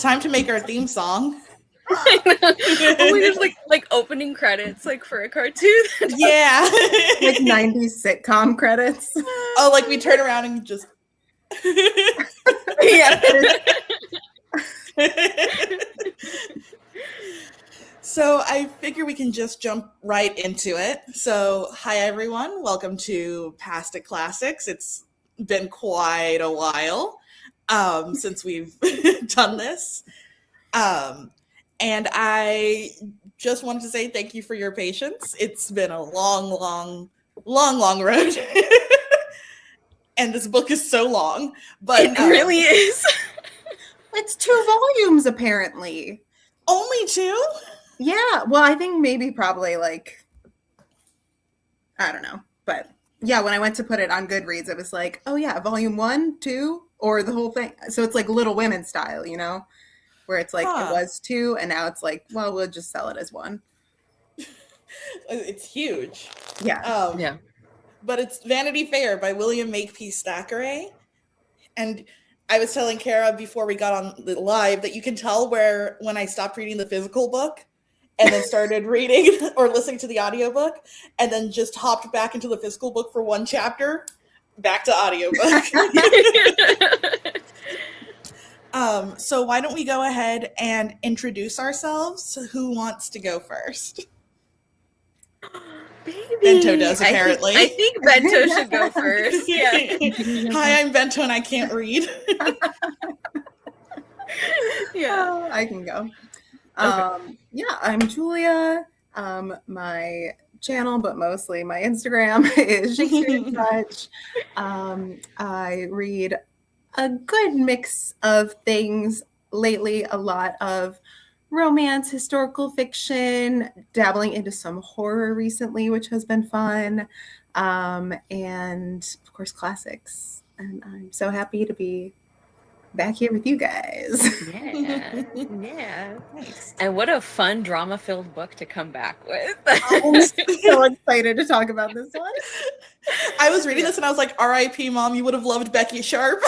Time to make our theme song. Oh, we just like opening credits like for a cartoon. Yeah. Like 90s sitcom credits. Oh, like we turn around and just Yeah. So I figure we can just jump right into it. So hi everyone, welcome to Past It Classics. It's been quite a while since we've done this. And I just wanted to say thank you for your patience. It's been a long road. And this book is so long, but it really is. It's 2 volumes, apparently. Only 2? Yeah, well, I think probably like, I don't know. But yeah, when I went to put it on Goodreads, it was like, oh yeah, volume 1, 2, or the whole thing. So it's like Little Women style, you know? Where it's like, it was 2, and now it's like, well, we'll just sell it as 1. It's huge. Yeah. Yeah. But it's Vanity Fair by William Makepeace Thackeray. And I was telling Cara before we got on the live that you can tell when I stopped reading the physical book and then started reading or listening to the audiobook and then just hopped back into the physical book for 1 chapter, back to audiobook. So why don't we go ahead and introduce ourselves? Who wants to go first? Baby. Bento does, apparently. I think Bento should go first. Yeah. Hi, I'm Bento and I can't read. Yeah. Oh, I can go. Okay. Yeah, I'm Julia. My channel, but mostly my Instagram is Shakespeare in Touch. I read a good mix of things lately, a lot of romance, historical fiction, dabbling into some horror recently, which has been fun, and of course classics. And I'm so happy to be back here with you guys. Yeah. Nice. And what a fun drama-filled book to come back with. I'm so excited to talk about this one. I was reading this and I was like, R.I.P. Mom, you would have loved Becky Sharp.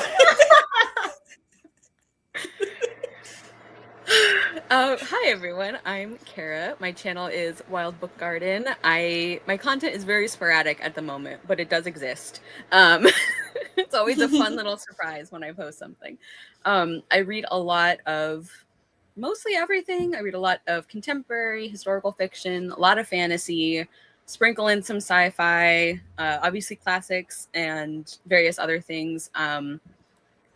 Hi everyone, I'm Cara. My channel is Wild Book Garden. My content is very sporadic at the moment, but it does exist. It's always a fun little surprise when I post something. I read a lot of mostly everything. I read a lot of contemporary, historical fiction, a lot of fantasy, sprinkle in some sci-fi, obviously classics and various other things. I'm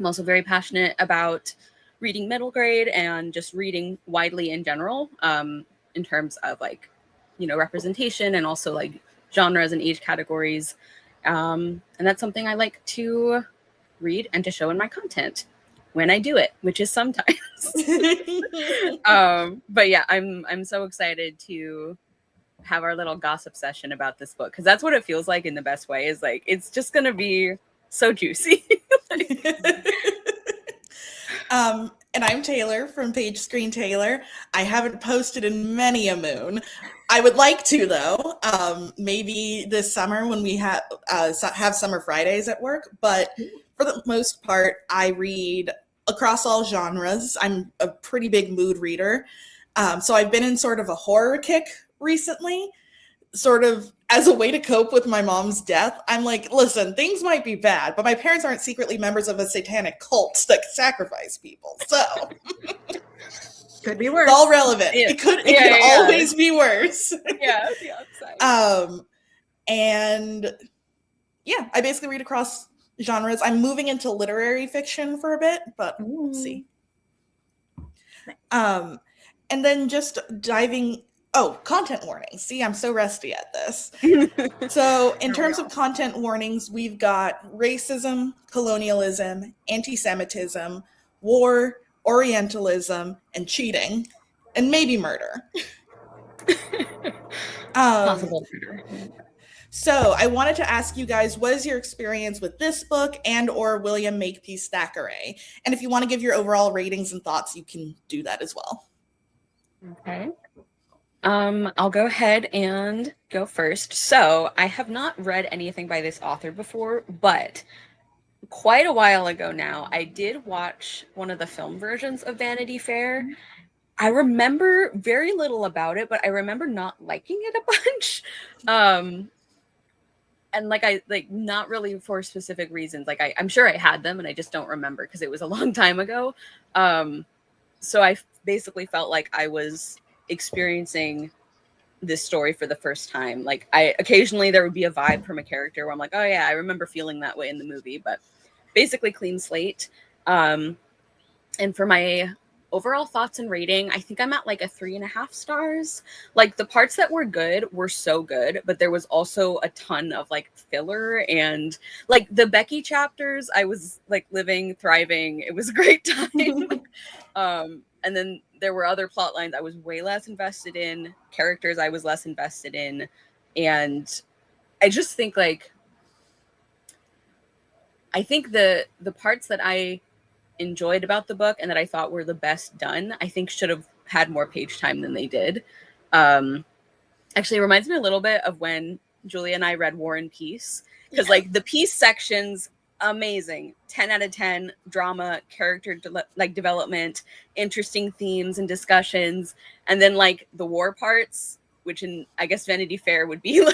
also very passionate about reading middle grade and just reading widely in general, in terms of like, representation and also like genres and age categories. And that's something I like to read and to show in my content when I do it, which is sometimes. But yeah, I'm so excited to have our little gossip session about this book, because that's what it feels like in the best way. Is like, it's just gonna be so juicy. And I'm Taylor from Page Screen Taylor. I haven't posted in many a moon. I would like to, though. Maybe this summer when we have summer Fridays at work. But for the most part, I read across all genres. I'm a pretty big mood reader. So I've been in sort of a horror kick recently, sort of as a way to cope with my mom's death. I'm like, listen, things might be bad, but my parents aren't secretly members of a satanic cult that sacrifice people. So could be worse. It's all relevant. Yeah. It could always be worse. Yeah, the outside. And yeah, I basically read across genres. I'm moving into literary fiction for a bit, but we'll see. And then just diving. Oh, content warnings. See, I'm so rusty at this. So in terms of content warnings, we've got racism, colonialism, anti-Semitism, war, Orientalism, and cheating, and maybe murder. Possible murder. So I wanted to ask you guys, what is your experience with this book and or William Makepeace Thackeray? And if you want to give your overall ratings and thoughts, you can do that as well. Okay. I'll go ahead and go first. So I have not read anything by this author before, but quite a while ago now, I did watch one of the film versions of Vanity Fair. I remember very little about it, but I remember not liking it a bunch. And I not really for specific reasons. I'm sure I had them and I just don't remember because it was a long time ago. So I basically felt like I was experiencing this story for the first time. I occasionally there would be a vibe from a character where I'm like, oh yeah, I remember feeling that way in the movie, but basically clean slate. And for my overall thoughts and rating, I think I'm at a 3.5 stars. The parts that were good were so good, but there was also a ton of filler, and the Becky chapters, I was living, thriving. It was a great time. And then there were other plot lines I was way less invested in, characters I was less invested in, and I just think I think the parts that I enjoyed about the book and that I thought were the best done, I think should have had more page time than they did. Actually, it reminds me a little bit of when Julia and I read War and Peace, because the peace sections, amazing, 10 out of 10, drama, character development, interesting themes and discussions, and then the war parts, which in I guess Vanity Fair would be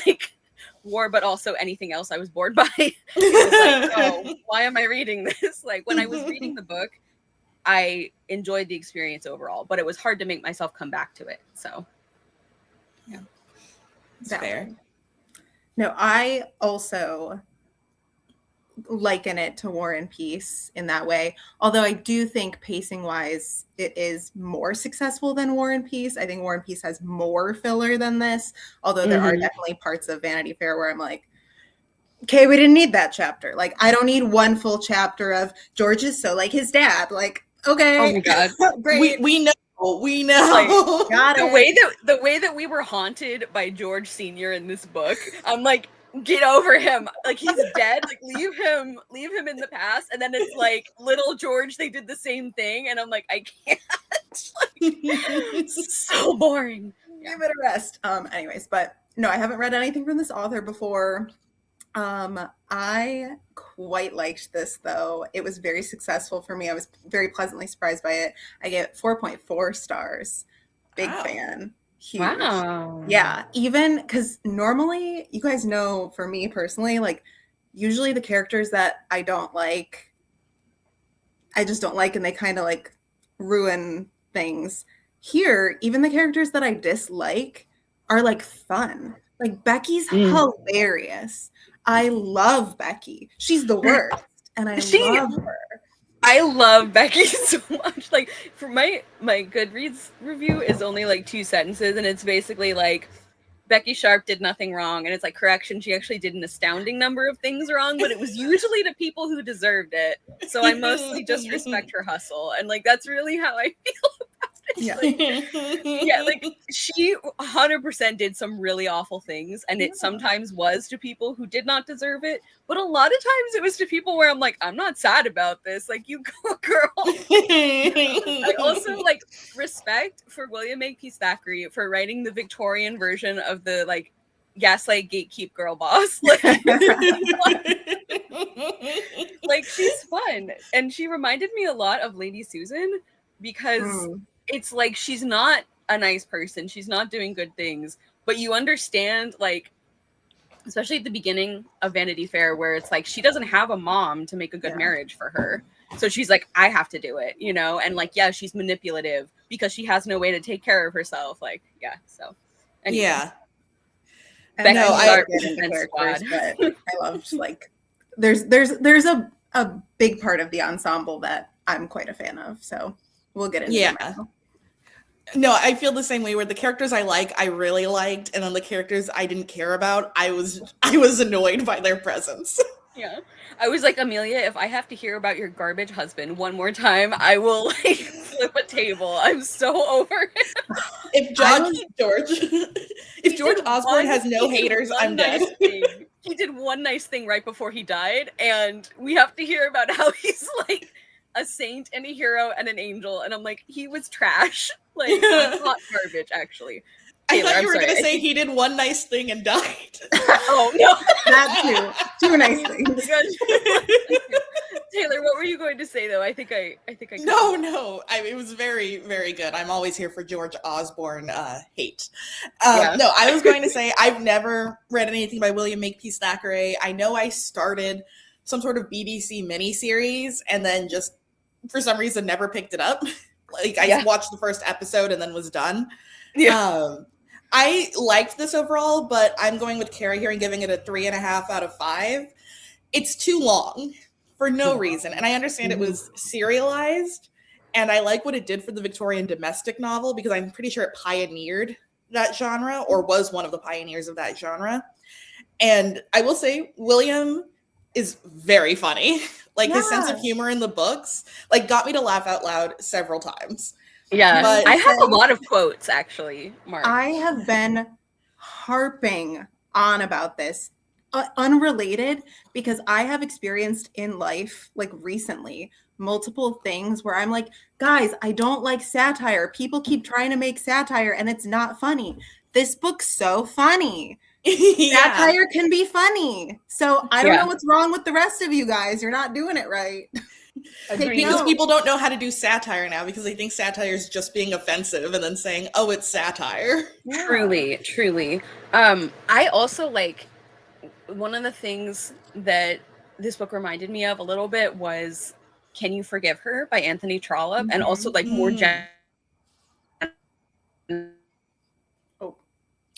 war, but also anything else I was bored by. It was oh, why am I reading this? When I was reading the book, I enjoyed the experience overall, but it was hard to make myself come back to it. So, yeah. That's fair. No, I also liken it to War and Peace in that way. Although I do think pacing wise, it is more successful than War and Peace. I think War and Peace has more filler than this. Although there are definitely parts of Vanity Fair where I'm like, okay, we didn't need that chapter. I don't need one full chapter of George is so like his dad. Okay. Oh my God. Great. We know. The way that we were haunted by George Sr. in this book, I'm like, get over him. He's dead. Leave him in the past. And then it's little George, they did the same thing. And I'm like, I can't. So boring. Give it a rest. Anyways, but no, I haven't read anything from this author before. I quite liked this though. It was very successful for me. I was very pleasantly surprised by it. I gave it 4.4 stars. Big fan. Huge. Wow. Yeah. Even because normally, you guys know, for me personally, usually the characters that I don't like, I just don't like, and they kind of ruin things. Here, even the characters that I dislike are fun. Becky's hilarious. I love Becky. She's the worst, and I love her. I love Becky so much. For my Goodreads review is only 2 sentences, and it's basically Becky Sharp did nothing wrong, and it's correction, she actually did an astounding number of things wrong, but it was usually to people who deserved it. So I mostly just respect her hustle, and that's really how I feel about it. She 100% did some really awful things, and it sometimes was to people who did not deserve it, but a lot of times it was to people where I'm like, I'm not sad about this, you go girl. I also respect for William Makepeace Thackeray for writing the Victorian version of the gaslight gatekeep girl boss. She's fun, and she reminded me a lot of Lady Susan, because it's she's not a nice person, she's not doing good things, but you understand, especially at the beginning of Vanity Fair, where it's she doesn't have a mom to make a good marriage for her, so she's I have to do it, and yeah, she's manipulative because she has no way to take care of herself. So anyway. Yeah. I know I but I loved there's a big part of the ensemble that I'm quite a fan of, so we'll get into it now. No, I feel the same way, where the characters I really liked, and then the characters I didn't care about, I was annoyed by their presence. Yeah. I was like, Amelia, if I have to hear about your garbage husband one more time, I will flip a table. I'm so over it. If George Osborne has no haters, I'm dead. He did one nice thing right before he died, and we have to hear about how he's a saint and a hero and an angel, and I'm like, he was trash. Hot garbage, actually. Taylor, I thought you were going to say he did one nice thing and died. Oh, no. That too. Two nice things. Taylor, what were you going to say though? I think I No. It was very, very good. I'm always here for George Osborne hate. Yeah. No, I was going to say I've never read anything by William Makepeace Thackeray. I know I started some sort of BBC miniseries and then just for some reason never picked it up. Like I watched the first episode and then was done. Yeah. I liked this overall, but I'm going with Cara here and giving it a 3.5 out of 5. It's too long for no reason. And I understand it was serialized, and I like what it did for the Victorian domestic novel because I'm pretty sure it pioneered that genre or was one of the pioneers of that genre. And I will say William is very funny. Like his sense of humor in the books like got me to laugh out loud several times. Yeah, But I have a lot of quotes actually, Mark. I have been harping on about this, unrelated, because I have experienced in life, like recently, multiple things where I'm like, guys, I don't like satire. People keep trying to make satire and it's not funny. This book's so funny. Satire can be funny. So I don't know what's wrong with the rest of you guys. You're not doing it right. Because people don't know how to do satire now because they think satire is just being offensive and then saying, oh, it's satire. Truly. I also like one of the things that this book reminded me of a little bit was Can You Forgive Her by Anthony Trollope, and also like more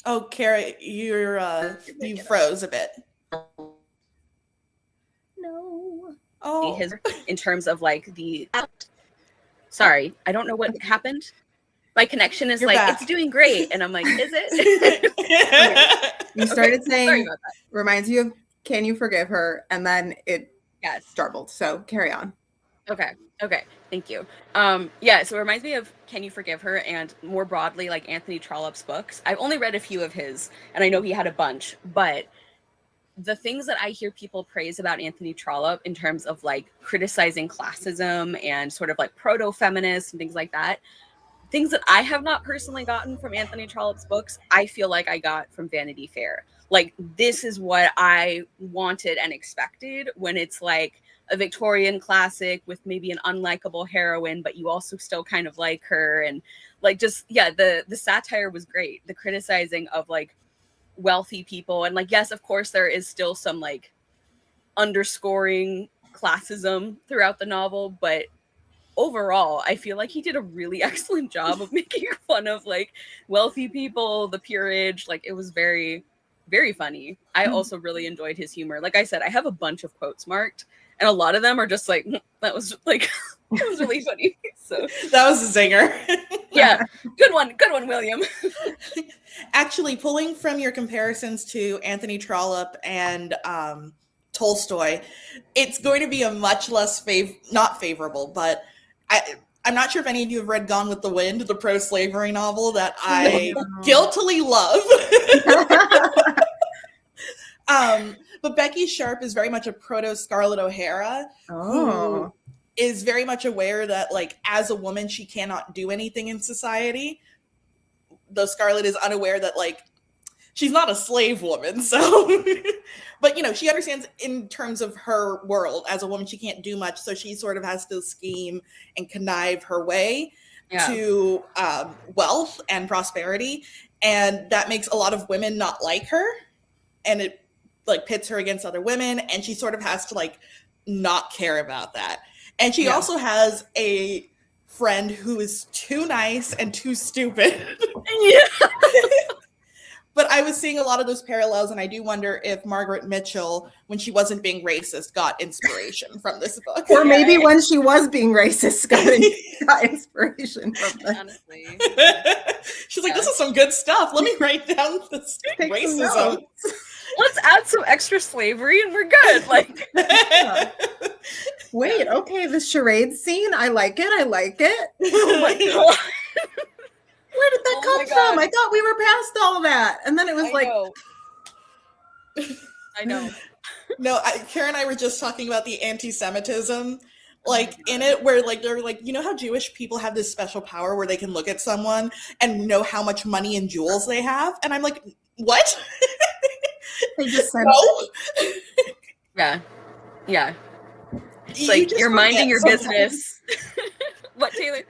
Oh, Cara, you froze a bit. No. Oh, his in terms of like the sorry, I don't know what happened. My connection is like back. It's doing great, and I'm like, is it? Okay. You started saying reminds you of Can You Forgive Her, and then it startled. So carry on. Okay. Thank you. So it reminds me of Can You Forgive Her, and more broadly, like Anthony Trollope's books. I've only read a few of his, and I know he had a bunch, but the things that I hear people praise about Anthony Trollope in terms of like criticizing classism and sort of like proto-feminist and things like that, things that I have not personally gotten from Anthony Trollope's books, I feel like I got from Vanity Fair. Like, this is what I wanted and expected when it's like a Victorian classic with maybe an unlikable heroine, but you also still kind of like her. And like, just, the satire was great. The criticizing of like wealthy people. And like, yes, of course, there is still some like underscoring classism throughout the novel, but overall, I feel like he did a really excellent job of making fun of like wealthy people, the peerage. Like, it was very, very funny. I also really enjoyed his humor. Like I said, I have a bunch of quotes marked, and a lot of them are just like, that was like, it was really funny. So that was a zinger. Yeah, good one, William. Actually, pulling from your comparisons to Anthony Trollope and Tolstoy, it's going to be a much less not favorable, but I'm not sure if any of you have read Gone with the Wind, the pro-slavery novel that I guiltily love. But Becky Sharp is very much a proto-Scarlett O'Hara who is very much aware that, like, as a woman, she cannot do anything in society. Though Scarlett is unaware that, like, she's not a slave woman, so... But, you know, she understands in terms of her world. As a woman, she can't do much, so she sort of has to scheme and connive her way to wealth and prosperity. And that makes a lot of women not like her. And it, like, pits her against other women. And she sort of has to, like, not care about that. And she also has a friend who is too nice and too stupid. Yeah. But I was seeing a lot of those parallels, and I do wonder if Margaret Mitchell, when she wasn't being racist, got inspiration from this book. Or maybe when she was being racist, got inspiration from this. Honestly. She's like, this is some good stuff. Let me write down this racism. Let's add some extra slavery and we're good. Like, wait, okay, the charade scene, I like it. Oh my God. Where did that come from? I thought we were past all that. And then it was I know. No, Kara and I were just talking about the anti-Semitism, like in it, where like they're like, you know how Jewish people have this special power where they can look at someone and know how much money and jewels they have? And I'm like, what? They just said no. Yeah. It's like just you're minding your forget business. What, Taylor?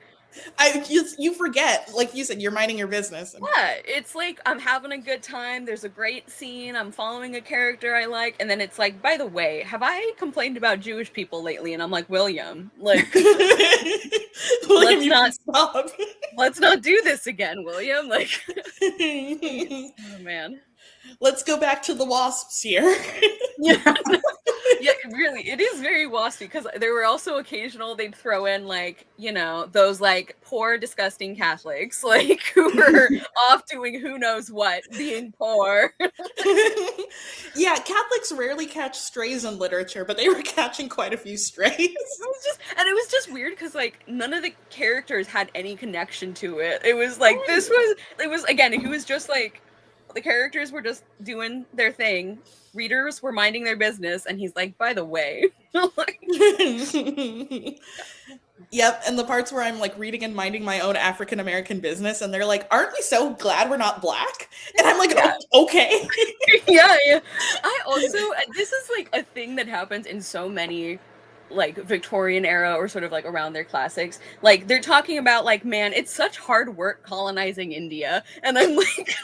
You forget, like you said, you're minding your business. Yeah, it's like I'm having a good time. There's a great scene. I'm following a character I like, and then it's like, by the way, have I complained about Jewish people lately? And I'm like, William, like, William, you can stop. Let's not do this again, William. Like, oh man. Let's go back to the wasps here. Yeah. Yeah, really, it is very waspy, because there were also occasional they'd throw in, like, you know, those like poor, disgusting Catholics, like, who were off doing who knows what, being poor. Yeah, Catholics rarely catch strays in literature, but they were catching quite a few strays. It was just weird because, like, none of the characters had any connection to it. It was like, it was again, he was just like, the characters were just doing their thing. Readers were minding their business, and he's like, by the way. Yep, and the parts where I'm like reading and minding my own African American business, and they're like, aren't we so glad we're not black? And I'm like, oh, okay. Yeah. I also, this is like a thing that happens in so many like Victorian era or sort of like around their classics. Like, they're talking about, like, man, it's such hard work colonizing India. And I'm like,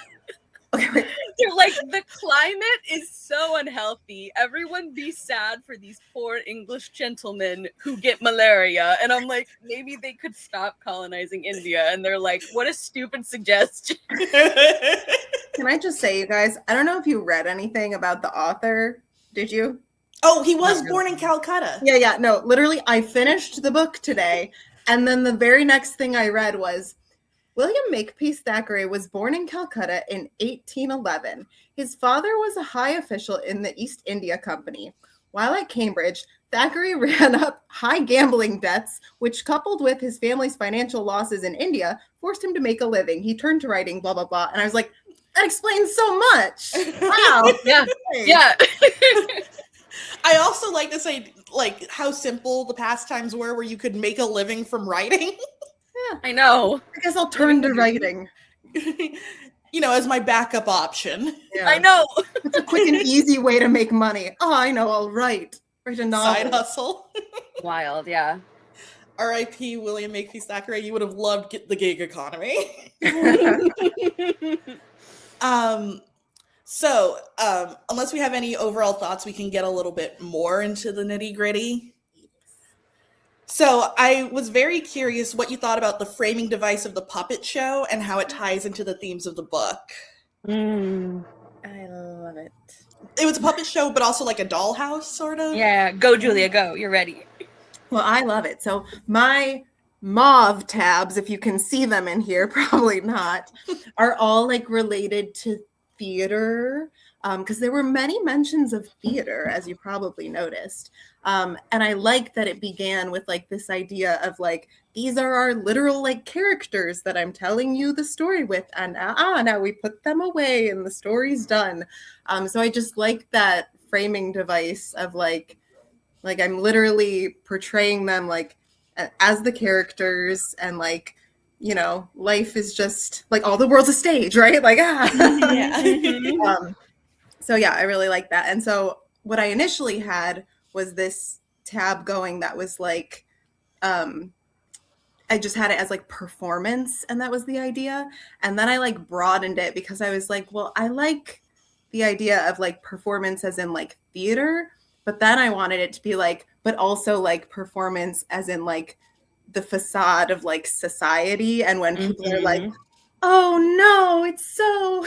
they're like, the climate is so unhealthy. Everyone be sad for these poor English gentlemen who get malaria. And I'm like, maybe they could stop colonizing India. And they're like, what a stupid suggestion. Can I just say, you guys, I don't know if you read anything about the author. Did you? Oh, he was born in Calcutta. Yeah. No, literally, I finished the book today. And then the very next thing I read was, William Makepeace Thackeray was born in Calcutta in 1811. His father was a high official in the East India Company. While at Cambridge, Thackeray ran up high gambling debts, which, coupled with his family's financial losses in India, forced him to make a living. He turned to writing, blah, blah, blah. And I was like, that explains so much. Wow. Yeah. I also like to say, like, how simple the pastimes were where you could make a living from writing. Yeah, I know. I guess I'll turn to writing. You know, as my backup option. Yeah. I know. It's a quick and easy way to make money. Oh, I know. I'll write a novel. Side hustle. Wild, yeah. R.I.P. William Makepeace Thackeray. You would have loved the gig economy. So, unless we have any overall thoughts, we can get a little bit more into the nitty gritty. So I was very curious what you thought about the framing device of the puppet show and how it ties into the themes of the book. I love it. It was a puppet show, but also like a dollhouse, sort of. Yeah, go, Julia, go. You're ready. Well, I love it. So my mauve tabs, if you can see them in here, probably not, are all like related to theater, because there were many mentions of theater, as you probably noticed. And I like that it began with like this idea of like, these are our literal like characters that I'm telling you the story with, and now we put them away and the story's done. So I just like that framing device of like I'm literally portraying them like as the characters, and like, you know, life is just like all the world's a stage, right? Like, so yeah, I really like that. And so what I initially had was this tab going that was like, I just had it as like performance, and that was the idea. And then I like broadened it because I was like, well, I like the idea of like performance as in like theater, but then I wanted it to be like, but also like performance as in like the facade of like society. And when people are like, oh no, it's so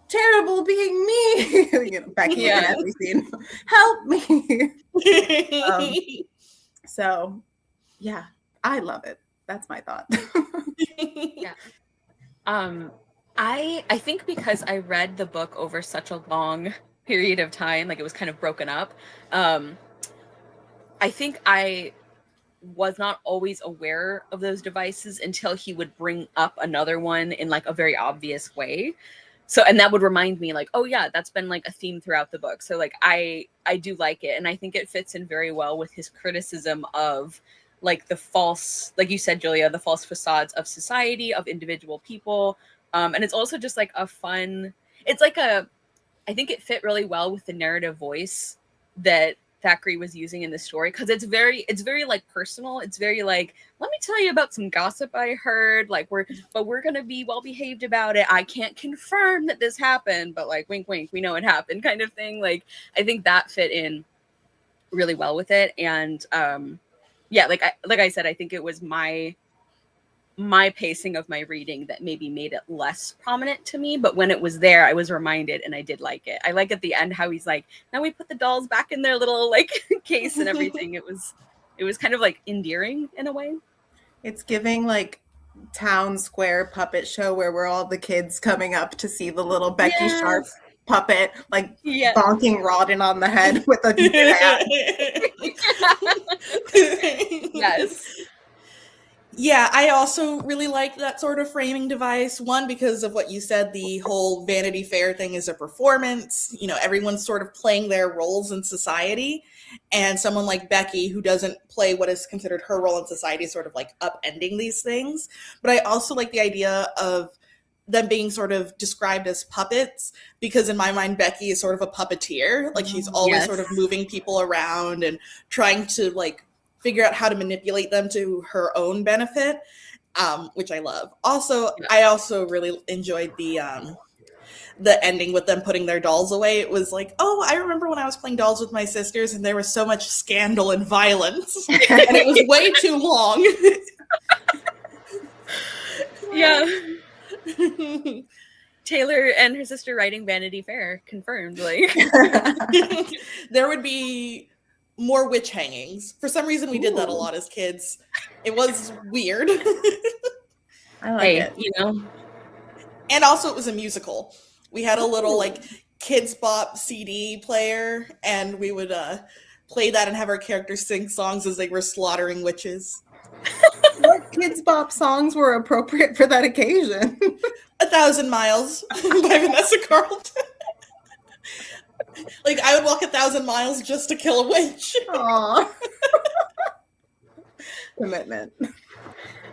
terrible being me, you know, Becky in every scene, help me. So yeah, I love it. That's my thought. Yeah. I think because I read the book over such a long period of time, like it was kind of broken up, I think I was not always aware of those devices until he would bring up another one in like a very obvious way. So, and that would remind me like, oh yeah, that's been like a theme throughout the book. So like, I do like it. And I think it fits in very well with his criticism of like the false, like you said, Julia, the false facades of society, of individual people. And it's also just like a fun, it's like I think it fit really well with the narrative voice that Thackeray was using in the story, because it's very like personal. It's very like, let me tell you about some gossip I heard, like we're gonna be well behaved about it. I can't confirm that this happened, but like wink wink, we know it happened, kind of thing. Like I think that fit in really well with it. And yeah, like I said, I think it was my pacing of my reading that maybe made it less prominent to me, but when it was there, I was reminded, and I did like it. I like at the end how he's like, now we put the dolls back in their little like case and everything. It was kind of like endearing in a way. It's giving like town square puppet show where we're all the kids coming up to see the little Becky Sharp puppet, like bonking Rawdon on the head with a bat. Yes. Yeah, I also really like that sort of framing device. One, because of what you said, the whole Vanity Fair thing is a performance. You know, everyone's sort of playing their roles in society. And someone like Becky, who doesn't play what is considered her role in society, is sort of like upending these things. But I also like the idea of them being sort of described as puppets, because in my mind, Becky is sort of a puppeteer. Like she's always sort of moving people around and trying to like figure out how to manipulate them to her own benefit, which I love. Also, I also really enjoyed the ending with them putting their dolls away. It was like, oh, I remember when I was playing dolls with my sisters and there was so much scandal and violence, and it was way too long. Yeah. Taylor and her sister writing Vanity Fair confirmed. Like, there would be more witch hangings. For some reason, we did that a lot as kids. It was weird. I like it. You know. And also, it was a musical. We had a little like Kids Bop CD player, and we would play that and have our characters sing songs as they were slaughtering witches. What Kids Bop songs were appropriate for that occasion? 1,000 Miles by Vanessa Carlton. Like, I would walk 1,000 miles just to kill a witch. Aww. Commitment.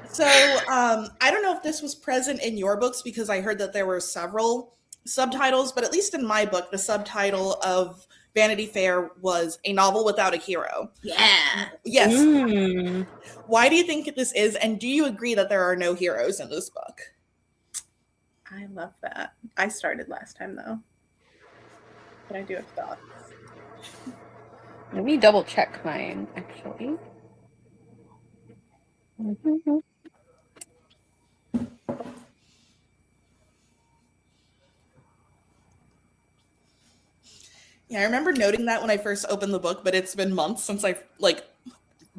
So, I don't know if this was present in your books, because I heard that there were several subtitles, but at least in my book, the subtitle of Vanity Fair was A Novel Without a Hero. Yeah. Yes. Why do you think this is, and do you agree that there are no heroes in this book? I love that. I started last time, though. But I do have thoughts. Let me double check mine, actually. Yeah, I remember noting that when I first opened the book, but it's been months since I like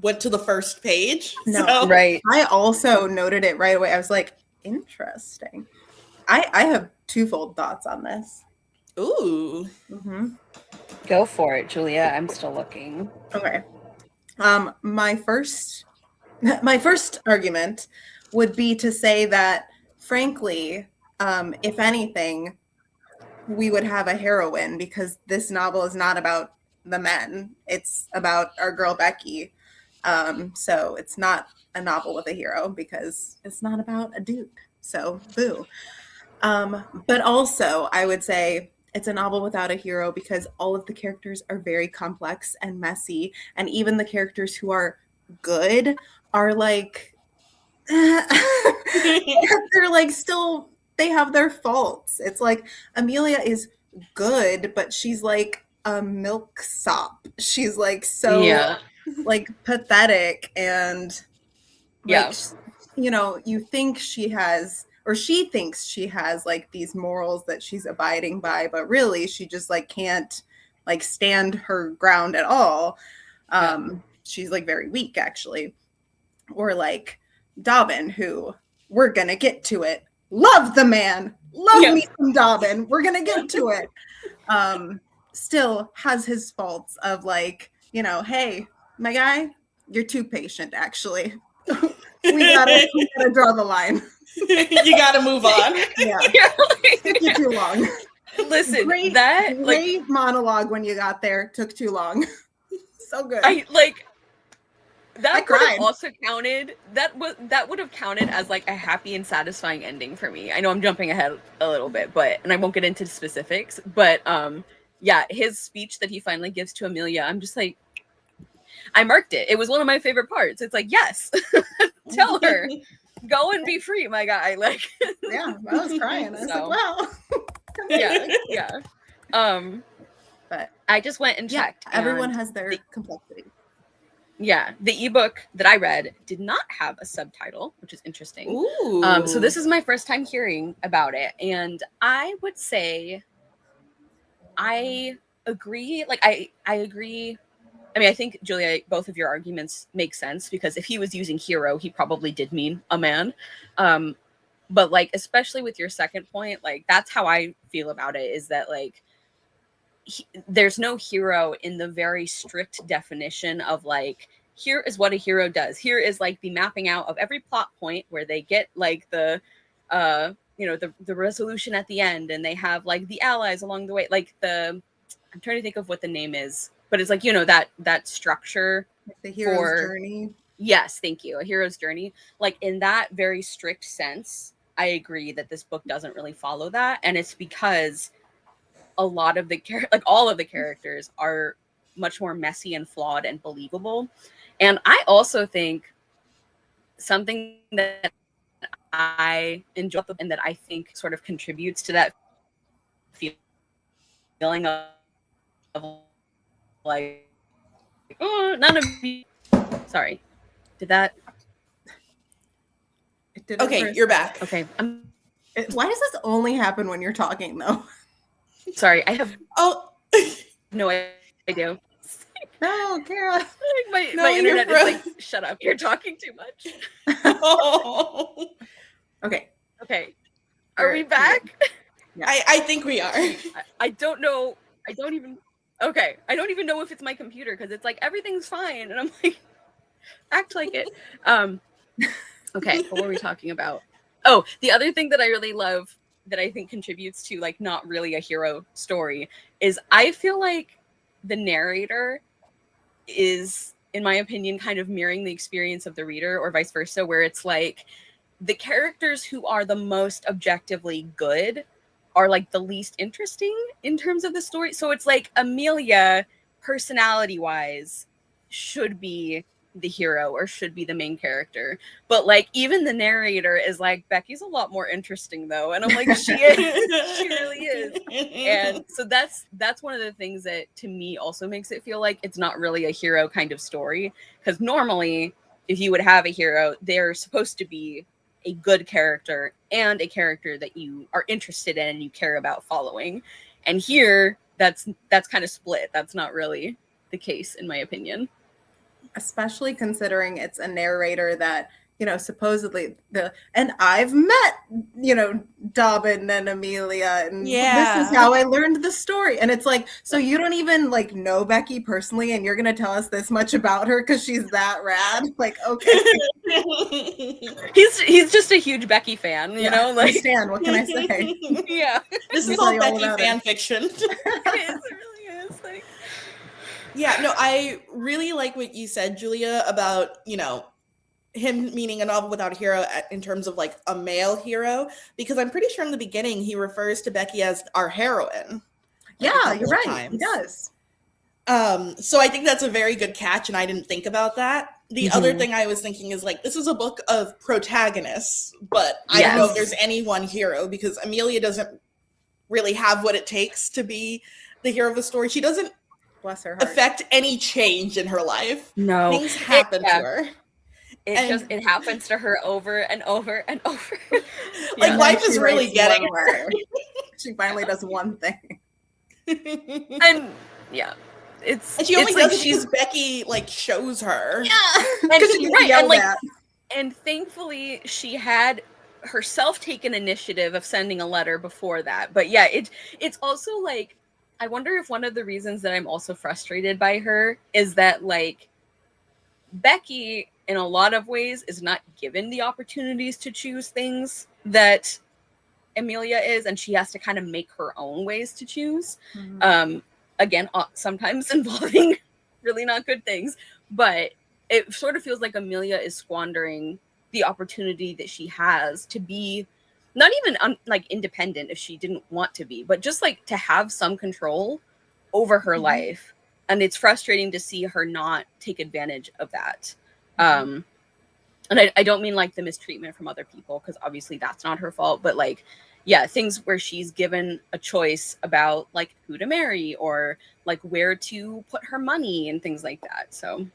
went to the first page. No, so. Right. I also noted it right away. I was like, interesting. I have twofold thoughts on this. Ooh. Go for it, Julia. I'm still looking. Okay. My first argument would be to say that, frankly, if anything, we would have a heroine, because this novel is not about the men. It's about our girl Becky. So it's not a novel with a hero, because it's not about a dude. So boo. But also, I would say it's a novel without a hero because all of the characters are very complex and messy. And even the characters who are good are like, they're like still, they have their faults. It's like Amelia is good, but she's like a milksop. She's like so like pathetic, and like, you know, you think she has, or she thinks she has like these morals that she's abiding by, but really she just like can't like stand her ground at all. She's like very weak, actually. Or like Dobbin, who, we're gonna get to it. Love the man. Love me some Dobbin. We're gonna get to it. Still has his faults of like, you know, hey, my guy, you're too patient, actually. we gotta draw the line. You gotta move on. Yeah. Took you too long. Listen, great monologue when you got there. Took too long. So good. I like that. I Would cried. have also counted. That would have counted as like a happy and satisfying ending for me. I know I'm jumping ahead a little bit, and I won't get into specifics. But yeah, his speech that he finally gives to Amelia, I'm just like, I marked it. It was one of my favorite parts. It's like, yes, tell her, go and be free, my guy. Like, yeah, I was crying. I was like, wow. yeah. But I just went and checked. Everyone and has their complexity. Yeah, the ebook that I read did not have a subtitle, which is interesting. Ooh. So this is my first time hearing about it, and I would say I agree. Like I agree. I mean, I think, Julia, both of your arguments make sense, because if he was using hero, he probably did mean a man. But like, especially with your second point, like that's how I feel about it, is that like there's no hero in the very strict definition of like, here is what a hero does. Here is like the mapping out of every plot point where they get like the the resolution at the end, and they have like the allies along the way, like I'm trying to think of what the name is, but it's like, that structure, like the hero's journey. Yes, thank you. A hero's journey. Like in that very strict sense, I agree that this book doesn't really follow that, and it's because a lot of all of the characters are much more messy and flawed and believable. And I also think something that I enjoy and that I think sort of contributes to that feeling of like, oh, none of you. Sorry, did that? It didn't. Okay, you're back. Okay, why does this only happen when you're talking, though? Sorry, I have no idea. No, Cara. My internet is like, shut up, you're talking too much. Okay. Are we back? Yeah. I think we are. I don't know. I don't even know if it's my computer, because it's like everything's fine, and I'm like, act like it. Okay, what were we talking about? Oh, the other thing that I really love that I think contributes to like not really a hero story is I feel like the narrator is, in my opinion, kind of mirroring the experience of the reader, or vice versa, where it's like the characters who are the most objectively good are like the least interesting in terms of the story. So it's like Amelia, personality wise, should be the hero or should be the main character, but like even the narrator is like, Becky's a lot more interesting though, and I'm like, she is. She really is. And so that's one of the things that to me also makes it feel like it's not really a hero kind of story, because normally if you would have a hero, they're supposed to be a good character and a character that you are interested in and you care about following, and here that's kind of split. That's not really the case, in my opinion. Especially considering it's a narrator that, supposedly and I've met, Dobbin and Amelia, and this is how I learned the story. And it's like, so you don't even like know Becky personally, and you're going to tell us this much about her because she's that rad? Like, okay. He's just a huge Becky fan, you know? Like, Stan, what can I say? Yeah. This is all Becky fan fiction. It really is. Like, yeah, no, I really like what you said, Julia, about, him meaning a novel without a hero in terms of like a male hero, because I'm pretty sure in the beginning he refers to Becky as our heroine. Yeah, you're right. He does. So I think that's a very good catch, and I didn't think about that. The other thing I was thinking is like, this is a book of protagonists, but I don't know if there's any one hero, because Amelia doesn't really have what it takes to be the hero of the story. She doesn't, bless her heart, affect any change in her life. No, things happen to her. It happens to her over and over and over. Like life is really getting her. She finally does one thing. And yeah. And she only does it because Becky like shows her. Yeah. And she's right. And like, and thankfully she had herself take an initiative of sending a letter before that. But yeah, it's also like, I wonder if one of the reasons that I'm also frustrated by her is that like Becky in a lot of ways is not given the opportunities to choose things that Amelia is, and she has to kind of make her own ways to choose. Again, sometimes involving really not good things, but it sort of feels like Amelia is squandering the opportunity that she has to be not even like independent if she didn't want to be, but just like to have some control over her life, and it's frustrating to see her not take advantage of that. And I don't mean like the mistreatment from other people, because obviously that's not her fault, but like, yeah, things where she's given a choice about like who to marry or like where to put her money and things like that. So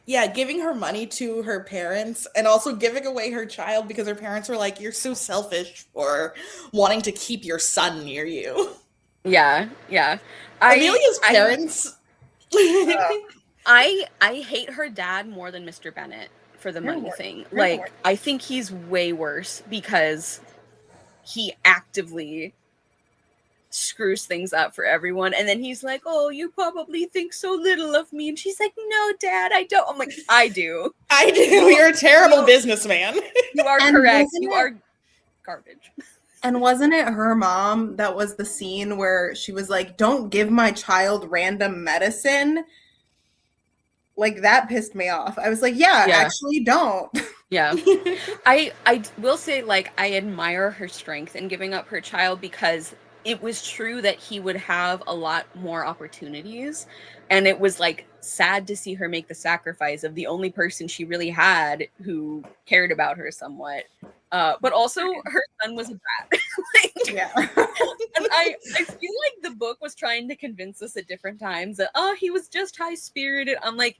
yeah, giving her money to her parents and also giving away her child because her parents were like, you're so selfish for wanting to keep your son near you. yeah. Amelia's parents. I hate her dad more than Mr. Bennett for the money thing. Like, I think he's way worse because he actively screws things up for everyone, and then he's like, oh, you probably think so little of me, and she's like, no, Dad, I don't. I'm like, I do. You're a terrible businessman. You are correct. You are garbage. And wasn't it her mom that was the scene where she was like, don't give my child random medicine? Like, that pissed me off. I was like, yeah. Actually don't. Yeah. I will say, like, I admire her strength in giving up her child, because it was true that he would have a lot more opportunities, and it was like sad to see her make the sacrifice of the only person she really had who cared about her somewhat. But also her son was a brat. Like, yeah. And I feel like the book was trying to convince us at different times that, oh, he was just high spirited. I'm like,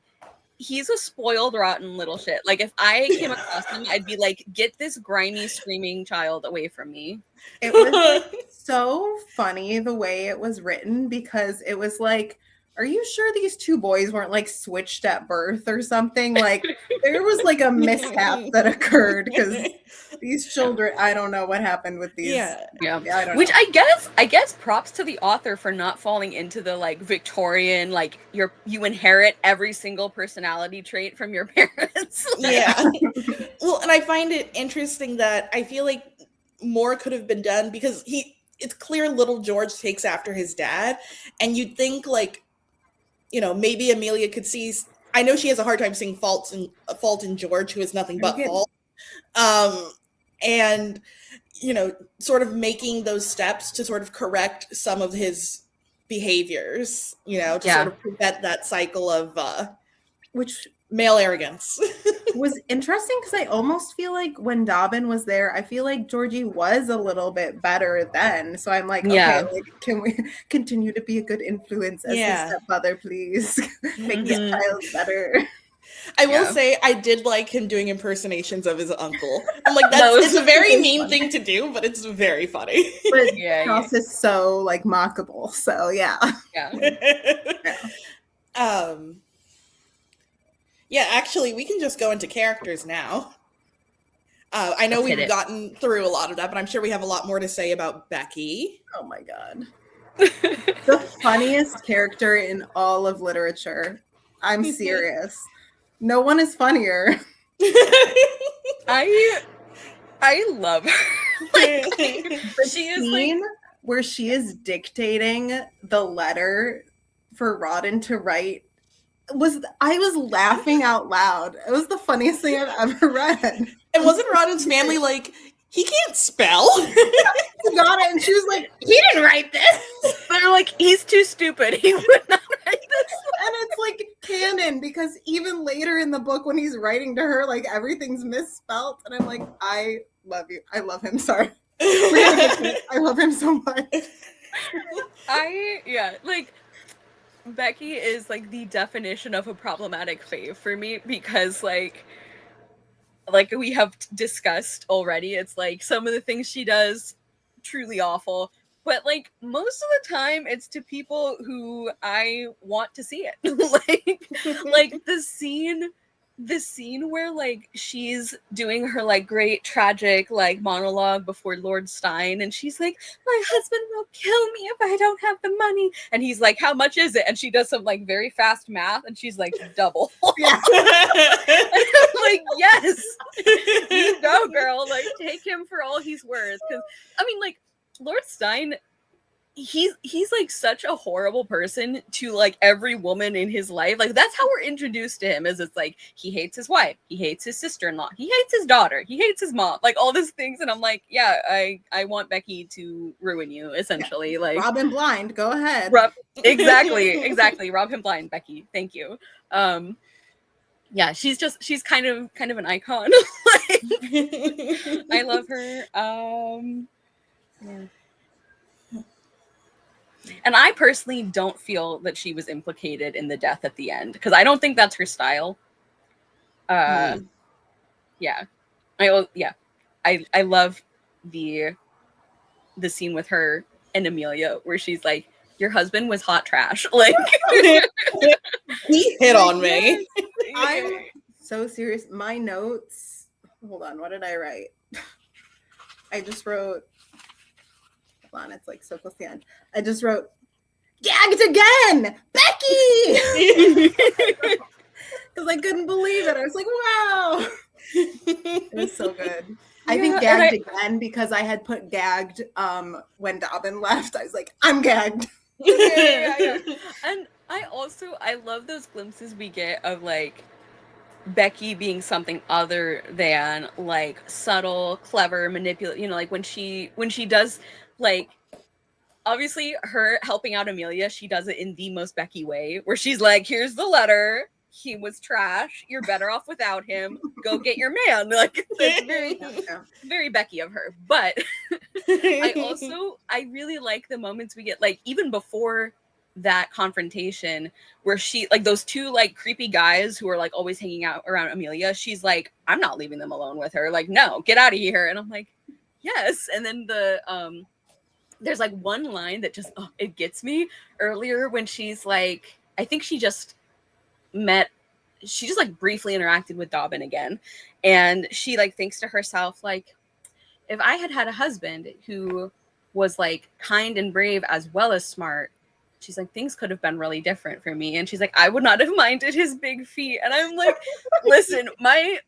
he's a spoiled, rotten little shit. Like, if I came across him, I'd be like, get this grimy, screaming child away from me. It was like, so funny the way it was written, because it was like, are you sure these two boys weren't like switched at birth or something? Like, there was like a mishap that occurred, because these children, I don't know what happened with these. Yeah. I don't Which know. I guess props to the author for not falling into the like Victorian, like you inherit every single personality trait from your parents. Yeah. Well, and I find it interesting that I feel like more could have been done, because it's clear little George takes after his dad, and you'd think like, you know, maybe Amelia could see. I know she has a hard time seeing fault in George, who is nothing but fault. And, you know, sort of making those steps to sort of correct some of his behaviors, you know, to sort of prevent that cycle of which male arrogance. was interesting, because I almost feel like when Dobbin was there, I feel like Georgie was a little bit better then. So I'm like, okay, like, can we continue to be a good influence as his stepfather, please? Make this child better. I will say I did like him doing impersonations of his uncle. I'm like, it's a very mean thing to do, but it's very funny. But Cross is so like mockable. So yeah. Yeah, actually, we can just go into characters now. I know we've gotten through a lot of that, but I'm sure we have a lot more to say about Becky. Oh my God. The funniest character in all of literature. I'm serious. No one is funnier. I love her. Like, she is like where she is dictating the letter for Rawdon to write. I was laughing out loud. It was the funniest thing I've ever read. And wasn't Rawdon's family like, he can't spell? He got it, and she was like, he didn't write this. They're like, he's too stupid. He would not write this. And it's like canon, because even later in the book when he's writing to her, like everything's misspelt. And I'm like, I love you. I love him. Sorry. I love him so much. Like, Becky is like the definition of a problematic fave for me, because like we have discussed already, it's like some of the things she does truly awful, but like most of the time it's to people who I want to see it. like the scene where like she's doing her like great tragic like monologue before Lord Stein, and she's like, my husband will kill me if I don't have the money, and he's like, how much is it? And she does some like very fast math, and she's like, double. Yeah. And I'm like, yes, you go, girl, like take him for all he's worth. Because I mean, like, Lord Stein he's like such a horrible person to like every woman in his life. Like that's how we're introduced to him, is it's like he hates his wife, he hates his sister-in-law, he hates his daughter, he hates his mom, like all these things. And I'm like, yeah, I want Becky to ruin you, essentially. Yeah. Like rob him blind, go ahead. Exactly. Rob him blind, Becky. Thank you. Yeah, she's kind of an icon. Like, I love her. Yeah. And I personally don't feel that she was implicated in the death at the end, because I don't think that's her style. Yeah. I love the scene with her and Amelia where she's like, your husband was hot trash. Like he hit on me. I'm so serious. My notes, hold on, what did I write? I just wrote, hold on, it's like so close to the end. I just wrote, gagged again, Becky! Because I couldn't believe it. I was like, wow. It was so good. I think gagged again because I had put gagged when Dobbin left. I was like, I'm gagged. Yeah. And I love those glimpses we get of like Becky being something other than like subtle, clever, manipulative, you know, like when she does, like, obviously her helping out Amelia, she does it in the most Becky way, where she's like, here's the letter, he was trash, you're better off without him, go get your man. Like, it's very Becky of her. But I really like the moments we get, like, even before that confrontation where she, like, those two like creepy guys who are like always hanging out around Amelia, she's like, I'm not leaving them alone with her, like, no, get out of here. And I'm like, yes. And then there's like one line that just it gets me earlier when she's like, I think she just like briefly interacted with Dobbin again, and she like thinks to herself, like, if I had had a husband who was like kind and brave as well as smart, she's like, things could have been really different for me. And she's like, I would not have minded his big feet. And I'm like, listen, my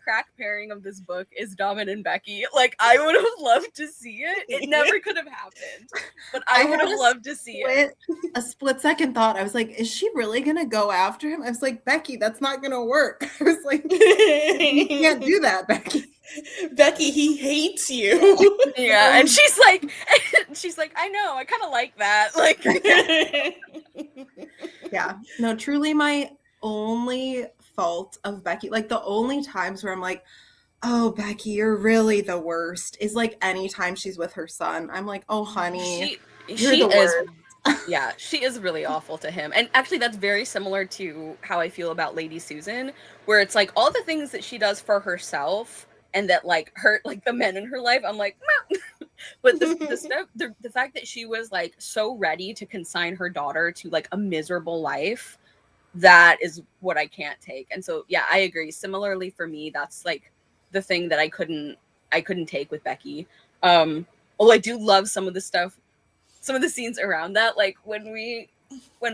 crack pairing of this book is Dobbin and Becky. Like, I would have loved to see it. It never could have happened, but I would have loved to see it. A split second thought. I was like, is she really going to go after him? I was like, Becky, that's not going to work. I was like, you can't do that, Becky. Becky, he hates you. Yeah, and she's like, I know, I kind of like that. Like, yeah, no, truly my only fault of Becky, like the only times where I'm like, oh, Becky, you're really the worst, is like anytime she's with her son. I'm like, oh, honey, she is. Yeah, she is really awful to him. And actually, that's very similar to how I feel about Lady Susan, where it's like all the things that she does for herself and that like hurt like the men in her life, I'm like, but the stuff, the fact that she was like so ready to consign her daughter to like a miserable life, that is what I can't take. And so yeah, I agree. Similarly for me, that's like the thing that I couldn't take with Becky. Although I do love some of the scenes around that, like when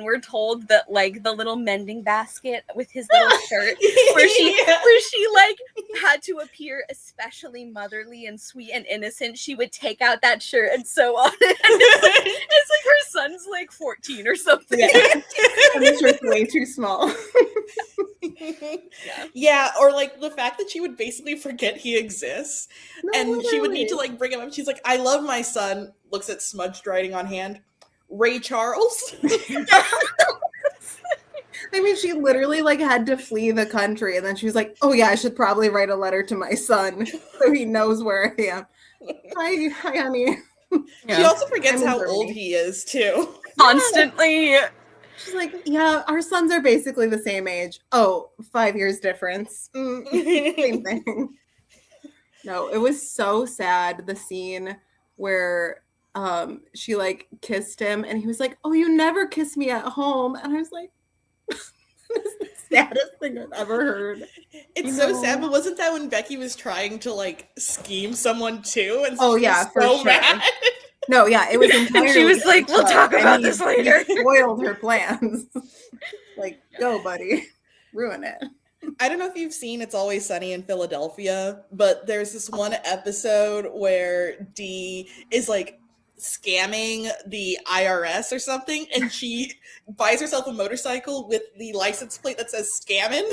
we're told that like the little mending basket with his little shirt where she like had to appear especially motherly and sweet and innocent, she would take out that shirt and sew on it. It's like her son's like 14 or something. Yeah. And the shirt's way too small. Yeah, or like the fact that she would basically forget he exists, and she would need to like bring him up. She's like, I love my son, looks at smudged writing on hand, Ray Charles. I mean, she literally like had to flee the country, and then she was like, oh yeah, I should probably write a letter to my son so he knows where I am. Hi honey. Yeah. She also forgets how old he is too. Constantly. She's like, yeah, our sons are basically the same age. Oh, 5 years difference. Same thing. No, it was so sad, the scene where she like kissed him and he was like, oh, you never kiss me at home. And I was like, this is the saddest thing I've ever heard. It's so sad, but wasn't that when Becky was trying to like scheme someone too? And oh yeah, for sure. Mad? No, yeah, it was entirely. She was like, we'll talk about this later. He spoiled her plans. Like, go, buddy. Ruin it. I don't know if you've seen It's Always Sunny in Philadelphia, but there's this one episode where Dee is like scamming the IRS or something, and she buys herself a motorcycle with the license plate that says "scammin'."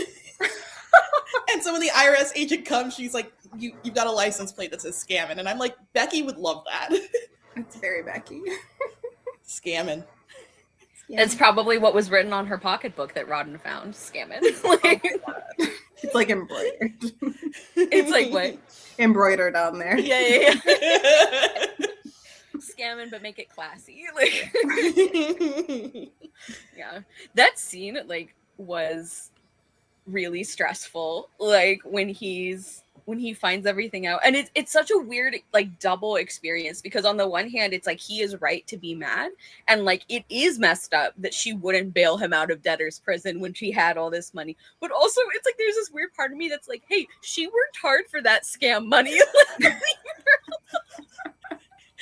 And so when the IRS agent comes, she's like, "You've got a license plate that says "scammin'," and I'm like, Becky would love that. It's very Becky. Scammin'. It's probably what was written on her pocketbook that Rodden found. Scamming. It's like embroidered. It's like what? Embroidered on there. Yeah. Scamming, but make it classy. Like, yeah, that scene like was really stressful. Like when he finds everything out, and it's such a weird like double experience, because on the one hand it's like he is right to be mad, and like it is messed up that she wouldn't bail him out of debtor's prison when she had all this money, but also it's like there's this weird part of me that's like, hey, she worked hard for that scam money.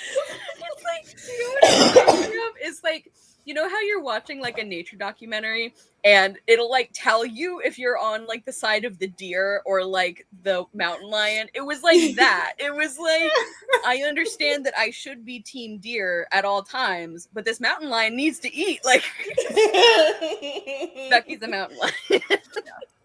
It's like, you know what I'm thinking of? It's like, you know how you're watching like a nature documentary and it'll like tell you if you're on like the side of the deer or like the mountain lion? It was like that. It was like, I understand that I should be team deer at all times, but this mountain lion needs to eat. Like, Becky's a mountain lion.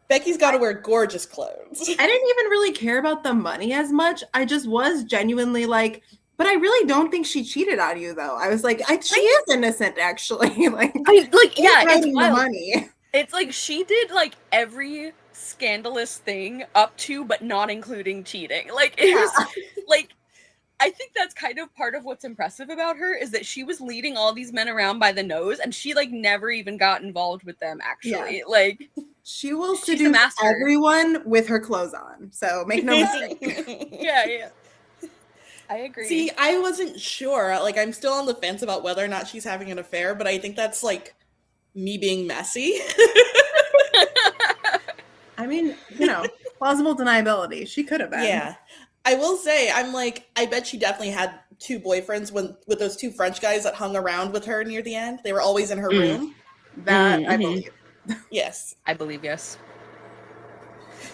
Becky's got to wear gorgeous clothes. I didn't even really care about the money as much. I just was genuinely like, but I really don't think she cheated on you, though. I was like, she is innocent, actually. Yeah, it's wild. Money. It's like she did like every scandalous thing up to, but not including cheating. Like it was like, I think that's kind of part of what's impressive about her, is that she was leading all these men around by the nose, and she like never even got involved with them. Actually, like she will seduce everyone with her clothes on. So make no mistake. Yeah. I agree. See, I wasn't sure. Like, I'm still on the fence about whether or not she's having an affair, but I think that's like me being messy. I mean, plausible deniability. She could have been. Yeah. I will say, I'm like, I bet she definitely had two boyfriends with those two French guys that hung around with her near the end. They were always in her room. That I believe. Yes. I believe, yes.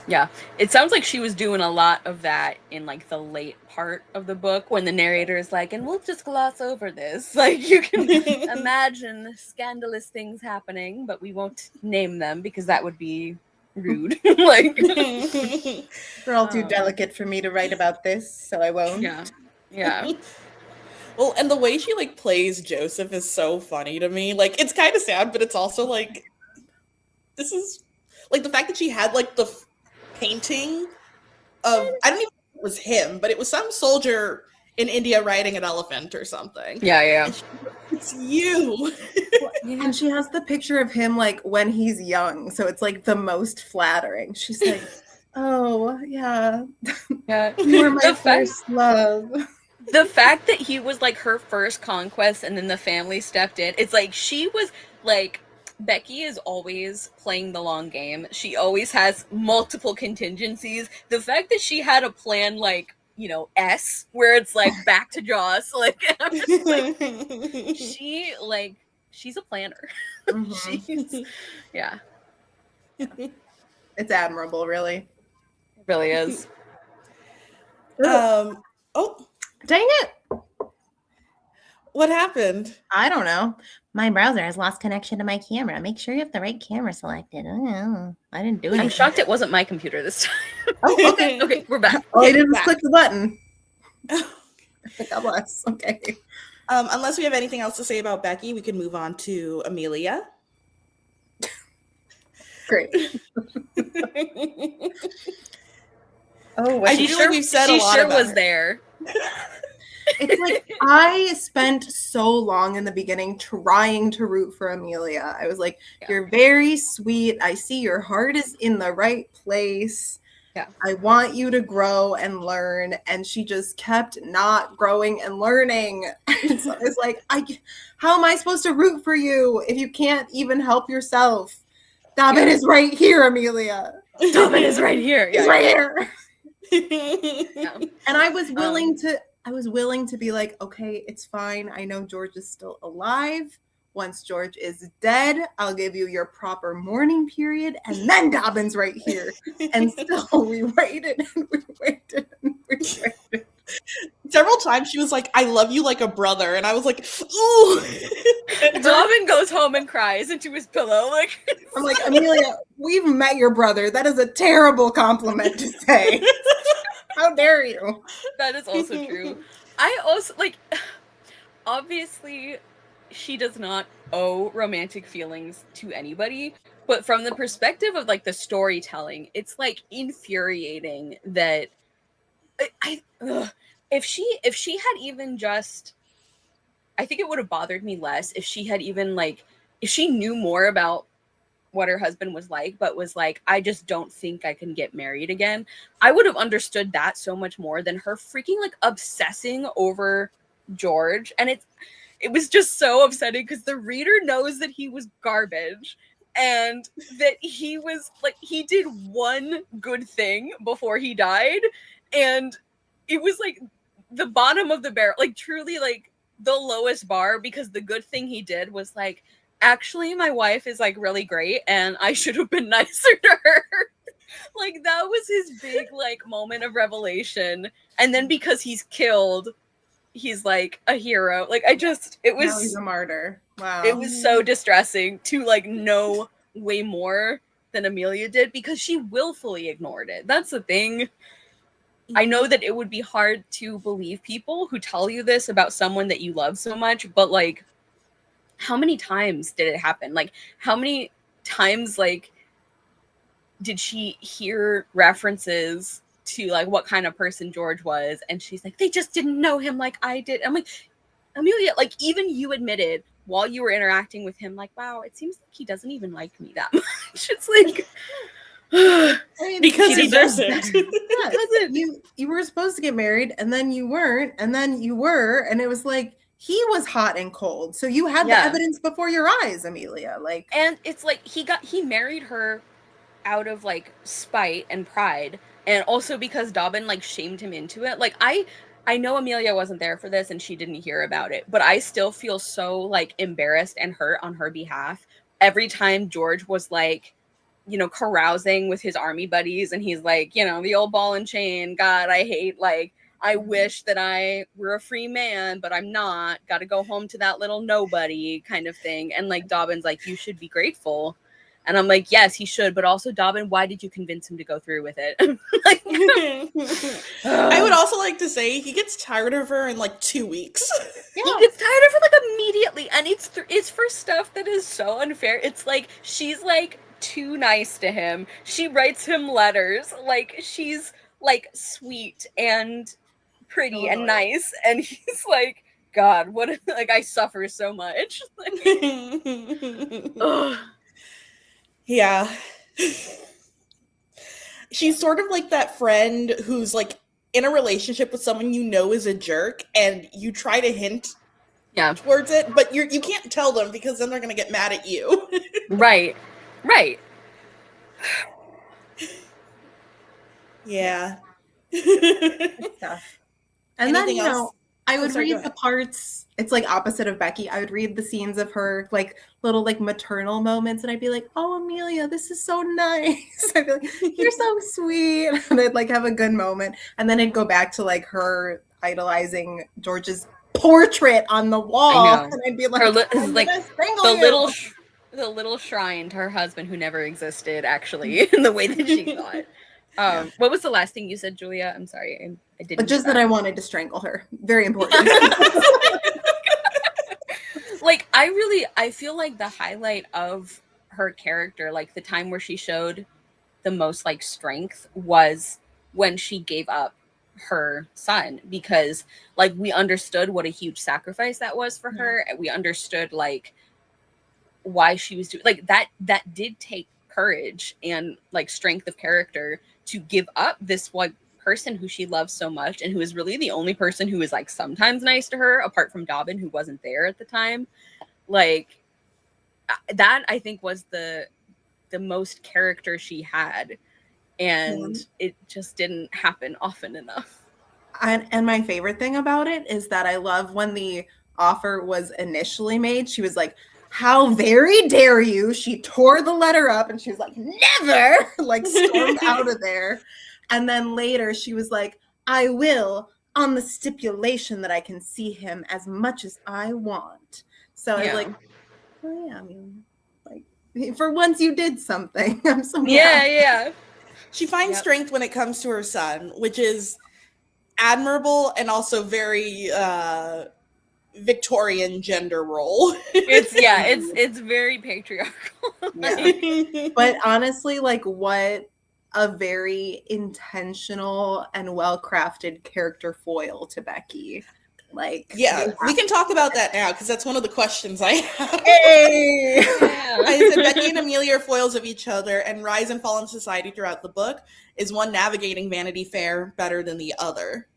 Yeah, it sounds like she was doing a lot of that in like the late part of the book, when the narrator is like, and we'll just gloss over this. Like, you can imagine scandalous things happening, but we won't name them because that would be rude. Like, they're all too delicate for me to write about this, so I won't. Yeah. Well, and the way she like plays Joseph is so funny to me. Like, it's kind of sad, but it's also like, this is like the fact that she had like the painting of, I don't even know if it was him, but it was some soldier in India riding an elephant or something. Yeah. It's you. And she has the picture of him like when he's young, so it's like the most flattering. She's like, oh yeah. You were my first love. The fact that he was like her first conquest and then the family stepped in, it's like she was like, Becky is always playing the long game. She always has multiple contingencies. The fact that she had a plan like, S, where it's like back to Jaws, like, I'm just like, she's a planner. Mm-hmm. Yeah. It's admirable, really. It really is. Oh, dang it. What happened? I don't know. My browser has lost connection to my camera. Make sure you have the right camera selected. Oh, I didn't do anything. I'm shocked it wasn't my computer this time. Oh, okay. Okay, we're back. All I did was click the button. God bless. Okay. Unless we have anything else to say about Becky, we can move on to Amelia. Great. I feel like we've said a lot about was her. There. It's like, I spent so long in the beginning trying to root for Amelia. I was like, you're very sweet. I see your heart is in the right place. Yeah. I want you to grow and learn. And she just kept not growing and learning. So it's like, how am I supposed to root for you if you can't even help yourself? Dobbin is right here, Amelia. Dobbin is right here. He's right here. Yeah. And I was willing to be like, okay, it's fine. I know George is still alive. Once George is dead, I'll give you your proper mourning period. And then Dobbin's right here. And still we waited and we waited and we waited. Several time she was like, I love you like a brother. And I was like, ooh. Dobbin goes home and cries into his pillow. Like, I'm like, Amelia, we've met your brother. That is a terrible compliment to say. How dare you? that is also true. I also, like, obviously, she does not owe romantic feelings to anybody, but from the perspective of, like, the storytelling, it's, like, infuriating that if she had even just, I think it would have bothered me less if she had even, like, if she knew more about what her husband was like, but was like, I just don't think I can get married again. I would have understood that so much more than her freaking, like, obsessing over George. And it was just so upsetting because the reader knows that he was garbage and that he was, like, he did one good thing before he died, and it was like the bottom of the barrel, like, truly, like, the lowest bar, because the good thing he did was, like, actually my wife is, like, really great and I should have been nicer to her. Like, that was his big, like, moment of revelation. And then because he's killed, he's, like, a hero. Like, it Now he's was a martyr. Wow. it was so distressing to, like, know way more than Amelia did, because she willfully ignored it. That's the thing. I know that it would be hard to believe people who tell you this about someone that you love so much, but, like, how many times did it happen? Like, how many times, like, did she hear references to, like, what kind of person George was, and she's like, they just didn't know him like I did. I'm like, Amelia, like, even you admitted while you were interacting with him, like, wow, it seems like he doesn't even like me that much. It's like, I mean, because he deserves doesn't. yeah, you were supposed to get married, and then you weren't, and then you were, and it was like, he was hot and cold. So you had the evidence before your eyes, Amelia. Like, and it's like he married her out of, like, spite and pride, and also because Dobbin, like, shamed him into it. Like, I know Amelia wasn't there for this and she didn't hear about it, but I still feel so, like, embarrassed and hurt on her behalf every time George was, like, you know, carousing with his army buddies, and he's like, you know, the old ball and chain, God, I hate, like, I wish that I were a free man, but I'm not. Got to go home to that little nobody kind of thing. And, like, Dobbin's like, you should be grateful. And I'm like, yes, he should. But also, Dobbin, why did you convince him to go through with it? Like, I would also like to say he gets tired of her in, like, 2 weeks. He gets tired of her, like, immediately. And it's for stuff that is so unfair. It's like, she's, like, too nice to him. She writes him letters. Like, she's, like, sweet and pretty and nice, and he's like, God, what, like, I suffer so much. Like, yeah. She's sort of like that friend who's, like, in a relationship with someone you know is a jerk, and you try to hint towards it, but you can't tell them because then they're gonna get mad at you. Right. Yeah. and then, Anything you else? know, I would sorry, go read ahead. the parts, it's like opposite of Becky. I would read the scenes of her, like, little, like, maternal moments, and I'd be like, oh, Amelia, this is so nice. I'd be like, you're so sweet. And I'd, like, have a good moment. And then I'd go back to, like, her idolizing George's portrait on the wall. I know. And I'd be like, the little shrine to her husband who never existed, actually, in the way that she thought. What was the last thing you said, Julia? I'm sorry, I didn't. Just that I wanted to strangle her. Very important. Like, I feel like the highlight of her character, like, the time where she showed the most, like, strength was when she gave up her son, because, like, we understood what a huge sacrifice that was for her, and we understood, like, why she was doing, like, that did take courage and, like, strength of character to give up this one person who she loves so much, and who is really the only person who is, like, sometimes nice to her, apart from Dobbin, who wasn't there at the time. Like, that, I think, was the most character she had, and it just didn't happen often enough. And my favorite thing about it is that I love when the offer was initially made, she was like, how very dare you? She tore the letter up and she was like, never, like, stormed out of there. And then later she was like, I will, on the stipulation that I can see him as much as I want. So I was like, oh yeah, I mean, like, for once you did something. I'm so yeah. She finds strength when it comes to her son, which is admirable and also very Victorian gender role. It's very patriarchal. Yeah. But honestly, like, what a very intentional and well-crafted character foil to Becky. Like, yeah, we can talk about that now because that's one of the questions I have. Hey! I said Becky and Amelia are foils of each other, and rise and fall in society throughout the book. Is one navigating Vanity Fair better than the other?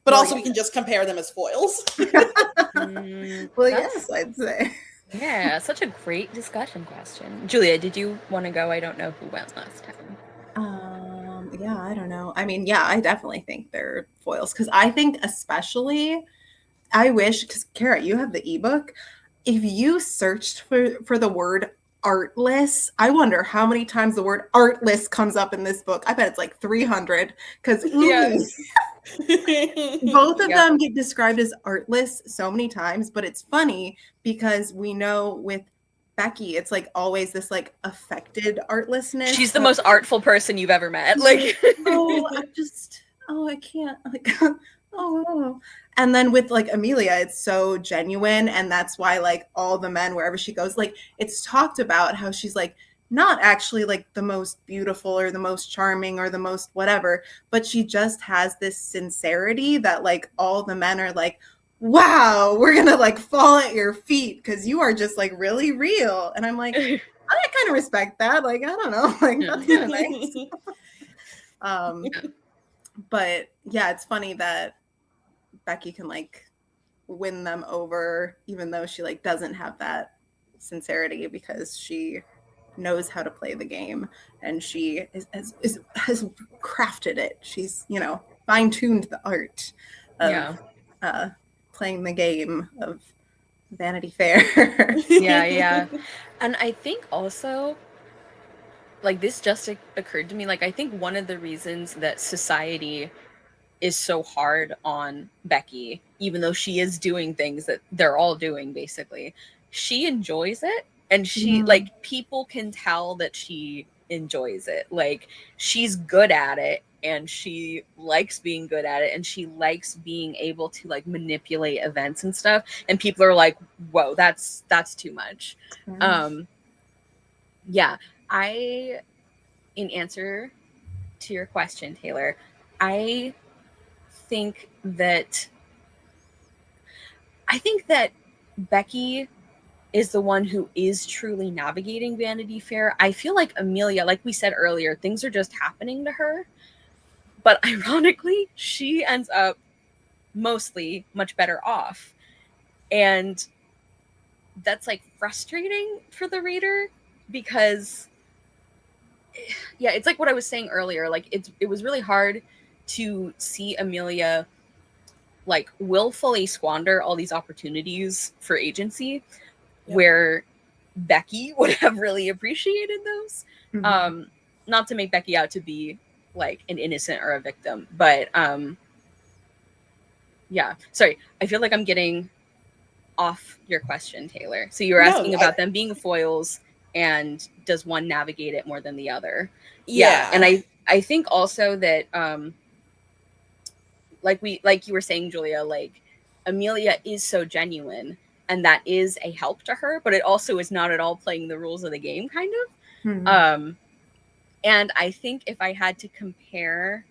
But also, we can just compare them as foils. Well, yes, I'd say. Yeah, such a great discussion question. Julia, did you want to go? I don't know who went last time. Yeah, I don't know. I mean, yeah, I definitely think they're foils because I think especially, I wish, because Cara, you have the ebook. If you searched for the word artless, I wonder how many times the word artless comes up in this book. I bet it's like 300 because both of them get described as artless so many times, but it's funny because we know with Becky, it's like always this like affected artlessness. She's the most artful person you've ever met. Like, I can't. Like, oh. And then with like Amelia, it's so genuine, and that's why like all the men wherever she goes, like it's talked about how she's like not actually like the most beautiful or the most charming or the most whatever, but she just has this sincerity that like all the men are like, wow, we're gonna like fall at your feet because you are just like really real. And I'm like, I kind of respect that. Like, I don't know, like that's kind of nice. But yeah, it's funny that Becky can like win them over, even though she like doesn't have that sincerity because she knows how to play the game and she has crafted it. She's, you know, fine-tuned the art of playing the game of Vanity Fair. yeah. And I think also, like, this just occurred to me, like, I think one of the reasons that society is so hard on Becky, even though she is doing things that they're all doing, basically, she enjoys it. And she, like, people can tell that she enjoys it. Like, she's good at it, and she likes being good at it, and she likes being able to, like, manipulate events and stuff. And people are like, whoa, that's too much. Yeah, in answer to your question, Taylor, I think that Becky is the one who is truly navigating Vanity Fair. I feel like Amelia, like we said earlier, things are just happening to her. But ironically, she ends up mostly much better off. And that's like frustrating for the reader because it's like what I was saying earlier. Like it was really hard to see Amelia like willfully squander all these opportunities for agency where Becky would have really appreciated those. Not to make Becky out to be like an innocent or a victim, but sorry, I feel like I'm getting off your question, Taylor. So you were asking about them being foils and does one navigate it more than the other? And I think also that like you were saying, Julia, like Amelia is so genuine and that is a help to her, but it also is not at all playing the rules of the game, kind of. And I think if I had to compare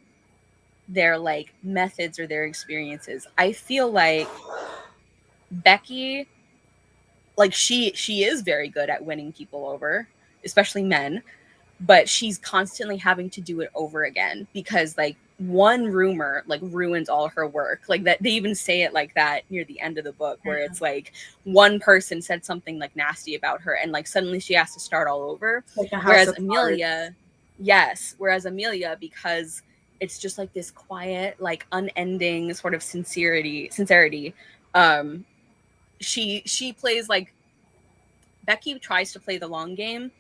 their like methods or their experiences, I feel like Becky, like she is very good at winning people over, especially men, but she's constantly having to do it over again because like one rumor like ruins all her work. Like that, they even say it like that near the end of the book where it's like one person said something like nasty about her and like suddenly she has to start all over. Like whereas Amelia, because it's just like this quiet, like unending sort of sincerity. She plays like Becky tries to play the long game,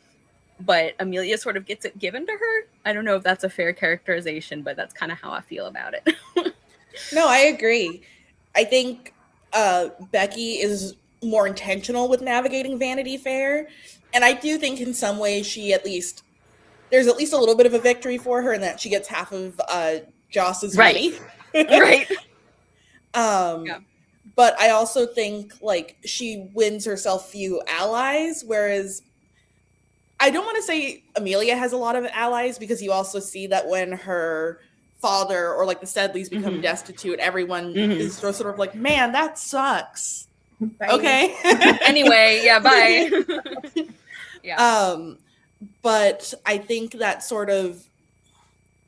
but Amelia sort of gets it given to her. I don't know if that's a fair characterization, but that's kind of how I feel about it. No, I agree. I think Becky is more intentional with navigating Vanity Fair, and I do think in some ways there's at least a little bit of a victory for her in that she gets half of Joss's Right. money. Right. Yeah. But I also think like she wins herself few allies, whereas I don't want to say Amelia has a lot of allies, because you also see that when her father or like the Sedleys become destitute, everyone is sort of like, man, that sucks. Bye. Okay. Anyway, yeah, bye. Yeah. But I think that sort of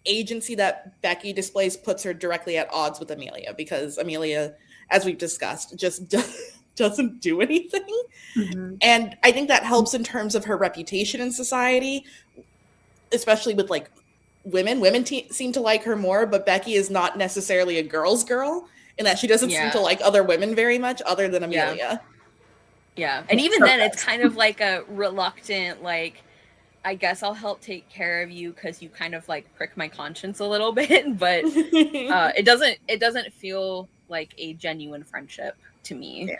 agency that Becky displays puts her directly at odds with Amelia, because Amelia, as we've discussed, just doesn't do anything. And I think that helps in terms of her reputation in society, especially with like women. Women seem to like her more, but Becky is not necessarily a girl's girl in that she doesn't seem to like other women very much other than Amelia. Yeah. And even then it's kind of like a reluctant, like, I guess I'll help take care of you because you kind of like prick my conscience a little bit, but it doesn't feel like a genuine friendship to me.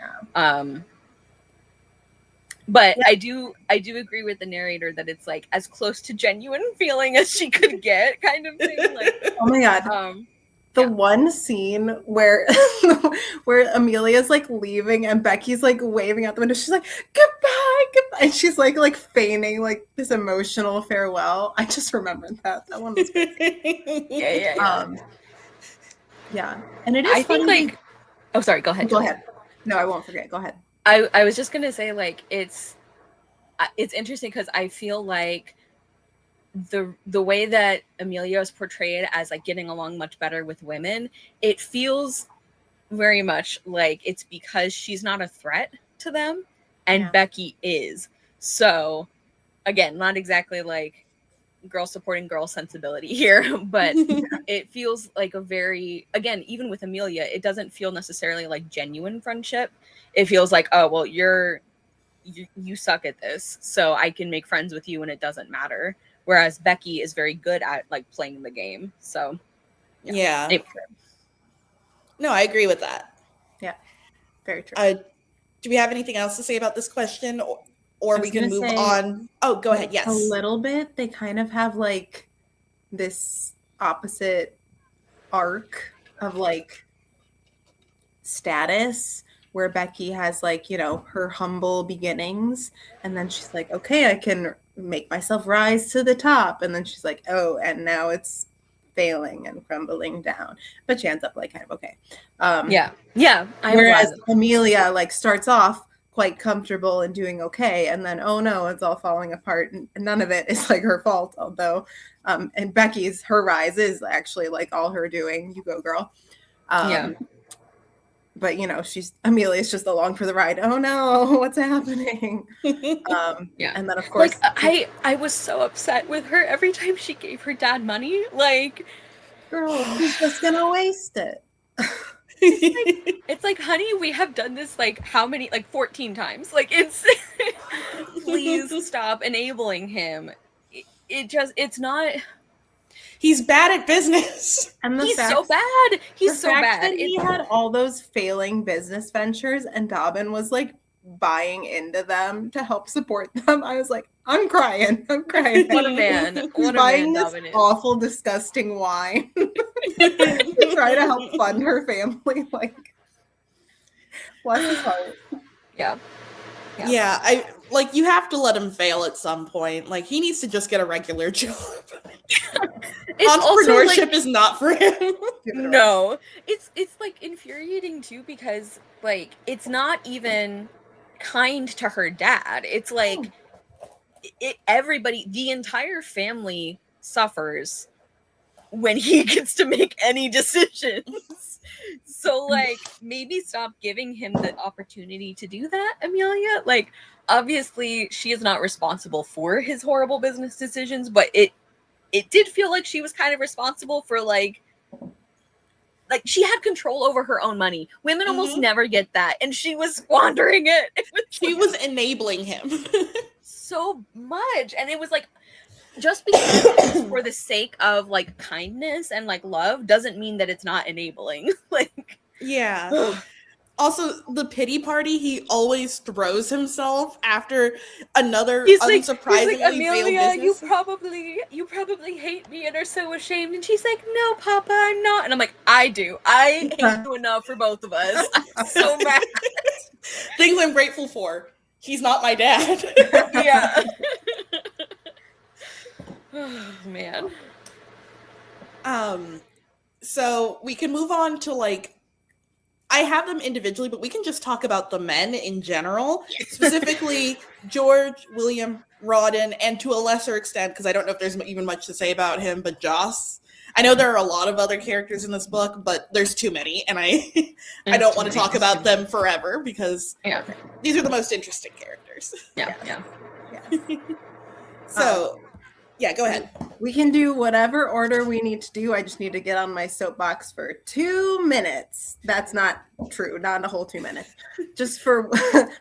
But I do agree with the narrator that it's like as close to genuine feeling as she could get, kind of thing. Like, oh my god. The one scene where Amelia's like leaving and Becky's like waving out the window, she's like, goodbye, goodbye. And she's like feigning like this emotional farewell. I just remembered that. That one was great. Yeah. And it is I think like, oh, sorry, go ahead. Go ahead. No, I won't forget. Go ahead. I was just going to say, like, it's interesting because I feel like the way that Amelia is portrayed as like getting along much better with women, it feels very much like it's because she's not a threat to them and Becky is. So again, not exactly like girl supporting girl sensibility here, but it feels like a very, again, even with Amelia, it doesn't feel necessarily like genuine friendship. It feels like, oh, well, you suck at this, so I can make friends with you and it doesn't matter. Whereas Becky is very good at like playing the game. So yeah. No, I agree with that. Yeah, very true. Do we have anything else to say about this question, or we can move on? Oh, go ahead. Yes, a little bit. They kind of have like this opposite arc of like status, where Becky has like, you know, her humble beginnings, and then she's like, okay, I can make myself rise to the top, and then she's like, oh, and now it's failing and crumbling down, but she ends up like kind of okay. Whereas Amelia like starts off quite comfortable and doing okay, and then oh no, it's all falling apart, and none of it is like her fault, although and Becky's, her rise is actually like all her doing. You go, girl. But you know, Amelia's just along for the ride. Oh no, what's happening? And then of course, like, I was so upset with her every time she gave her dad money. Like, girl, she's just gonna waste it. It's like, honey, we have done this like how many, like 14 times. Like, it's please stop enabling him. It's not. He's bad at business. And he's so bad. He's so bad. He had all those failing business ventures and Dobbin was like buying into them to help support them. I was like, I'm crying. What a man. He's buying this awful, disgusting wine to try to help fund her family. Like, bless his heart. Yeah, I like, you have to let him fail at some point. Like, he needs to just get a regular job. Entrepreneurship is not for him. No, it's like infuriating too, because like it's not even kind to her dad. It's like everybody, the entire family suffers when he gets to make any decisions. So like, maybe stop giving him the opportunity to do that, Amelia. Like, obviously she is not responsible for his horrible business decisions, but it did feel like she was kind of responsible for like she had control over her own money. Women almost never get that, and she was squandering it. She was enabling him so much, and it was like, just because it's for the sake of like kindness and like love doesn't mean that it's not enabling. Like, Yeah. Also, the pity party, he always throws himself after another he's like unsurprisingly failed Amelia, you business. probably hate me and are so ashamed. And she's like, no, Papa, I'm not. And I'm like, I do. I hate you enough for both of us. I'm so mad. Things I'm grateful for. He's not my dad. Yeah. Oh, man. So we can move on to like, I have them individually, but we can just talk about the men in general, specifically George, William, Rawdon, and to a lesser extent, because I don't know if there's even much to say about him, but Joss. I know there are a lot of other characters in this book, but there's too many, and I don't want to talk about them forever because these are the most interesting characters. Yeah. So, yeah, go ahead. We can do whatever order we need to do. I just need to get on my soapbox for 2 minutes. That's not true. Not a whole 2 minutes. Just for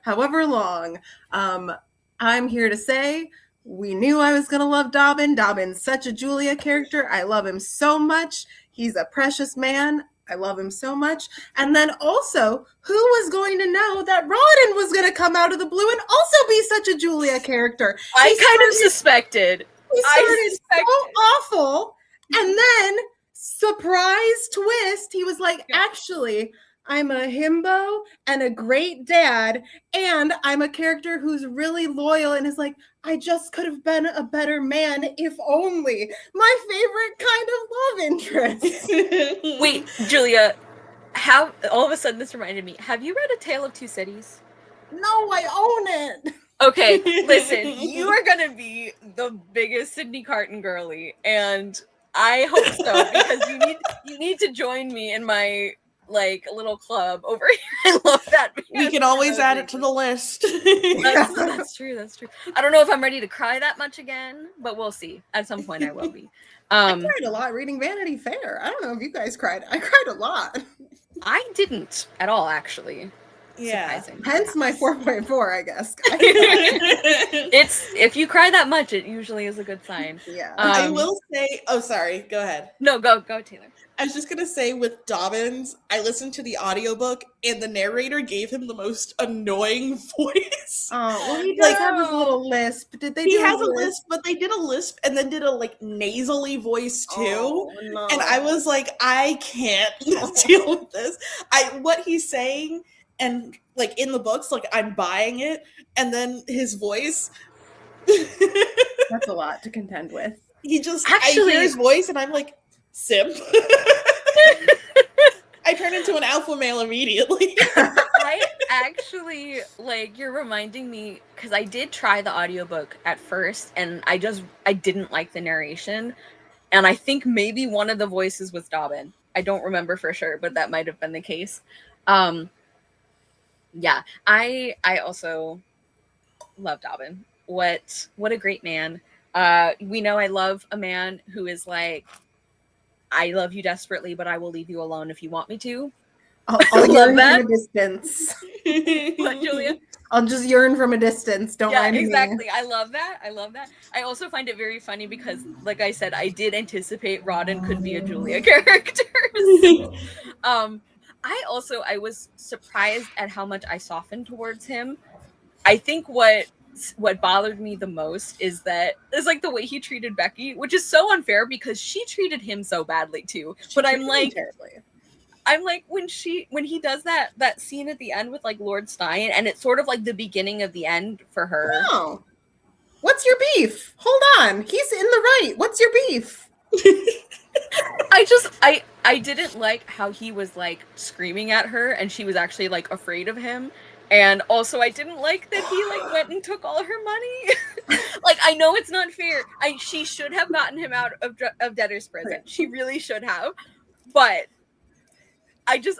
however long. I'm here to say we knew I was going to love Dobbin. Dobbin's such a Julia character. I love him so much. He's a precious man. I love him so much. And then also, who was going to know that Rawdon was going to come out of the blue and also be such a Julia character? I kind of suspected. He started so awful, and then surprise twist, he was like, actually, I'm a himbo and a great dad, and I'm a character who's really loyal and is like, I just could have been a better man if only. My favorite kind of love interest. Wait, Julia, how all of a sudden this reminded me, have you read A Tale of Two Cities? No, I own it. Okay, listen, you are gonna be the biggest Sydney Carton girly, and I hope so, because you need to join me in my like little club over here. I love that. We can always add it to the list. That's true. I don't know if I'm ready to cry that much again, but we'll see. At some point I will be. I cried a lot reading Vanity Fair. I don't know if you guys cried. I cried a lot. I didn't at all, actually. Yeah. Hence my 4.4, I guess. It's if you cry that much, it usually is a good sign. Yeah. I will say, oh, sorry. Go ahead. No, go, Taylor. I was just going to say with Dobbins, I listened to the audiobook and the narrator gave him the most annoying voice. Oh, well, he does have his little lisp. He has a lisp, but they did a lisp and then did a like nasally voice too. Oh, no. And I was like, I can't deal with this. What he's saying and like in the books, like I'm buying it. And then his voice. That's a lot to contend with. He just, actually, I hear his voice and I'm like, simp. I turn into an alpha male immediately. I actually, like, you're reminding me, because I did try the audiobook at first, and I didn't like the narration, and I think maybe one of the voices was Dobbin. I don't remember for sure, but that might have been the case. Yeah, I also love Dobbin. What a great man. We know I love a man who is like, I love you desperately, but I will leave you alone if you want me to. I'll yearn from a distance. What, Julia? I'll just yearn from a distance. Don't mind me. Exactly. I love that. I also find it very funny because, like I said, I did anticipate Rawdon could be a Julia character. I was surprised at how much I softened towards him. I think what bothered me the most is like the way he treated Becky, which is so unfair because she treated him so badly too. But I'm like when he does that scene at the end with like Lord Stein, and it's sort of like the beginning of the end for her. Oh, what's your beef? Hold on, he's in the right. What's your beef? I didn't like how he was like screaming at her, and she was actually like afraid of him. And also, I didn't like that he like went and took all her money. Like, I know it's not fair. She should have gotten him out of debtor's prison. She really should have. But I don't.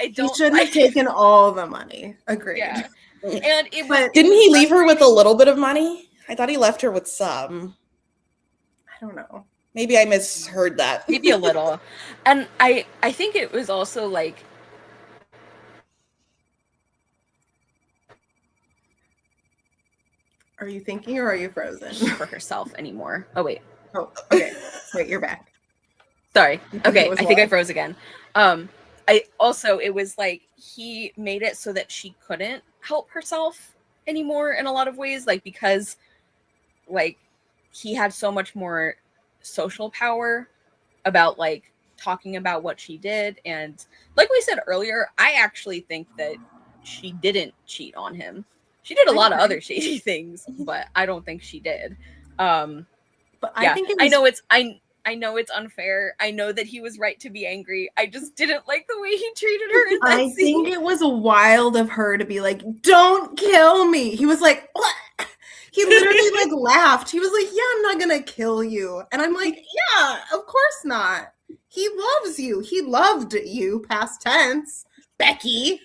He should have taken all the money. Agreed. Yeah. And didn't he leave her with a little bit of money? I thought he left her with some. I don't know. Maybe I misheard that. Maybe a little. And I think it was also like. Are you thinking or are you frozen? for herself anymore. Oh wait. Oh, okay. Wait, you're back. Sorry. Okay, I think I what? froze again. It was like he made it so that she couldn't help herself anymore in a lot of ways, like because like he had so much more social power about like talking about what she did. And like we said earlier, I actually think that she didn't cheat on him. She did a lot of other shady things, but I don't think she did. But Yeah, I think I know it's unfair. I know that he was right to be angry. I just didn't like the way he treated her in that I scene. think it was wild of her to be like, "Don't kill me." He was like, "What?" He literally like laughed. He was like, "Yeah, I'm not gonna kill you." And I'm like, "Yeah, of course not. He loves you. He loved you, past tense, Becky."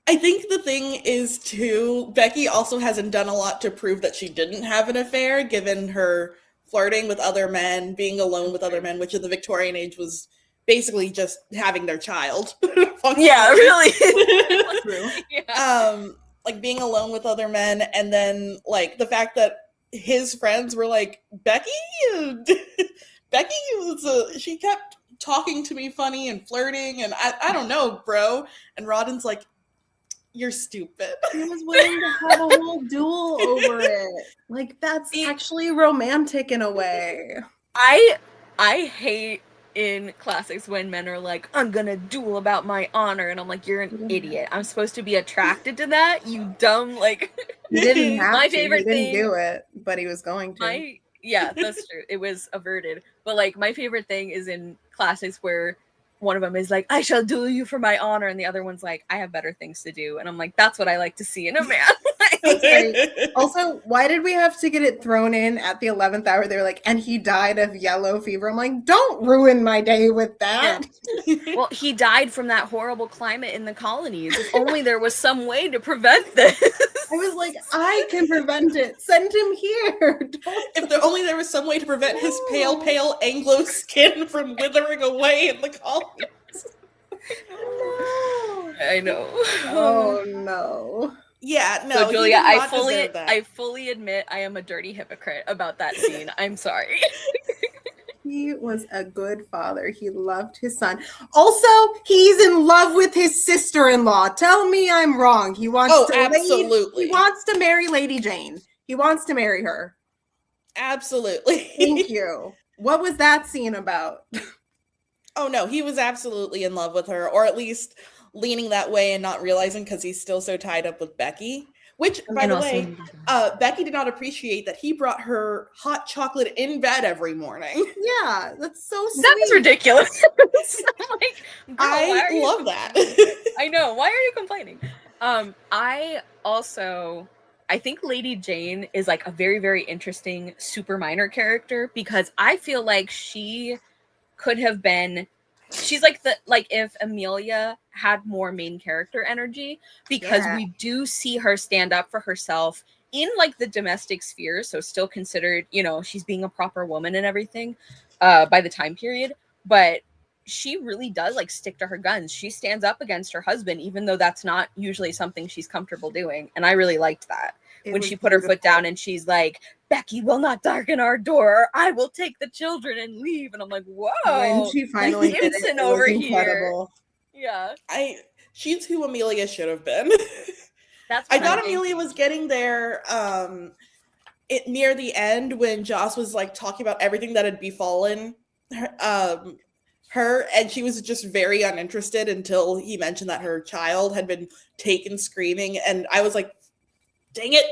I think the thing is too, Becky also hasn't done a lot to prove that she didn't have an affair, given her flirting with other men, being alone with other men, which in the Victorian age was basically just having their child. Yeah, really. True. Yeah. Like being alone with other men, and then like the fact that his friends were like, Becky, Becky was she kept talking to me funny and flirting, and I don't know, bro. And Rodden's like, you're stupid. He was willing to have a whole duel over it. Like, that's actually romantic in a way. I hate in classics when men are like, I'm gonna duel about my honor, and I'm like, you're an idiot. I'm supposed to be attracted to that, you dumb, like. He didn't have My to. favorite He didn't thing, do it, but he was going to. Yeah, that's true. It was averted. But like my favorite thing is in classics where one of them is like, I shall duel you for my honor, and the other one's like, I have better things to do. And I'm like, that's what I like to see in a man. Also, why did we have to get it thrown in at the 11th hour? They were like, and he died of yellow fever. I'm like, don't ruin my day with that. Yeah. Well, he died from that horrible climate in the colonies. If only there was some way to prevent this. I was like, I can prevent it. Send him here. If there was some way to prevent his pale Anglo skin from withering away in the colonies. No. I know. Oh no. Yeah, no. So Julia, I fully admit I am a dirty hypocrite about that scene. I'm sorry. He was a good father. He loved his son. Also, he's in love with his sister-in-law. Tell me I'm wrong. He wants absolutely. He wants to marry Lady Jane. He wants to marry her. Absolutely. Thank you. What was that scene about? Oh no, he was absolutely in love with her, or at least leaning that way and not realizing because he's still so tied up with Becky. Which, by the way, Becky did not appreciate that he brought her hot chocolate in bed every morning. Yeah, that's so sweet. That was ridiculous. Like, girl, I love that. I know. Why are you complaining? I think Lady Jane is like a very, very interesting super minor character because I feel like she could have been. She's like if Amelia had more main character energy, because we do see her stand up for herself in like the domestic sphere, so still considered, she's being a proper woman and everything by the time period, but she really does like stick to her guns. She stands up against her husband, even though that's not usually something she's comfortable doing, and I really liked that. When she put her foot down and she's like, Becky will not darken our door, or I will take the children and leave. And I'm like, whoa. When she finally did it over was incredible. Here. Yeah. She's who Amelia should have been. I thought Amelia was getting there near the end when Joss was like talking about everything that had befallen her, and she was just very uninterested until he mentioned that her child had been taken screaming, and I was like, dang it,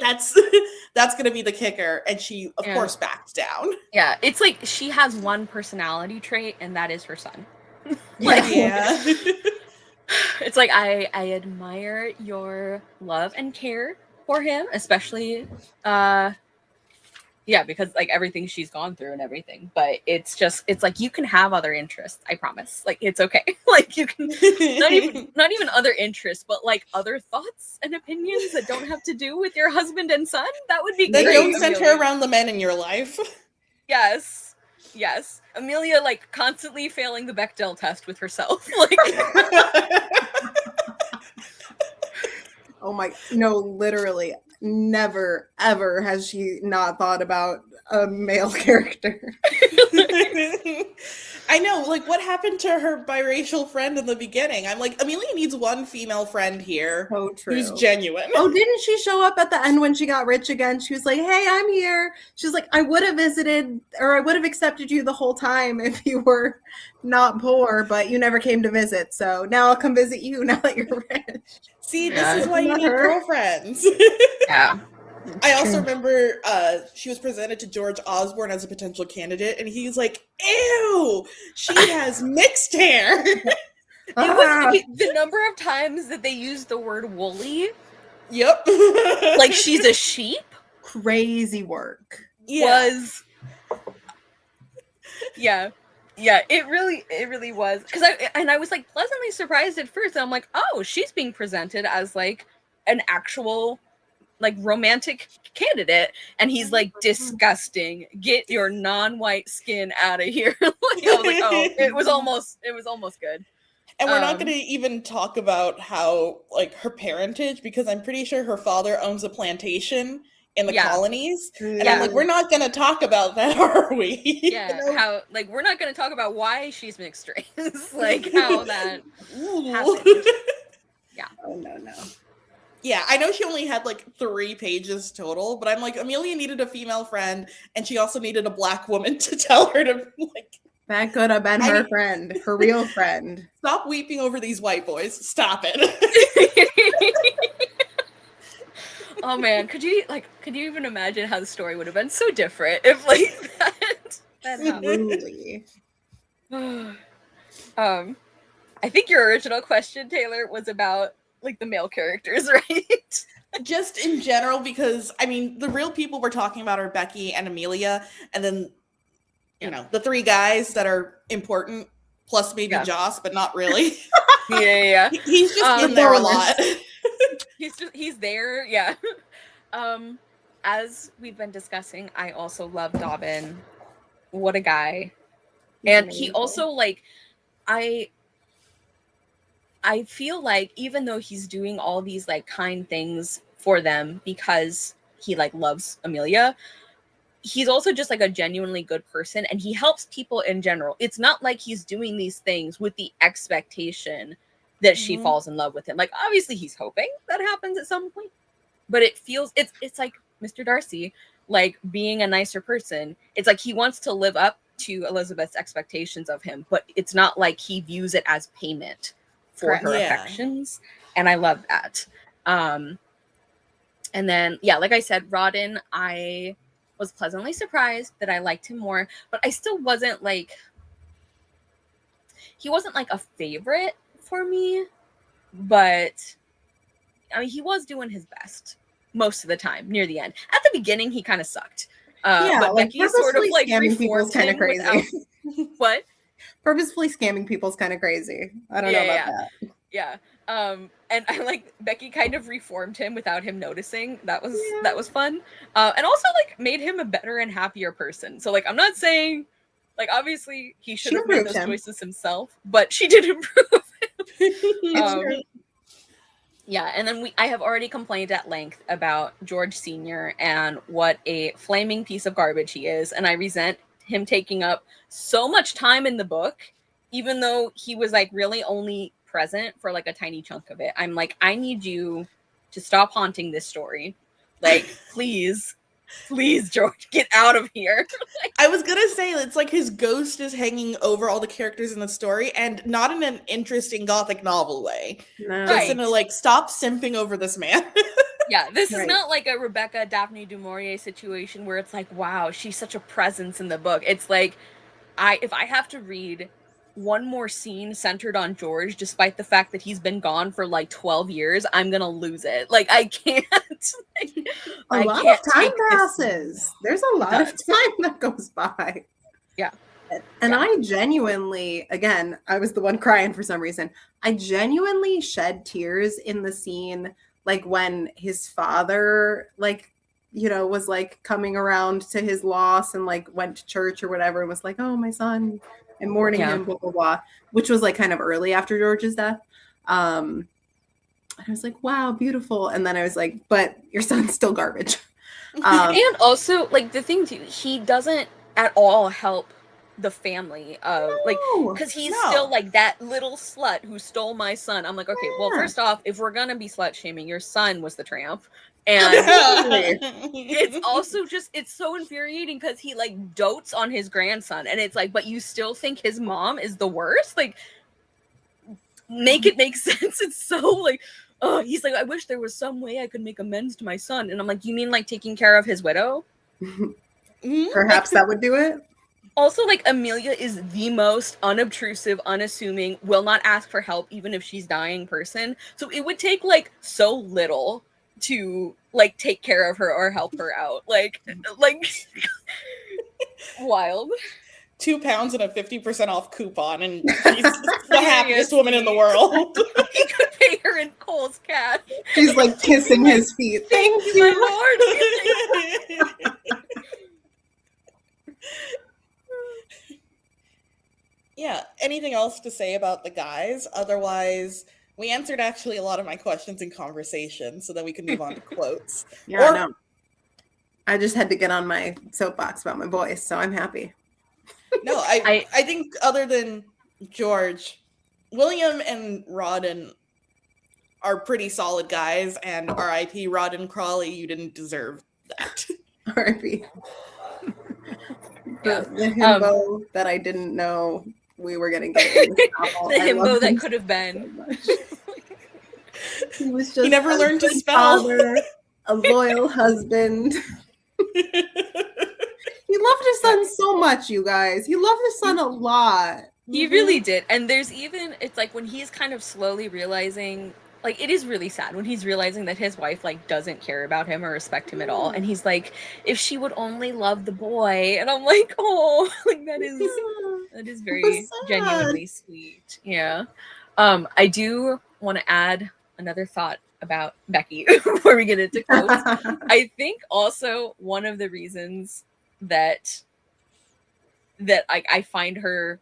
that's gonna be the kicker. And she of course backed down. Yeah, it's like she has one personality trait, and that is her son. It's like I admire your love and care for him, especially because like everything she's gone through and everything, but it's like you can have other interests, I promise. Like it's okay. Like you can not even other interests, but like other thoughts and opinions that don't have to do with your husband and son. That would be great. They don't center around the men in your life. Yes. Amelia like constantly failing the Bechdel test with herself. Like oh my no, literally. never, ever has she not thought about a male character. I know, like, what happened to her biracial friend in the beginning? I'm like, Amelia needs one female friend here So true. who's genuine. Oh, didn't she show up at the end when she got rich again? She was like, hey, I'm here. She's like, I would have visited, or I would have accepted you the whole time if you were not poor, but you never came to visit. So now I'll come visit you now that you're rich. See, this is why you need girlfriends. Yeah. I also remember she was presented to George Osborne as a potential candidate, and he's like, ew, she has mixed hair. The number of times that they used the word woolly. Yep. Like she's a sheep. Crazy work. Was. Yeah. Yeah, it really was. Because I was like pleasantly surprised at first. And I'm like, oh, she's being presented as like an actual like romantic candidate, and he's like, disgusting, get your non-white skin out of here. Like, I was like, oh, it was almost good. And we're not going to even talk about how like her parentage, because I'm pretty sure her father owns a plantation in the colonies, and I'm like, we're not going to talk about that, are we? Yeah, how like we're not going to talk about why she's mixed race, like how that happened. Yeah. Oh no. Yeah, I know she only had like 3 pages total, but I'm like, Amelia needed a female friend, and she also needed a black woman to tell her to like. That could have been her friend, her real friend. Stop weeping over these white boys. Stop it. Oh man, could you even imagine how the story would have been so different if like that happened? I think your original question, Taylor, was about like the male characters, right? Just in general, because I mean, the real people we're talking about are Becky and Amelia, and then you know the 3 guys that are important, plus maybe Joss, but not really. Yeah. He's just in there a lot. He's there, yeah. As we've been discussing, I also love Dobbin. What a guy. And he also like I feel like even though he's doing all these like kind things for them because he like loves Amelia, he's also just like a genuinely good person, and he helps people in general. It's not like he's doing these things with the expectation that she falls in love with him. Like obviously he's hoping that happens at some point, but it feels it's like Mr. Darcy, like being a nicer person. It's like he wants to live up to Elizabeth's expectations of him, but it's not like he views it as payment for her affections, and I love that. And then like I said, Rawdon, I was pleasantly surprised that I liked him more, but I still wasn't like he wasn't like a favorite for me, but I mean he was doing his best most of the time near the end. At the beginning he kind of sucked, but like Becky sort of like reformed him without what purposefully scamming people's kind of crazy. I don't know about that. Yeah. And I like Becky kind of reformed him without him noticing. That was fun. And also like made him a better and happier person. So like I'm not saying like obviously he should have made those choices himself, but she did improve him. Yeah, and then I have already complained at length about George Sr. and what a flaming piece of garbage he is, and I resent him taking up so much time in the book, even though he was like really only present for like a tiny chunk of it. I'm like, I need you to stop haunting this story. Like, please, George, get out of here. I was gonna say, it's like his ghost is hanging over all the characters in the story, and not in an interesting gothic novel way. No. Just in a like, stop simping over this man. Yeah, this is not like a Rebecca Daphne du Maurier situation where it's like, wow, she's such a presence in the book. It's like, if I have to read one more scene centered on George, despite the fact that he's been gone for like 12 years, I'm gonna lose it. Like, I can't. A lot of time passes. There's a lot of time that goes by. Yeah. And I genuinely, again, I was the one crying for some reason. I genuinely shed tears in the scene, like when his father, like, you know, was like coming around to his loss and like went to church or whatever and was like, oh, my son, and mourning him, blah, blah, blah, which was like kind of early after George's death. I was like, wow, beautiful. And then I was like, but your son's still garbage. And also, like, the thing too, he doesn't at all help the family of like, because he's still like that little slut who stole my son. I'm like, okay, well, first off, if we're gonna be slut shaming, your son was the tramp. And it's also just, it's so infuriating because he like dotes on his grandson, and it's like, but you still think his mom is the worst? Like, make it make sense. It's so like, oh, he's like, I wish there was some way I could make amends to my son. And I'm like, you mean like taking care of his widow? Perhaps that would do it. Also, like, Amelia is the most unobtrusive, unassuming, will not ask for help even if she's dying person. So it would take like so little to like take care of her or help her out. Like wild. £2 and a 50% off coupon, and she's the happiest woman in the world. He could pay her in Cole's cash. She's like kissing his feet. Thank you, my lord. Yeah, anything else to say about the guys? Otherwise, we answered actually a lot of my questions in conversation, so then we can move on to quotes. Yeah, no. I just had to get on my soapbox about my boys, so I'm happy. No, I think other than George, William and Rawdon are pretty solid guys, and R.I.P. Rawdon Crawley, you didn't deserve that. R.I.P. The himbo that I didn't know we were going to get in this novel. The himbo that could have been. He was just he never learned to spell. Father, a loyal husband. He loved his son so much, you guys. He loved his son a lot. He really did. And there's even, it's like when he's kind of slowly realizing, like, it is really sad when he's realizing that his wife, like, doesn't care about him or respect him at all. And he's like, if she would only love the boy. And I'm like, oh, like, that is very genuinely sweet. Yeah. I do want to add another thought about Becky before we get into quotes. I think also one of the reasons that I find her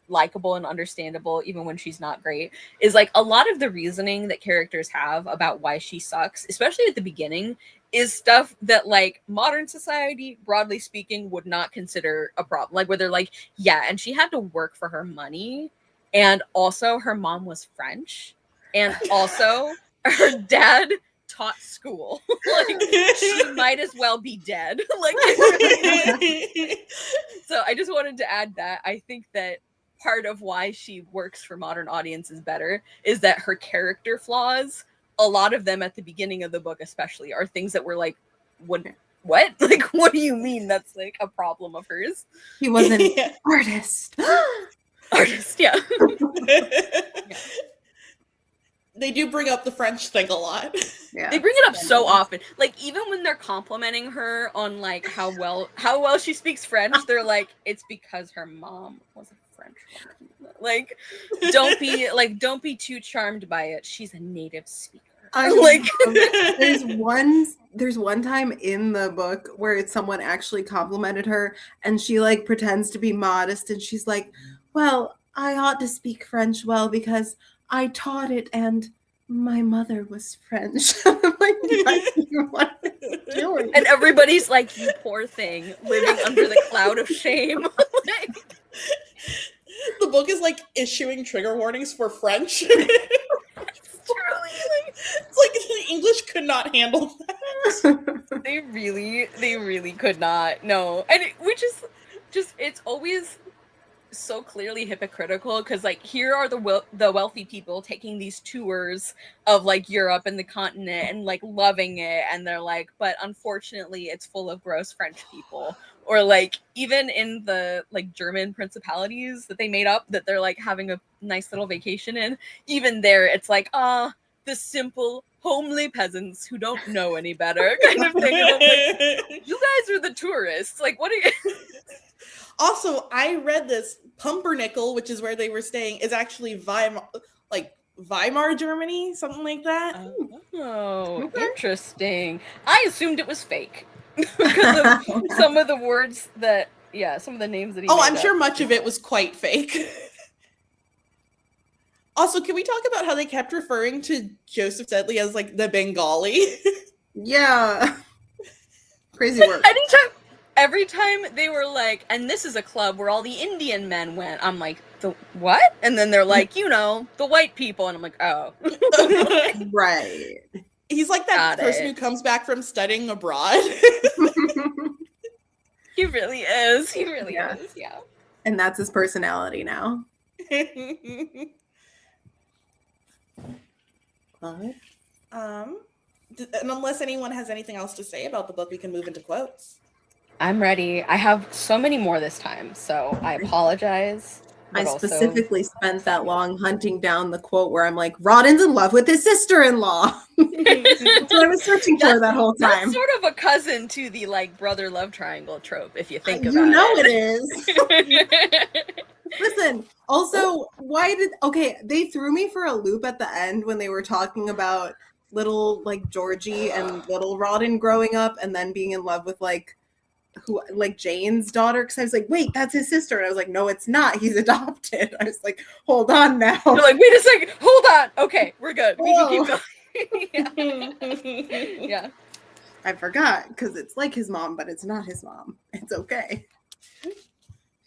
likable and understandable even when she's not great is like a lot of the reasoning that characters have about why she sucks, especially at the beginning, is stuff that like modern society, broadly speaking, would not consider a problem. Like where they're like, yeah, and she had to work for her money, and also her mom was French, and also her dad taught school. Like she might as well be dead. Like so I just wanted to add that I think that part of why she works for modern audiences better is that her character flaws, a lot of them at the beginning of the book especially, are things that were like, what? Like, what do you mean that's like a problem of hers? He was an artist. Artist, yeah. Yeah. They do bring up the French thing a lot. Yeah. They bring it up so often. Like even when they're complimenting her on like how well she speaks French, they're like, it's because her mom was a French woman. Like don't be too charmed by it. She's a native speaker. There's one time in the book where it's someone actually complimented her and she like pretends to be modest and she's like, well, I ought to speak French well because I taught it and my mother was French. I'm like, what are you doing? And everybody's like, you poor thing, living under the cloud of shame. The book is like issuing trigger warnings for French. It's like the English could not handle that. They really could not. No. And which is just, it's always so clearly hypocritical because like here are the wealthy people taking these tours of like Europe and the continent and like loving it, and they're like, but unfortunately it's full of gross French people. Or like even in the like German principalities that they made up that they're like having a nice little vacation in, even there it's like the simple homely peasants who don't know any better kind of thing. And I'm like, you guys are the tourists, like what are you? Also, I read this Pumpernickel, which is where they were staying, is actually Weimar, Germany, something like that. Oh, okay. Interesting. I assumed it was fake because of some of the words that, some of the names that he. I'm sure much of it was quite fake. Also, can we talk about how they kept referring to Joseph Sedley as like the Bengali? Yeah. Crazy work. Every time they were like, and this is a club where all the Indian men went, I'm like, the what? And then they're like, the white people. And I'm like, oh. Right. He's like that Got person it. who comes back from studying abroad. He really is. He really Yeah. is. Yeah. And that's his personality now. What? And unless anyone has anything else to say about the book, we can move into quotes. I'm ready. I have so many more this time, so I apologize. I specifically spent that long hunting down the quote where I'm like, Rawdon's in love with his sister-in-law. That's what I was searching for that whole time. That's sort of a cousin to the like brother love triangle trope, if you think about it. You know it is. Listen, also, they threw me for a loop at the end when they were talking about little like Georgie and little Rawdon growing up and then being in love with like Jane's daughter, because I was like, wait, that's his sister. And I was like, no, it's not. He's adopted. I was like, hold on now. You're like, wait a second. Hold on. Okay, we're good. We can keep going. Yeah. I forgot because it's like his mom, but it's not his mom. It's okay.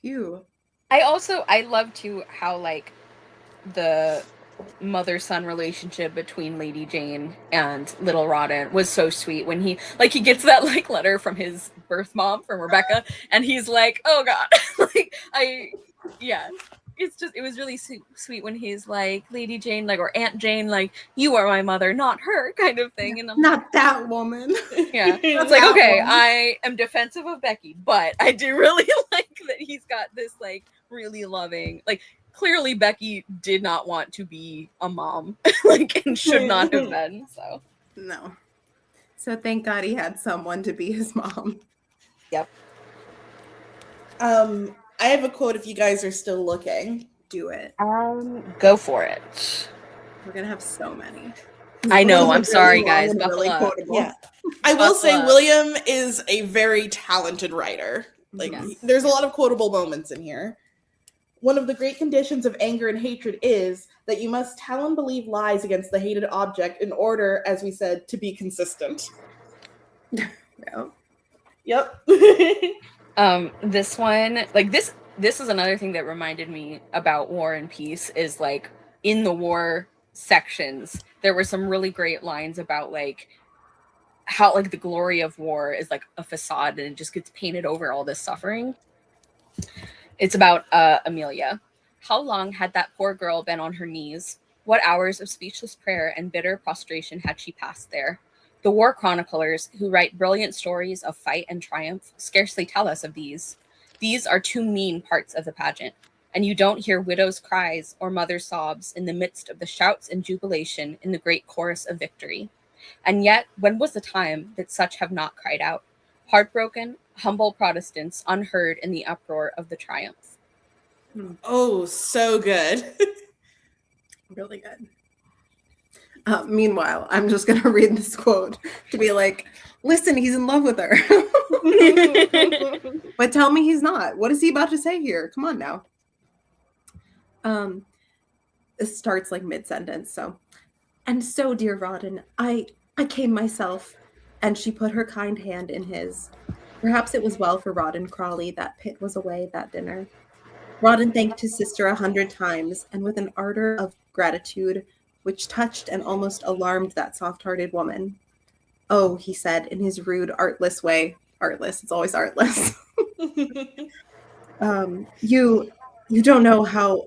Phew. I love too how like the mother-son relationship between Lady Jane and little Rawdon was so sweet when he gets that like letter from his birth mom, from Rebecca, and he's like, oh god. It was really sweet when he's like, Lady Jane, like, or Aunt Jane, like, you are my mother, not her, kind of thing. And I'm not that woman. Yeah. It's like, okay, I am defensive of Becky, but I do really like that he's got this like really loving, like, clearly Becky did not want to be a mom, like, and should not have been, so. No. So thank God he had someone to be his mom. Yep. I have a quote if you guys are still looking. Do it. Go for it. We're gonna have so many. I know, I'm sorry guys, really up. Yeah. I will say William is a very talented writer. Like, there's a lot of quotable moments in here. One of the great conditions of anger and hatred is that you must tell and believe lies against the hated object in order, as we said, to be consistent. Yep. This one, like this is another thing that reminded me about War and Peace, is like in the war sections, there were some really great lines about like how like the glory of war is like a facade and it just gets painted over all this suffering. It's about Amelia. How long had that poor girl been on her knees? What hours of speechless prayer and bitter prostration had she passed there? The war chroniclers, who write brilliant stories of fight and triumph, scarcely tell us of these. These are two mean parts of the pageant, and you don't hear widows' cries or mothers' sobs in the midst of the shouts and jubilation in the great chorus of victory. And yet, when was the time that such have not cried out? Heartbroken, humble Protestants unheard in the uproar of the triumph. Oh, so good. Really good. Meanwhile, I'm just going to read this quote to be like, listen, he's in love with her. But tell me he's not. What is he about to say here? Come on now. This starts like mid-sentence. So, and so, dear Rawdon, I came myself. And she put her kind hand in his. Perhaps it was well for Rawdon Crawley that Pitt was away that dinner. Rawdon thanked his sister 100 times, and with an ardor of gratitude which touched and almost alarmed that soft-hearted woman. Oh, he said in his rude, artless way. Artless, it's always artless. You don't know how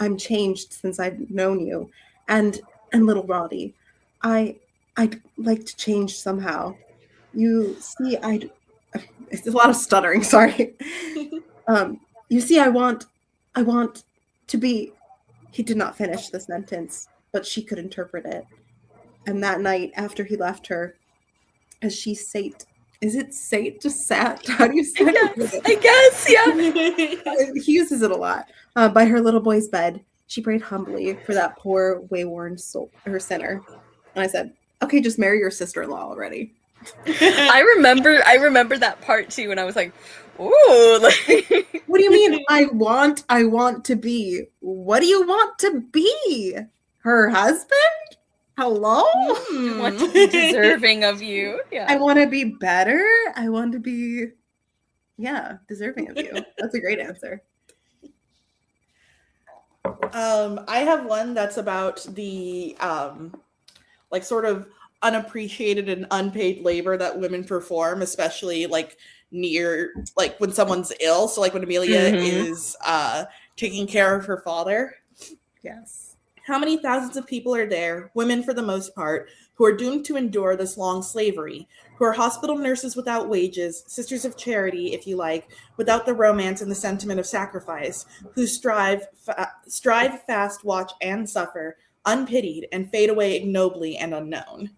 I'm changed since I've known you. And little Roddy, I'd like to change somehow. You see, it's a lot of stuttering, sorry. You see, I want to be, he did not finish the sentence, but she could interpret it. And that night, after he left her, as she sate, is it sate? Just sat? How do you say it? I guess, yeah. He uses it a lot. By her little boy's bed, she prayed humbly for that poor, wayworn soul, her sinner. And I said, okay, just marry your sister-in-law already. I remember that part too, and I was like, ooh, like What do you mean? I want to be. What do you want to be? Her husband? Hello? I want to be deserving of you. Yeah. I want to be better. I want to be, deserving of you. That's a great answer. I have one that's about the like sort of unappreciated and unpaid labor that women perform, especially like near like when someone's ill. So like when Amelia is taking care of her father. Yes. How many thousands of people are there, women for the most part, who are doomed to endure this long slavery, who are hospital nurses without wages, sisters of charity, if you like, without the romance and the sentiment of sacrifice, who strive, fast, watch, and suffer, unpitied, and fade away ignobly and unknown.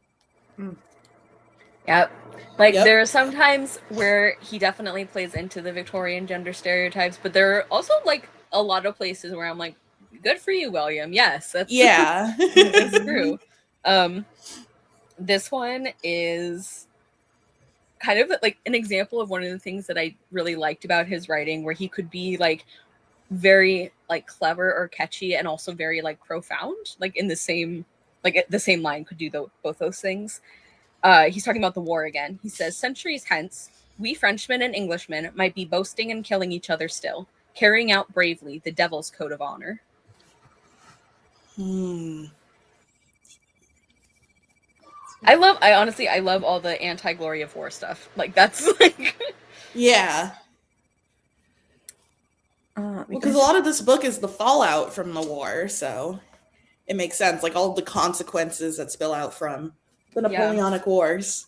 Yep. Like there are some times where he definitely plays into the Victorian gender stereotypes, but there are also like a lot of places where I'm like, good for you, William. Yes, that's that's true. This one is kind of like an example of one of the things that I really liked about his writing, where he could be like very like clever or catchy and also very like profound, like in the same line could do both those things. He's talking about the war again. He says, centuries hence, we Frenchmen and Englishmen might be boasting and killing each other still, carrying out bravely the devil's code of honor. I love all the anti-glory of war stuff. Like that's like because a lot of this book is the fallout from the war, so it makes sense, like all the consequences that spill out from the Napoleonic Wars.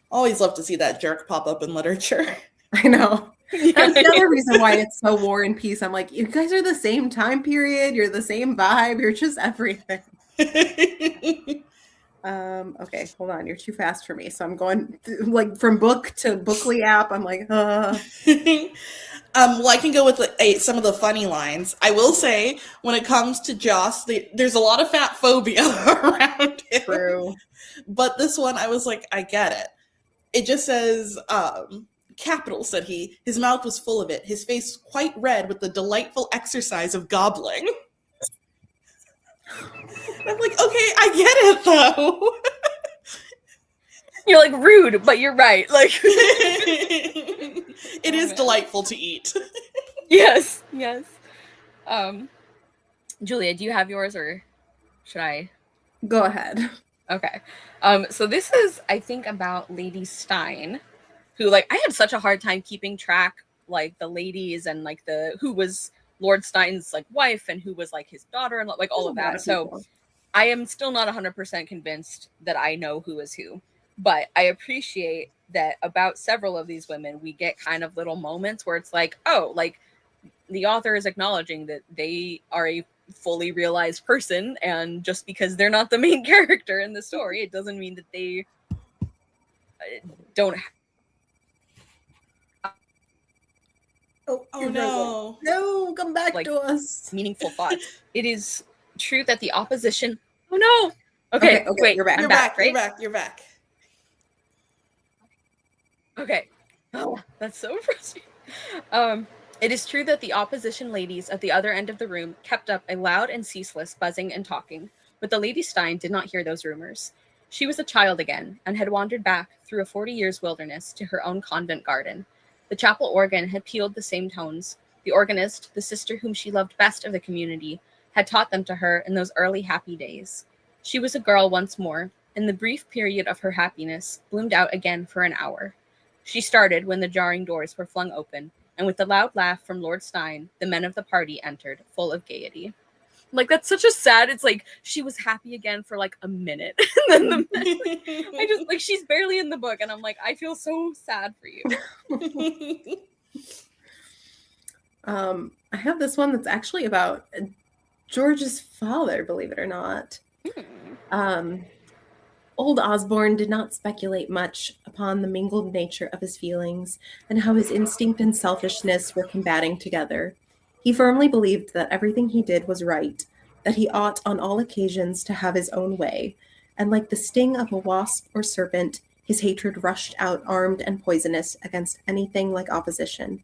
Always love to see that jerk pop up in literature. I know. That's the other reason why it's so War and Peace. I'm like, you guys are the same time period. You're the same vibe. You're just everything. Okay, hold on. You're too fast for me. So I'm going like from book to Bookly app. I'm like, well, I can go with some of the funny lines. I will say, when it comes to Joss, there's a lot of fat phobia around him. True. But this one, I was like, I get it. It just says, capital, said he. His mouth was full of it, his face quite red with the delightful exercise of gobbling. I'm like, okay, I get it, though. You're like rude, but you're right. Like it is delightful to eat. Yes. Julia, do you have yours or should I? Go ahead. Okay. So this is, I think, about Lady Stein, who like I had such a hard time keeping track, like the ladies and like who was Lord Stein's like wife and who was like his daughter and like all of that. So I am still not 100% convinced that I know who is who, but I appreciate that about several of these women, we get kind of little moments where it's like, oh, like the author is acknowledging that they are a fully realized person, and just because they're not the main character in the story, it doesn't mean that they don't. Oh no! No, come back like, to us. Meaningful thoughts. It is true that the opposition. Oh no! Okay, wait. You're back. You're back. Right? You're back. Okay. Oh, that's so frustrating. It is true that the opposition ladies at the other end of the room kept up a loud and ceaseless buzzing and talking, but the Lady Stein did not hear those rumors. She was a child again, and had wandered back through a 40 years wilderness to her own convent garden. The chapel organ had pealed the same tones. The organist, the sister whom she loved best of the community, had taught them to her in those early happy days. She was a girl once more, and the brief period of her happiness bloomed out again for an hour. She started when the jarring doors were flung open, and with a loud laugh from Lord Stein, the men of the party entered, full of gaiety. Like, that's such a sad, it's like, she was happy again for like a minute. And then I just, like, she's barely in the book, and I'm like, I feel so sad for you. I have this one that's actually about George's father, believe it or not. Old Osborne did not speculate much upon the mingled nature of his feelings and how his instinct and selfishness were combating together. He firmly believed that everything he did was right, that he ought on all occasions to have his own way, and like the sting of a wasp or serpent, his hatred rushed out armed and poisonous against anything like opposition.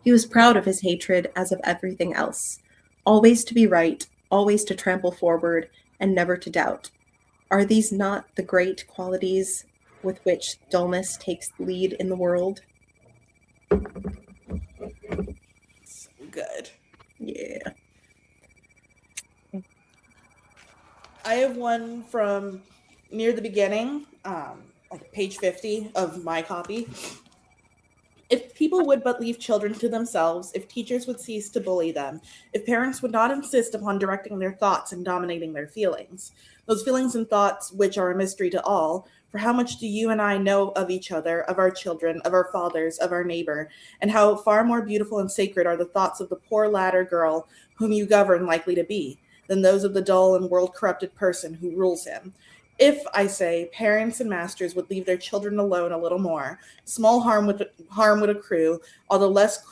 He was proud of his hatred as of everything else. Always to be right, always to trample forward, and never to doubt. Are these not the great qualities with which dullness takes the lead in the world? So good. Yeah. I have one from near the beginning, like page 50 of my copy. If people would but leave children to themselves, if teachers would cease to bully them, if parents would not insist upon directing their thoughts and dominating their feelings, those feelings and thoughts which are a mystery to all, for how much do you and I know of each other, of our children, of our fathers, of our neighbor, and how far more beautiful and sacred are the thoughts of the poor lad or girl whom you govern likely to be, than those of the dull and world-corrupted person who rules him. If, I say, parents and masters would leave their children alone a little more, small harm would accrue, although a less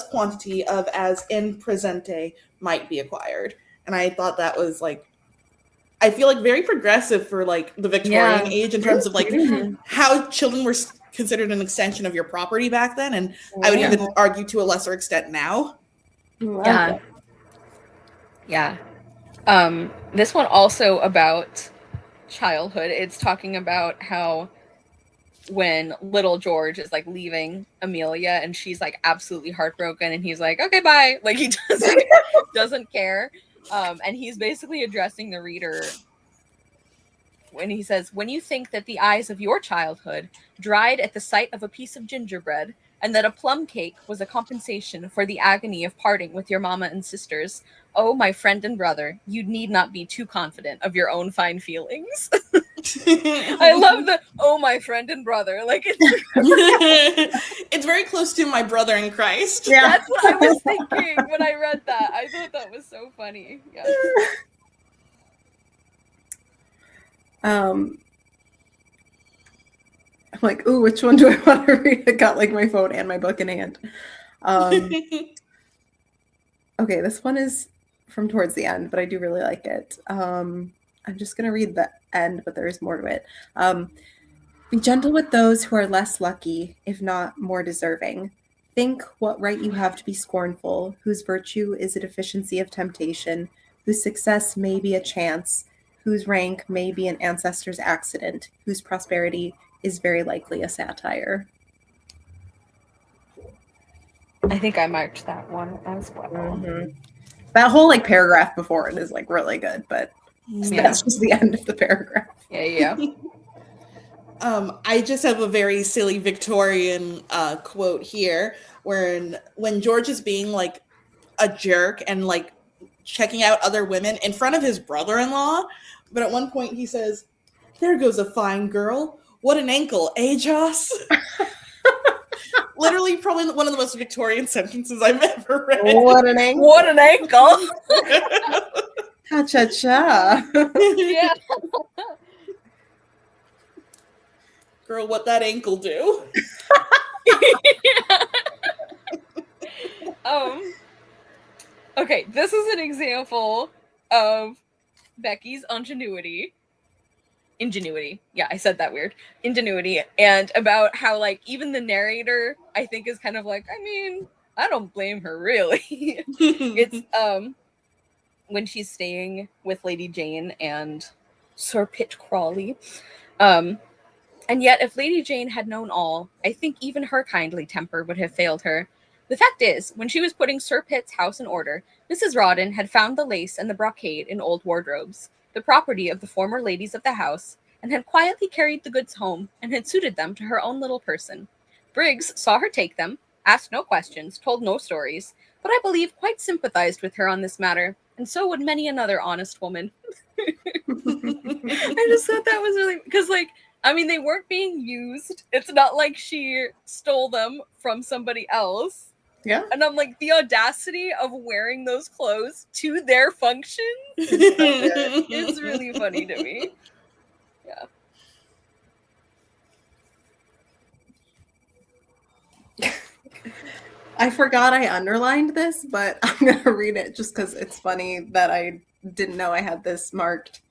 quantity of as in presente might be acquired. And I thought that was like, I feel like very progressive for like the Victorian age in terms of like how children were considered an extension of your property back then, and I would even argue to a lesser extent now. Yeah. Yeah. This one also about childhood. It's talking about how when little George is like leaving Amelia and she's like absolutely heartbroken and he's like, okay, bye. Like he doesn't care. And he's basically addressing the reader when he says, when you think that the eyes of your childhood dried at the sight of a piece of gingerbread, and that a plum cake was a compensation for the agony of parting with your mamma and sisters, oh, my friend and brother, you need not be too confident of your own fine feelings. I love the, oh, my friend and brother. Like, it's very close to my brother in Christ. Yeah. That's what I was thinking when I read that. I thought that was so funny. Yeah. I'm like, ooh, which one do I want to read? I got like my phone and my book in hand. Okay, this one is from towards the end, but I do really like it. I'm just going to read the end, but there is more to it. Be gentle with those who are less lucky, if not more deserving. Think what right you have to be scornful, whose virtue is a deficiency of temptation, whose success may be a chance, whose rank may be an ancestor's accident, whose prosperity is very likely a satire. I think I marked that one as well. Mm-hmm. That whole like paragraph before it is like really good, but that's just the end of the paragraph. Yeah. I just have a very silly Victorian quote here, where when George is being like a jerk and like checking out other women in front of his brother-in-law, but at one point he says, "There goes a fine girl. What an ankle, eh, Joss?" Literally, probably one of the most Victorian sentences I've ever read. What an ankle. What an ankle. Cha-cha-cha. Yeah. Girl, what that ankle do? Okay, this is an example of Becky's ingenuity. Yeah, I said that weird. Ingenuity. And about how, like, even the narrator, I think, is kind of like, I mean, I don't blame her, really. It's when she's staying with Lady Jane and Sir Pitt Crawley. And yet, if Lady Jane had known all, I think even her kindly temper would have failed her. The fact is, when she was putting Sir Pitt's house in order, Mrs. Rawdon had found the lace and the brocade in old wardrobes, the property of the former ladies of the house, and had quietly carried the goods home and had suited them to her own little person. Briggs saw her take them, asked no questions, told no stories, but I believe quite sympathized with her on this matter, and so would many another honest woman. I just thought that was really, because, like, I mean, they weren't being used. It's not like she stole them from somebody else. Yeah. And I'm like, the audacity of wearing those clothes to their function is really funny to me. Yeah. I forgot I underlined this, but I'm going to read it just because it's funny that I didn't know I had this marked.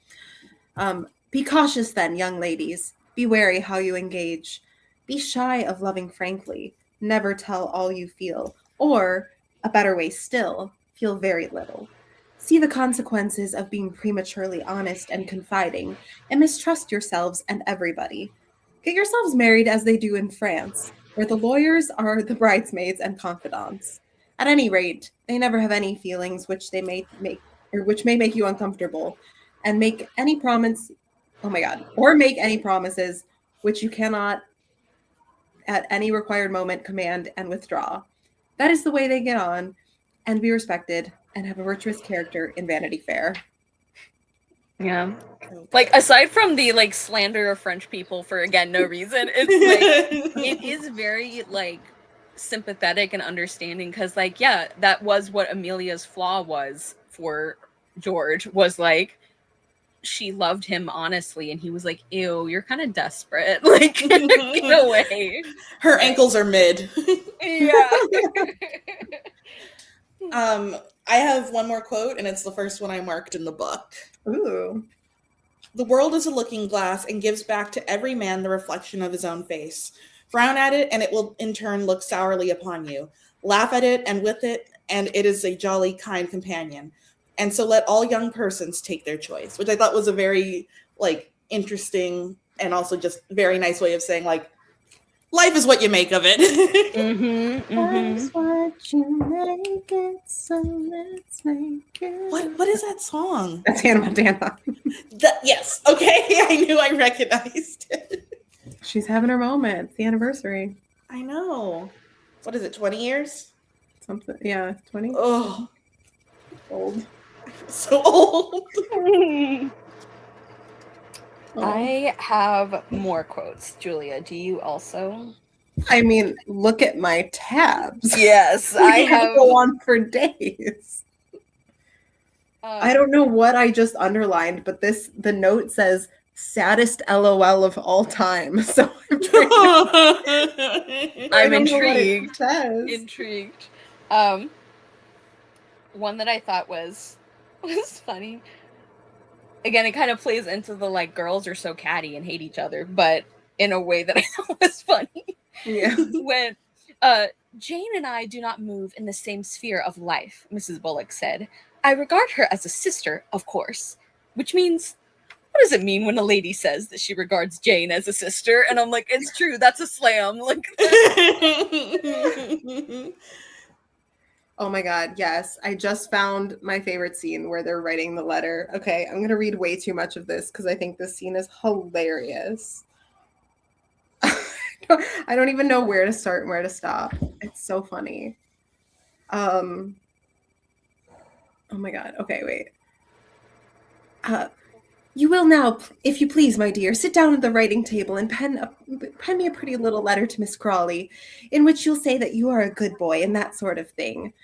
Be cautious then, young ladies. Be wary how you engage. Be shy of loving frankly. Never tell all you feel. Or, a better way still, feel very little. See the consequences of being prematurely honest and confiding, and mistrust yourselves and everybody. Get yourselves married as they do in France, where the lawyers are the bridesmaids and confidants. At any rate, they never have any feelings which they may make or which may make you uncomfortable, and make any promise oh my god, or make any promises which you cannot at any required moment command and withdraw. That is the way they get on and be respected and have a virtuous character in Vanity Fair. Yeah. Like, aside from the, like, slander of French people for, again, no reason, it's, like, it is very, like, sympathetic and understanding, because, like, yeah, that was what Amelia's flaw was for George, was, like, she loved him honestly, and he was like, ew, you're kind of desperate. Like, get away. Her ankles are mid. Yeah. I have one more quote, and it's the first one I marked in the book. Ooh. The world is a looking glass and gives back to every man the reflection of his own face. Frown at it, and it will in turn look sourly upon you. Laugh at it, and with it, and it is a jolly, kind companion. And so let all young persons take their choice, which I thought was a very, like, interesting and also just very nice way of saying, like, life is what you make of it. Life's what you make it, so let's make it. What is that song? That's Hannah Montana. Yes. Okay. I knew I recognized it. She's having her moment. It's the anniversary. I know. What is it, 20 years? Something. Yeah, 20. Oh, Old. so old. I have more quotes. Julia, do you also? I mean, look at my tabs. Yes, I have. Go on for days. I don't know what I just underlined, but the note says saddest LOL of all time. So I'm intrigued. Intrigued. One that I thought was funny. Again, it kind of plays into the, like, girls are so catty and hate each other, but in a way that I thought was funny. Yeah. When Jane and I do not move in the same sphere of life, Mrs. Bullock said. I regard her as a sister, of course. Which means, what does it mean when a lady says that she regards Jane as a sister? And I'm like, it's true, that's a slam. Like, oh my god, yes. I just found my favorite scene where they're writing the letter. Okay, I'm going to read way too much of this because I think this scene is hilarious. I don't even know where to start and where to stop. It's so funny. Oh my god. Okay, wait. You will now, if you please, my dear, sit down at the writing table and pen me a pretty little letter to Miss Crawley, in which you'll say that you are a good boy and that sort of thing.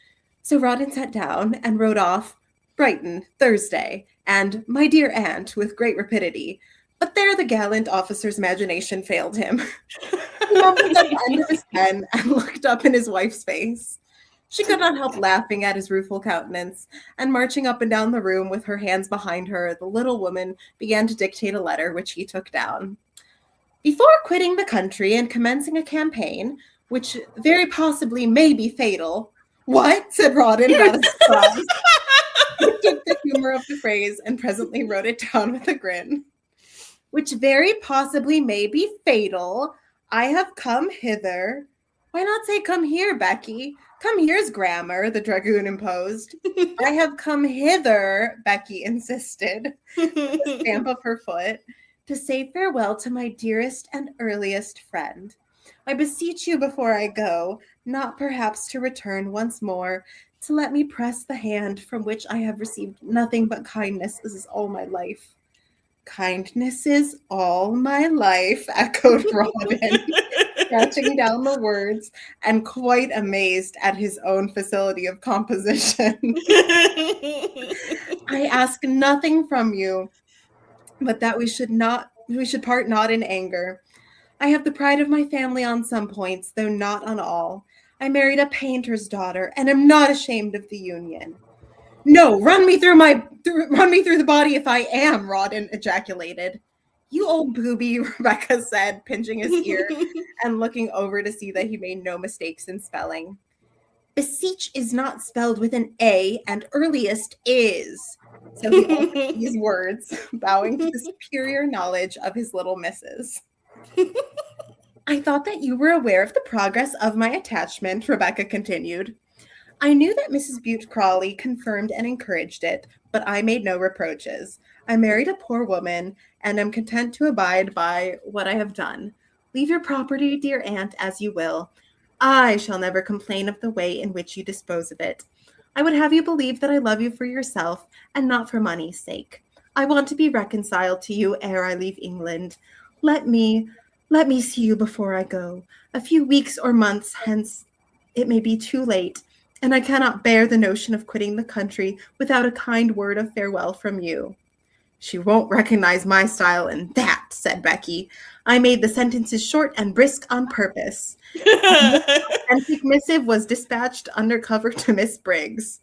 So Rawdon sat down and wrote off Brighton, Thursday, and my dear aunt with great rapidity. But there the gallant officer's imagination failed him. He opened at the end of his pen and looked up in his wife's face. She could not help laughing at his rueful countenance, and marching up and down the room with her hands behind her, the little woman began to dictate a letter, which he took down. Before quitting the country and commencing a campaign, which very possibly may be fatal. What? Said Rawdon, rather surprised. He took the humor of the phrase and presently wrote it down with a grin. Which very possibly may be fatal. I have come hither. Why not say come here, Becky? Come here's grammar, the dragoon imposed. I have come hither, Becky insisted, with a stamp of her foot, to say farewell to my dearest and earliest friend. I beseech you before I go, not perhaps to return once more, to let me press the hand from which I have received nothing but kindness. This is all my life. Kindness is all my life, echoed Rawdon, scratching down the words and quite amazed at his own facility of composition. I ask nothing from you, but that we should part not in anger. I have the pride of my family on some points, though not on all. I married a painter's daughter, and am not ashamed of the union. No, run me through the body if I am, Rawdon ejaculated. You old booby, Rebecca said, pinching his ear and looking over to see that he made no mistakes in spelling. Beseech is not spelled with an A, and earliest is. So he opened these words, bowing to the superior knowledge of his little missus. I thought that you were aware of the progress of my attachment, Rebecca continued. I knew that Mrs. Bute Crawley confirmed and encouraged it, but I made no reproaches. I married a poor woman, and am content to abide by what I have done. Leave your property, dear aunt, as you will. I shall never complain of the way in which you dispose of it. I would have you believe that I love you for yourself, and not for money's sake. I want to be reconciled to you ere I leave England. Let me see you before I go. A few weeks or months hence it may be too late, and I cannot bear the notion of quitting the country without a kind word of farewell from you. She won't recognize my style in that, said Becky. I made the sentences short and brisk on purpose. The authentic missive was dispatched under cover to Miss Briggs.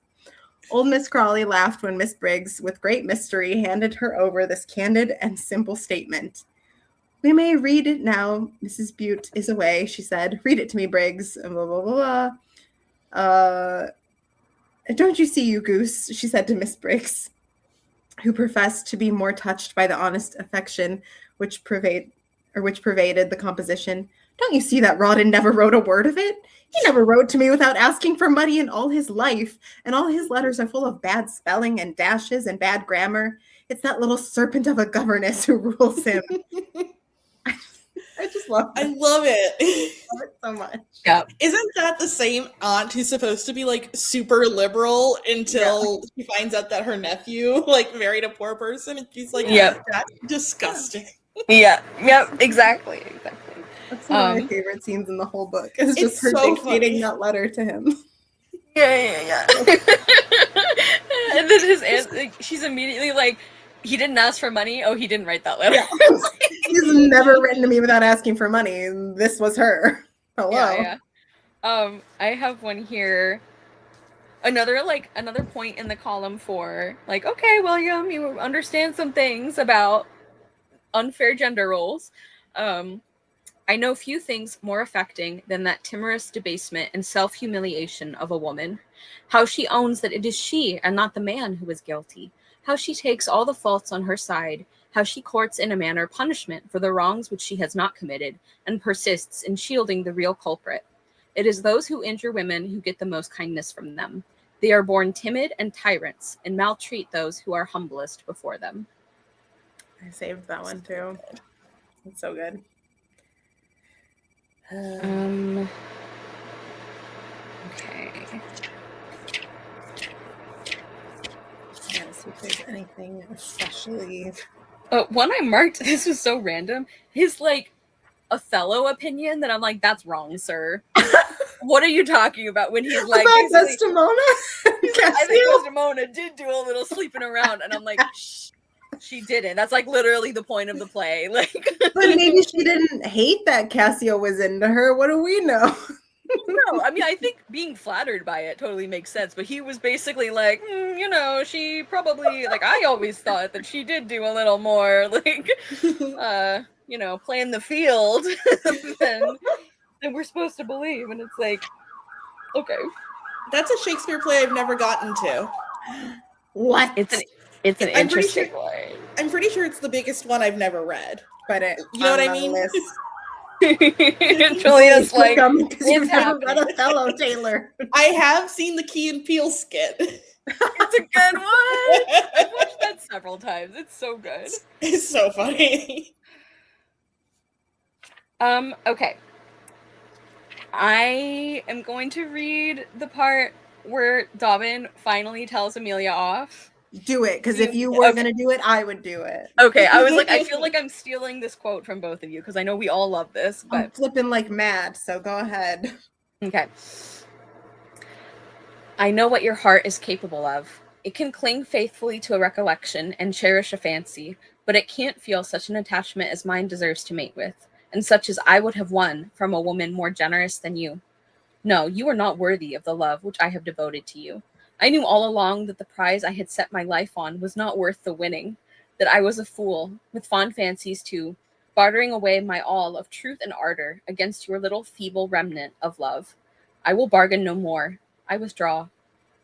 Old Miss Crawley laughed when Miss Briggs, with great mystery, handed her over this candid and simple statement. We may read it now. Mrs. Bute is away, she said. Read it to me, Briggs. Blah, blah, blah, blah. Don't you see, you goose, she said to Miss Briggs, who professed to be more touched by the honest affection which pervaded the composition. Don't you see that Rawdon never wrote a word of it? He never wrote to me without asking for money in all his life, and all his letters are full of bad spelling and dashes and bad grammar. It's that little serpent of a governess who rules him. I just love it. I love it. I love it so much. Yeah. Isn't that the same aunt who's supposed to be like super liberal until she finds out that her nephew like married a poor person, and she's like, Yep. That's disgusting. Yeah. Yep. Exactly. That's one of my favorite scenes in the whole book. It's just her so dictating that letter to him. Yeah. And then his aunt, like, she's immediately like, he didn't ask for money. Oh, he didn't write that letter. Yeah. He's never written to me without asking for money. This was her. Hello. Yeah. I have one here. Another point in the column for like, okay, William, you understand some things about unfair gender roles. I know few things more affecting than that timorous debasement and self-humiliation of a woman. How she owns that it is she and not the man who is guilty. How she takes all the faults on her side. How she courts in a manner punishment for the wrongs which she has not committed and persists in shielding the real culprit. It is those who injure women who get the most kindness from them. They are born timid and tyrants and maltreat those who are humblest before them. I saved that one too. It's so good. Okay. Yeah, see if there's anything especially. One I marked, this was so random. His like Othello opinion that I'm like, that's wrong, sir. What are you talking about? When he's like, Desdemona? I think Desdemona did do a little sleeping around, and I'm like, shh, she didn't. That's like literally the point of the play. Like, but maybe she didn't hate that Cassio was into her. What do we know? No, I mean, I think being flattered by it totally makes sense, but he was basically like, she probably, like, I always thought that she did do a little more, like, playing the field than we're supposed to believe, and it's like, okay. That's a Shakespeare play I've never gotten to. What? It's an interesting play. I'm pretty sure it's the biggest one I've never read. But you know what I mean? Julia's like, it's never read Othello, Taylor. I have seen the Key and Peele skit. It's a good one. I've watched that several times. It's so good. It's so funny. Okay. I am going to read the part where Dobbin finally tells Amelia off. Do it, because if you were going to do it, I would do it. Okay, I was like, I feel like I'm stealing this quote from both of you, because I know we all love this, but... I'm flipping like mad, so go ahead. Okay. I know what your heart is capable of. It can cling faithfully to a recollection and cherish a fancy, but it can't feel such an attachment as mine deserves to mate with, and such as I would have won from a woman more generous than you. No, you are not worthy of the love which I have devoted to you. I knew all along that the prize I had set my life on was not worth the winning, that I was a fool, with fond fancies too, bartering away my all of truth and ardor against your little feeble remnant of love. I will bargain no more. I withdraw.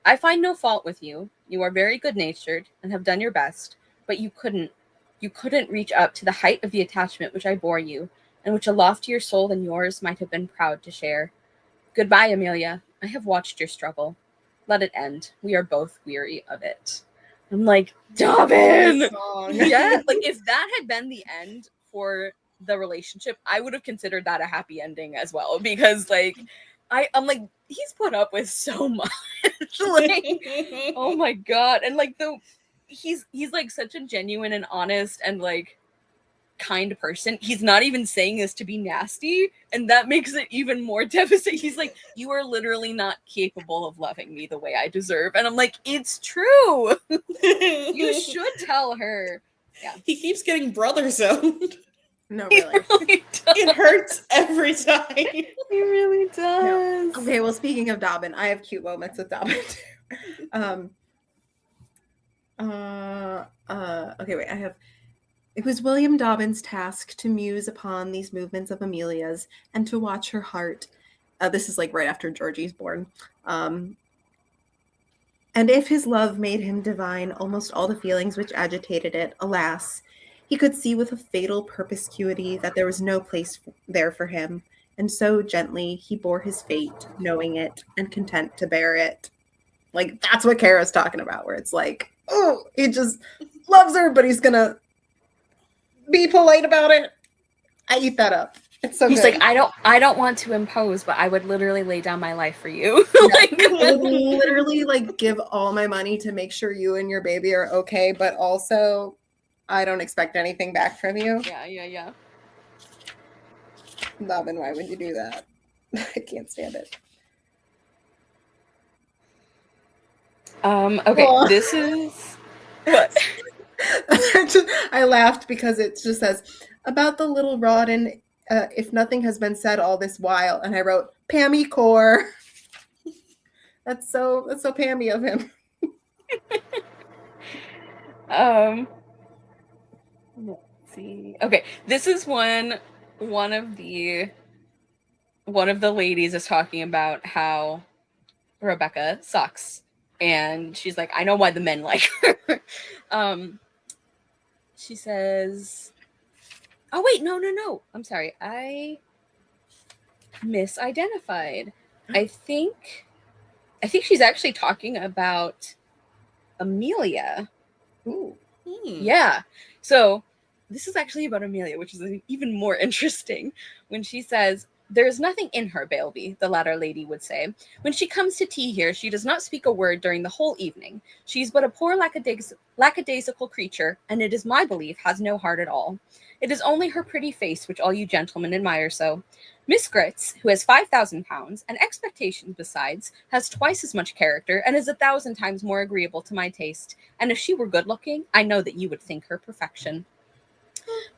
I find no fault with you. You are very good-natured and have done your best, but you couldn't reach up to the height of the attachment which I bore you, and which a loftier soul than yours might have been proud to share. Goodbye, Amelia. I have watched your struggle. Let it end. We are both weary of it. I'm like, Dobbin! Yeah, like if that had been the end for the relationship, I would have considered that a happy ending as well, because like I'm like, he's put up with so much. Like, oh my god. And like he's like such a genuine and honest and like kind person. He's not even saying this to be nasty, and that makes it even more devastating. He's like, you are literally not capable of loving me the way I deserve. And I'm like, it's true. You should tell her. Yeah. He keeps getting brother zoned. No, He really. really does. It hurts every time. He really does. No. Okay, well, speaking of Dobbin, I have cute moments with Dobbin too. Okay, wait, I have. It was William Dobbin's task to muse upon these movements of Amelia's and to watch her heart. This is like right after Georgie's born. And if his love made him divine almost all the feelings which agitated it, alas, he could see with a fatal perspicuity that there was no place there for him, and so gently he bore his fate, knowing it, and content to bear it. Like, that's what Cara's talking about, where it's like, oh, he just loves her, but he's gonna be polite about it. I eat that up. It's so He's good. like, I don't want to impose, but I would literally lay down my life for you. Like, I would literally like give all my money to make sure you and your baby are okay, but also I don't expect anything back from you. yeah. Dobbin, why would you do that? I can't stand it. Okay, Aw. this is what? I laughed because it just says about the little rod and if nothing has been said all this while, and I wrote Pammy core. That's so Pammy of him. Let's see. Okay, this is when one of the ladies is talking about how Rebecca sucks, and she's like, I know why the men like her. She says, oh wait, no, I'm sorry, I misidentified. I think she's actually talking about Amelia. Ooh. Yeah. So this is actually about Amelia, which is even more interesting. When she says, there is nothing in her, Bailby, the latter lady would say. When she comes to tea here, she does not speak a word during the whole evening. She is but a poor lackadaisical creature, and it is my belief has no heart at all. It is only her pretty face which all you gentlemen admire so. Miss Grits, who has 5,000 pounds, and expectations besides, has twice as much character, and is 1,000 times more agreeable to my taste. And if she were good-looking, I know that you would think her perfection.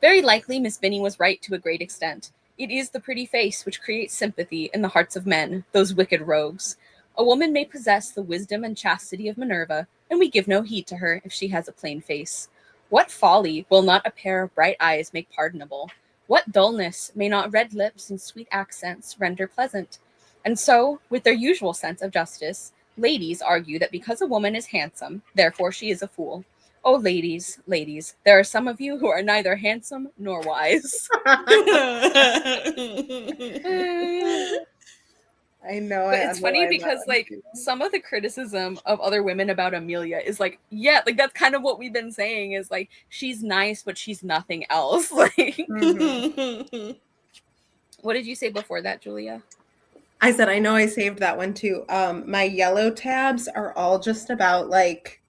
Very likely Miss Binny was right to a great extent. It is the pretty face which creates sympathy in the hearts of men, those wicked rogues. A woman may possess the wisdom and chastity of Minerva, and we give no heed to her if she has a plain face. What folly will not a pair of bright eyes make pardonable? What dullness may not red lips and sweet accents render pleasant? And so, with their usual sense of justice, ladies argue that because a woman is handsome, therefore she is a fool. Oh, ladies, there are some of you who are neither handsome nor wise. I know. But it's funny because, like, some of the criticism of other women about Amelia is like, yeah, like that's kind of what we've been saying is like, she's nice, but she's nothing else. Like, Mm-hmm. What did you say before that, Julia? I said, I know I saved that one too. My yellow tabs are all just about like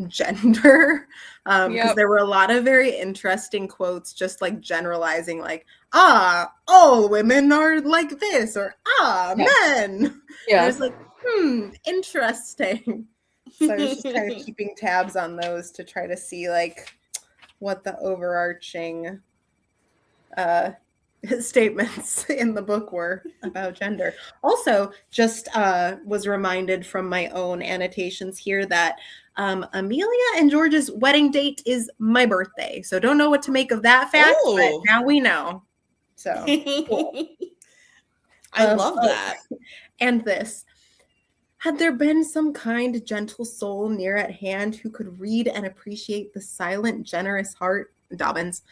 gender, because there were a lot of very interesting quotes just like generalizing like, all women are like this, or men. Yeah, it's like interesting. So I was just kind of keeping tabs on those to try to see like what the overarching statements in the book were about gender. Also, just was reminded from my own annotations here that Amelia and George's wedding date is my birthday. So don't know what to make of that fact, but now we know. So cool. I love that. And this. Had there been some kind, gentle soul near at hand who could read and appreciate the silent, generous heart, Dobbins,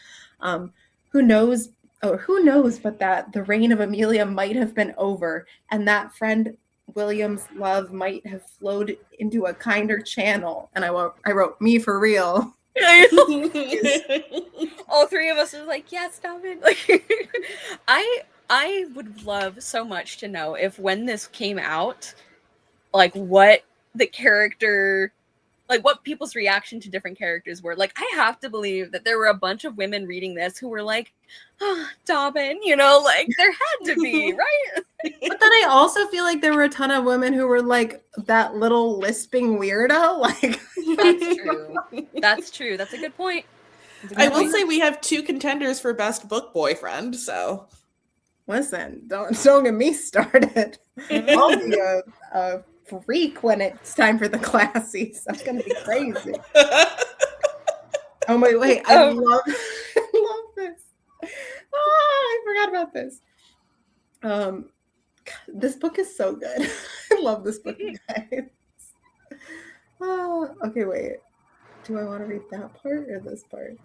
who knows but that the reign of Amelia might have been over, and that friend William's love might have flowed into a kinder channel. And I wrote me for real. All three of us was like, yes, Dobbins. Like, I would love so much to know if when this came out, like what the character, like what people's reaction to different characters were. Like, I have to believe that there were a bunch of women reading this who were like, oh, Dobbin, you know, like there had to be, right? But then I also feel like there were a ton of women who were like that little lisping weirdo. Like, that's true. That's true. That's a good point. I will say we have 2 contenders for best book boyfriend, so listen, don't get me started. I'll be a freak when it's time for the classies. That's gonna be crazy. Oh wait, I love this. I forgot about this. This book is so good. I love this book, you guys. Okay, wait. Do I want to read that part or this part?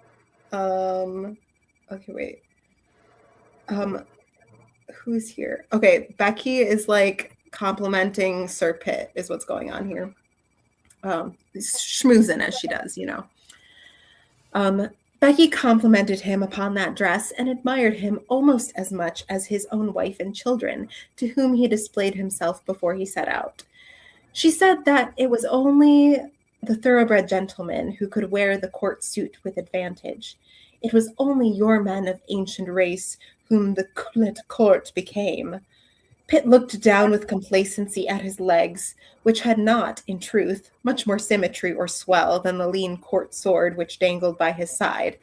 Okay, wait. Who's here? Okay, Becky is like complimenting Sir Pitt is what's going on here. Schmoozing as she does, you know. Becky complimented him upon that dress and admired him almost as much as his own wife and children, to whom he displayed himself before he set out. She said that it was only the thoroughbred gentleman who could wear the court suit with advantage. It was only your men of ancient race whom the court became. Pitt looked down with complacency at his legs, which had not, in truth, much more symmetry or swell than the lean court sword which dangled by his side,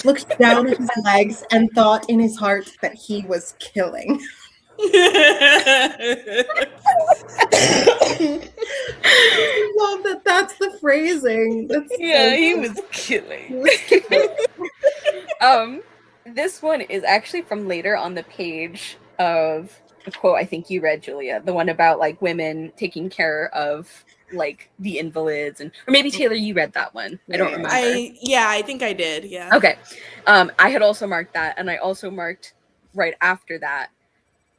looked down at his legs, and thought in his heart that he was killing. I love that that's the phrasing. That's yeah, so he was killing. This one is actually from later on the page of the quote I think you read, Julia, the one about like women taking care of like the invalids, and or maybe Taylor, you read that one. I don't remember. I think I did. Yeah. Okay. I had also marked that, and I also marked right after that,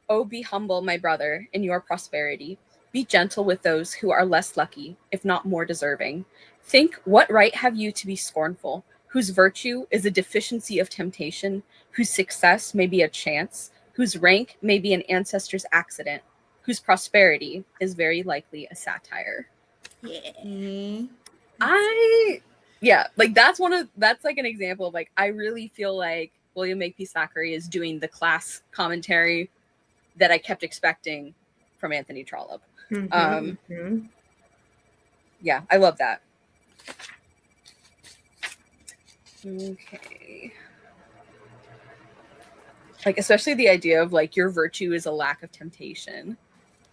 "Oh, be humble, my brother, in your prosperity. Be gentle with those who are less lucky, if not more deserving. Think, what right have you to be scornful, whose virtue is a deficiency of temptation, whose success may be a chance, whose rank may be an ancestor's accident, whose prosperity is very likely a satire." Yeah. Mm-hmm. Like that's like an example of like, I really feel like William Makepeace Thackeray is doing the class commentary that I kept expecting from Anthony Trollope. Mm-hmm. Yeah, I love that. Okay. Like, especially the idea of like your virtue is a lack of temptation.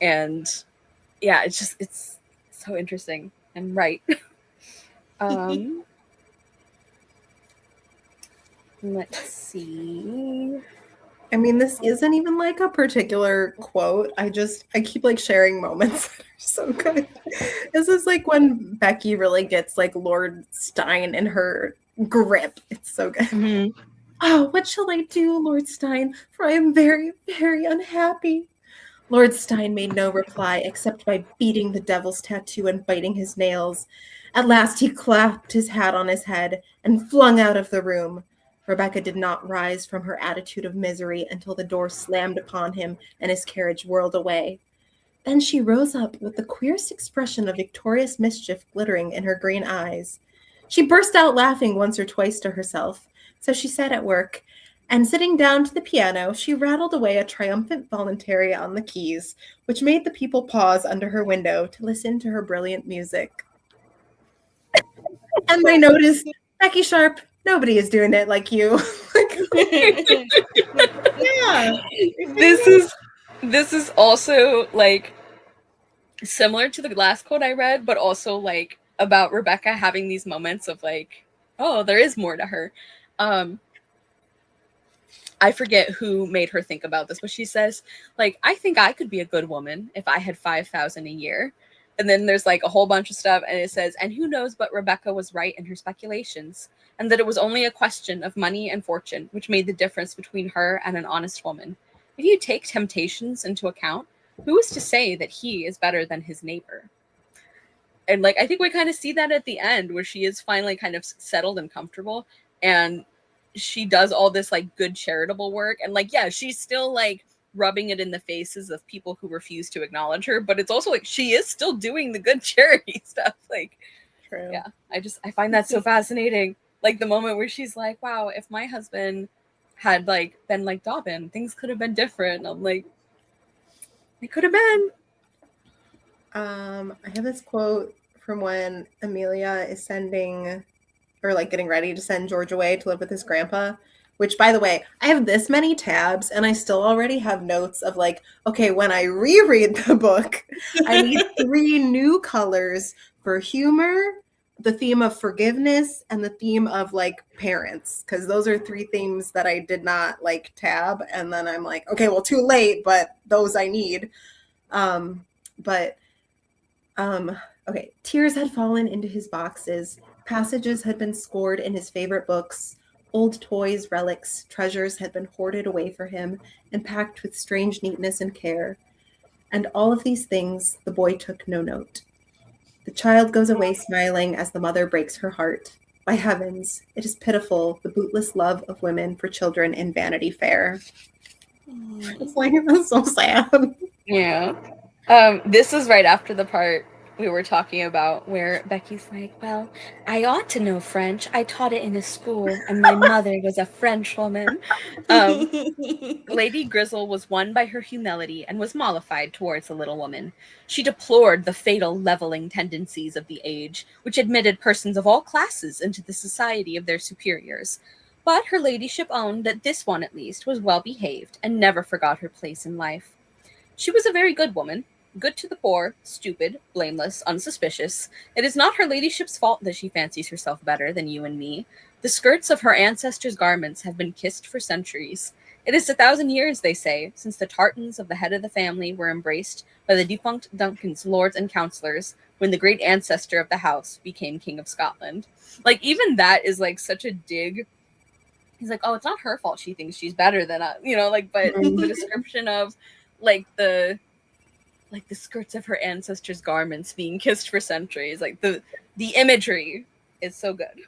And yeah, it's so interesting and right. Let's see. I mean, this isn't even like a particular quote. I keep like sharing moments that are so good. This is like when Becky really gets like Lord Stein in her grip. It's so good. Mm-hmm. "Oh, what shall I do, Lord Stein? For I am very, very unhappy." Lord Stein made no reply except by beating the devil's tattoo and biting his nails. At last he clapped his hat on his head and flung out of the room. Rebecca did not rise from her attitude of misery until the door slammed upon him and his carriage whirled away. Then she rose up with the queerest expression of victorious mischief glittering in her green eyes. She burst out laughing once or twice to herself, so she set at work, and sitting down to the piano, she rattled away a triumphant voluntary on the keys, which made the people pause under her window to listen to her brilliant music. And I noticed, "Becky Sharp, nobody is doing it like you." Yeah. This is also like similar to the last quote I read, but also like about Rebecca having these moments of like, oh, there is more to her. I forget who made her think about this, but she says, like, I think I could be a good woman if I had 5,000 a year. And then there's like a whole bunch of stuff, and it says, and who knows but Rebecca was right in her speculations, and that it was only a question of money and fortune which made the difference between her and an honest woman. If you take temptations into account, who is to say that he is better than his neighbor? And like I think we kind of see that at the end where she is finally kind of settled and comfortable, and she does all this like good charitable work, and like yeah, she's still like rubbing it in the faces of people who refuse to acknowledge her, but it's also like she is still doing the good charity stuff. Like True. yeah, I find that so fascinating. Like the moment where she's like, wow, if my husband had like been like Dobbin, things could have been different. And I'm like, it could have been. I have this quote from when Amelia is sending, or like getting ready to send George away to live with his grandpa, which by the way, I have this many tabs and I still already have notes of like, okay, when I reread the book, I need 3 new colors for humor, the theme of forgiveness, and the theme of like parents, because those are 3 themes that I did not like tab. And then I'm like, okay, well, too late, but those I need. Okay, tears had fallen into his boxes. Passages had been scored in his favorite books. Old toys, relics, treasures had been hoarded away for him and packed with strange neatness and care. And all of these things the boy took no note. The child goes away smiling as the mother breaks her heart. By heavens, it is pitiful, the bootless love of women for children in Vanity Fair. It's like, that's so sad. Yeah. This is right after the part we were talking about where Becky's like, well, I ought to know French. I taught it in a school, and my mother was a French woman. Lady Grizzle was won by her humility and was mollified towards the little woman. She deplored the fatal leveling tendencies of the age, which admitted persons of all classes into the society of their superiors. But her ladyship owned that this one, at least, was well behaved and never forgot her place in life. She was a very good woman, good to the poor, stupid, blameless, unsuspicious. It is not her ladyship's fault that she fancies herself better than you and me. The skirts of her ancestors' garments have been kissed for centuries. It is 1,000 years, they say, since the tartans of the head of the family were embraced by the defunct Duncan's lords and councillors when the great ancestor of the house became King of Scotland. Like, even that is, like, such a dig. He's like, oh, it's not her fault she thinks she's better than us, you know, like, but the description of, like, the skirts of her ancestors' garments being kissed for centuries, like, the imagery is so good.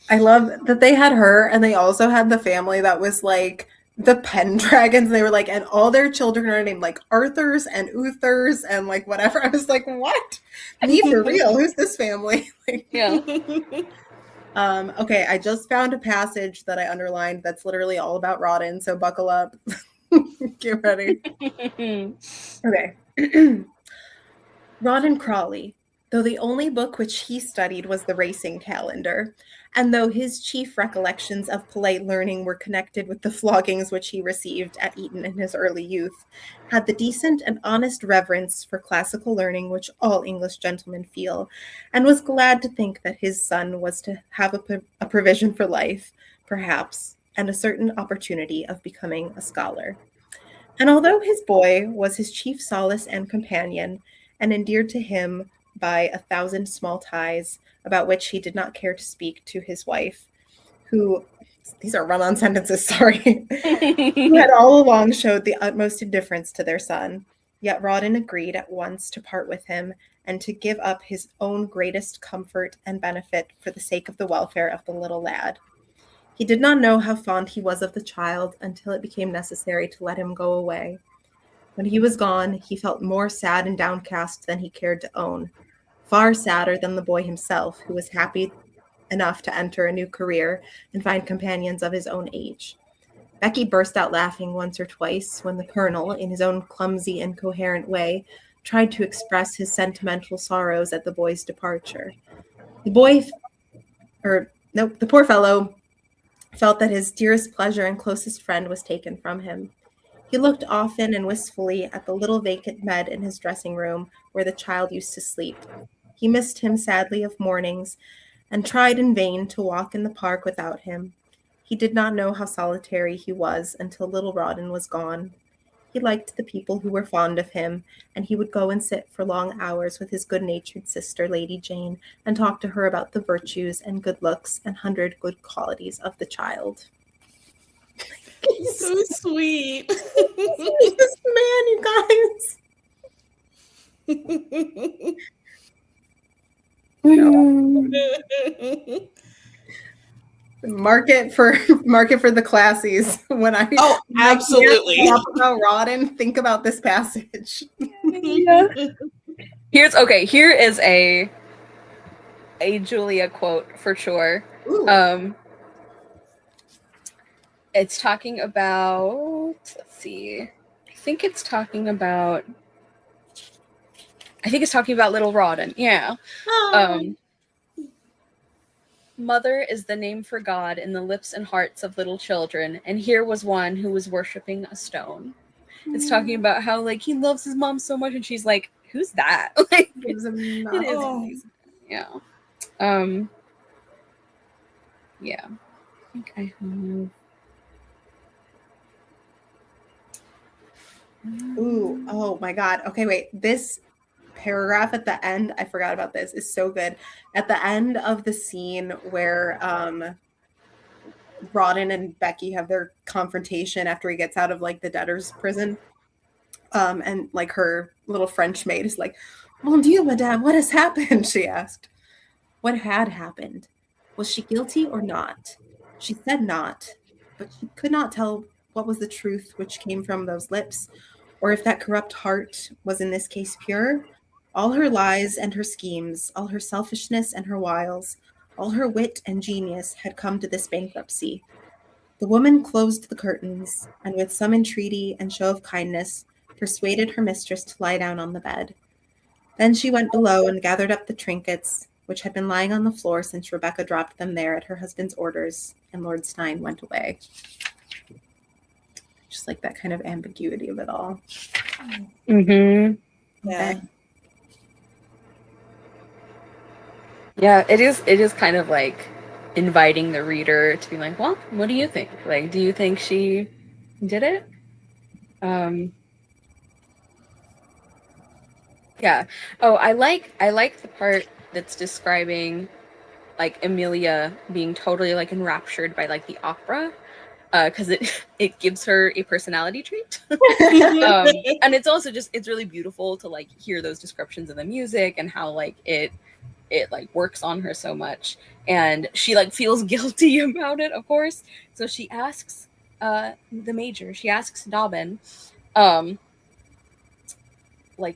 I love that they had her, and they also had the family that was like the Pendragons. They were like, and all their children are named like Arthurs and Uthers and like whatever. I was like, what? Me for real? Who's this family? Like, Yeah. Okay, I just found a passage that I underlined that's literally all about Rawdon, so buckle up. Get ready. Okay. Rawdon Crawley, though the only book which he studied was the racing calendar, and though his chief recollections of polite learning were connected with the floggings which he received at Eton in his early youth, had the decent and honest reverence for classical learning which all English gentlemen feel, and was glad to think that his son was to have a provision for life, perhaps, and a certain opportunity of becoming a scholar. And although his boy was his chief solace and companion, and endeared to him by 1,000 small ties, about which he did not care to speak to his wife, who, these are run-on sentences, sorry, who had all along showed the utmost indifference to their son, yet Rawdon agreed at once to part with him and to give up his own greatest comfort and benefit for the sake of the welfare of the little lad. He did not know how fond he was of the child until it became necessary to let him go away. When he was gone, he felt more sad and downcast than he cared to own, far sadder than the boy himself, who was happy enough to enter a new career and find companions of his own age. Becky burst out laughing once or twice when the colonel, in his own clumsy, incoherent way, tried to express his sentimental sorrows at the boy's departure. The poor fellow felt that his dearest pleasure and closest friend was taken from him. He looked often and wistfully at the little vacant bed in his dressing room where the child used to sleep. He missed him sadly of mornings and tried in vain to walk in the park without him. He did not know how solitary he was until little Rawdon was gone. He liked the people who were fond of him, and he would go and sit for long hours with his good-natured sister, Lady Jane, and talk to her about the virtues and good looks and 100 good qualities of the child. So sweet. This man, you guys. Market for the classies. When I absolutely talk about Rawdon, think about this passage. Yeah. Here is a Julia quote for sure. Ooh. It's talking about, let's see, I think it's talking about little Rawdon. Yeah. Mother is the name for God in the lips and hearts of little children, and here was one who was worshiping a stone. It's talking about how like he loves his mom so much, and she's like, "Who's that?" Like, it is amazing. Yeah. Yeah. I think I have. Ooh, oh my God. Okay, wait. This paragraph at the end, I forgot about this, is so good. At the end of the scene where Rawdon and Becky have their confrontation after he gets out of like the debtor's prison. And like her little French maid is like, "Mon Dieu, madame, what has happened?" She asked. What had happened? Was she guilty or not? She said not, but she could not tell what was the truth which came from those lips, or if that corrupt heart was in this case pure. All her lies and her schemes, all her selfishness and her wiles, all her wit and genius had come to this bankruptcy. The woman closed the curtains, and with some entreaty and show of kindness, persuaded her mistress to lie down on the bed. Then she went below and gathered up the trinkets, which had been lying on the floor since Rebecca dropped them there at her husband's orders, and Lord Stein went away. Just like that kind of ambiguity of it all. Mm-hmm. Yeah. Yeah, it is kind of like inviting the reader to be like, well, what do you think? Like, do you think she did it? Yeah. Oh, I like the part that's describing like Amelia being totally like enraptured by like the opera, because it gives her a personality trait. And it's also it's really beautiful to like hear those descriptions of the music and how like it like works on her so much, and she like feels guilty about it, of course. So she asks the major, she asks Dobbin, like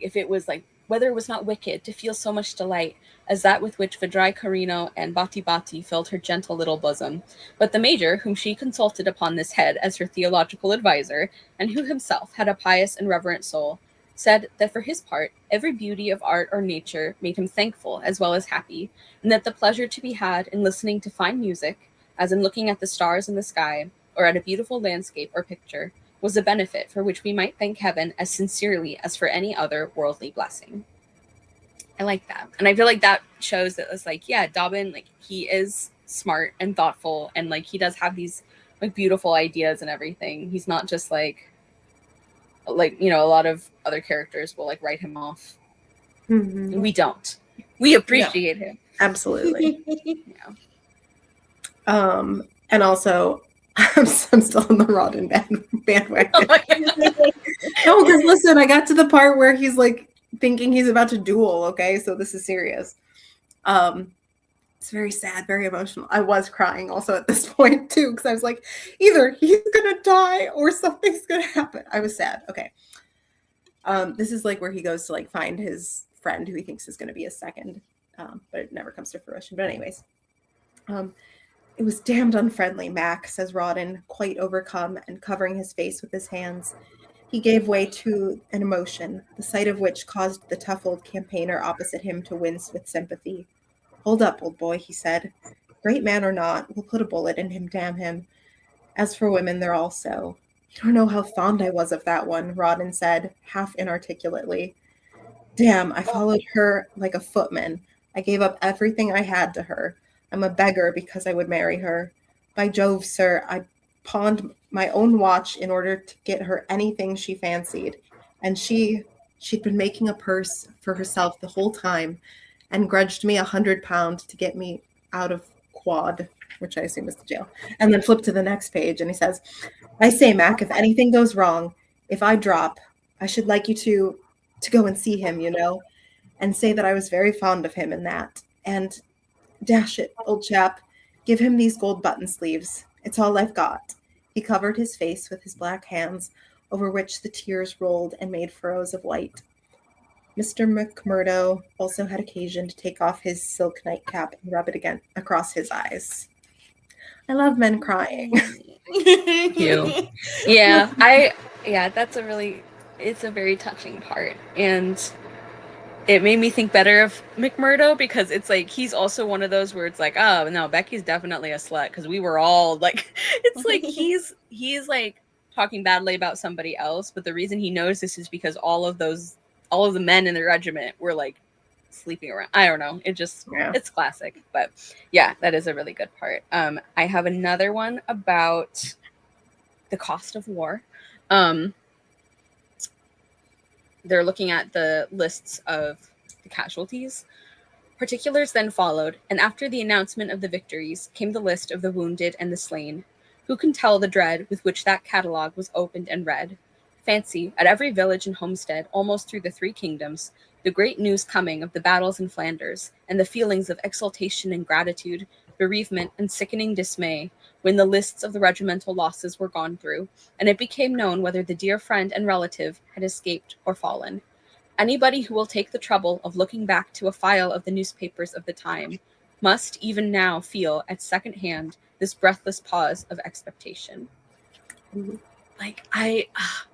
if it was like whether it was not wicked to feel so much delight as that with which Vidrai Carino and Bati Bati filled her gentle little bosom. But the major, whom she consulted upon this head as her theological adviser, and who himself had a pious and reverent soul, said that for his part, every beauty of art or nature made him thankful as well as happy, and that the pleasure to be had in listening to fine music, as in looking at the stars in the sky, or at a beautiful landscape or picture, was a benefit for which we might thank heaven as sincerely as for any other worldly blessing. I like that. And I feel like that shows that it's like, yeah, Dobbin, like he is smart and thoughtful, and like he does have these like beautiful ideas and everything. He's not just like, you know, a lot of other characters will like write him off. Mm-hmm. We don't. We appreciate him. Absolutely. Yeah. And also, I'm still on the Rawdon bandwagon. Oh No, because listen, I got to the part where he's like thinking he's about to duel. Okay, so this is serious. It's very sad, very emotional. I was crying also at this point too, because I was like, either he's gonna die or something's gonna happen. I was sad. Okay. This is like where he goes to like find his friend who he thinks is gonna be his second, but it never comes to fruition. But anyways, it was damned unfriendly, Mac, says Rawdon, quite overcome and covering his face with his hands. He gave way to an emotion, the sight of which caused the tough old campaigner opposite him to wince with sympathy. Hold up, old boy, he said. Great man or not, we'll put a bullet in him, damn him. As for women, they're all so. You don't know how fond I was of that one, Rawdon said, half inarticulately. Damn, I followed her like a footman. I gave up everything I had to her. I'm a beggar because I would marry her. By Jove, sir, I pawned my own watch in order to get her anything she fancied. And she'd been making a purse for herself the whole time and grudged me £100 to get me out of quad, which I assume is the jail. And then flip to the next page and he says, I say, Mac, if anything goes wrong, if I drop, I should like you to go and see him, you know, and say that I was very fond of him and that. And dash it, old chap, give him these gold button sleeves. It's all I've got. He covered his face with his black hands, over which the tears rolled and made furrows of white. Mr. McMurdo also had occasion to take off his silk nightcap and rub it again across his eyes. I love men crying. Cute. Yeah, it's a very touching part. And it made me think better of McMurdo because it's like he's also one of those where it's like, oh no, Becky's definitely a slut because we were all like, it's like he's like talking badly about somebody else, but the reason he knows this is because all of the men in the regiment were like sleeping around. I don't know. It's classic, but yeah, that is a really good part. I have another one about the cost of war. They're looking at the lists of the casualties. Particulars then followed, and after the announcement of the victories came the list of the wounded and the slain. Who can tell the dread with which that catalogue was opened and read? Fancy, at every village and homestead, almost through the 3 kingdoms, the great news coming of the battles in Flanders, and the feelings of exultation and gratitude, bereavement and sickening dismay, when the lists of the regimental losses were gone through, and it became known whether the dear friend and relative had escaped or fallen. Anybody who will take the trouble of looking back to a file of the newspapers of the time must even now feel at second hand this breathless pause of expectation. Like, I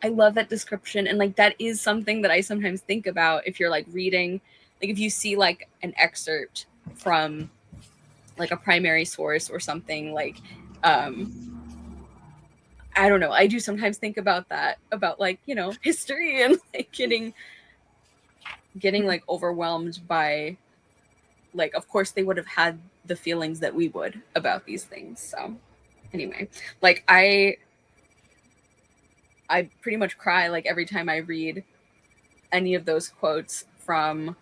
love that description, and like that is something that I sometimes think about if you're like reading, like if you see like an excerpt from like a primary source or something, like I don't know, I do sometimes think about that, about like, you know, history and like getting like overwhelmed by, like, of course they would have had the feelings that we would about these things. So anyway, like I pretty much cry like every time I read any of those quotes from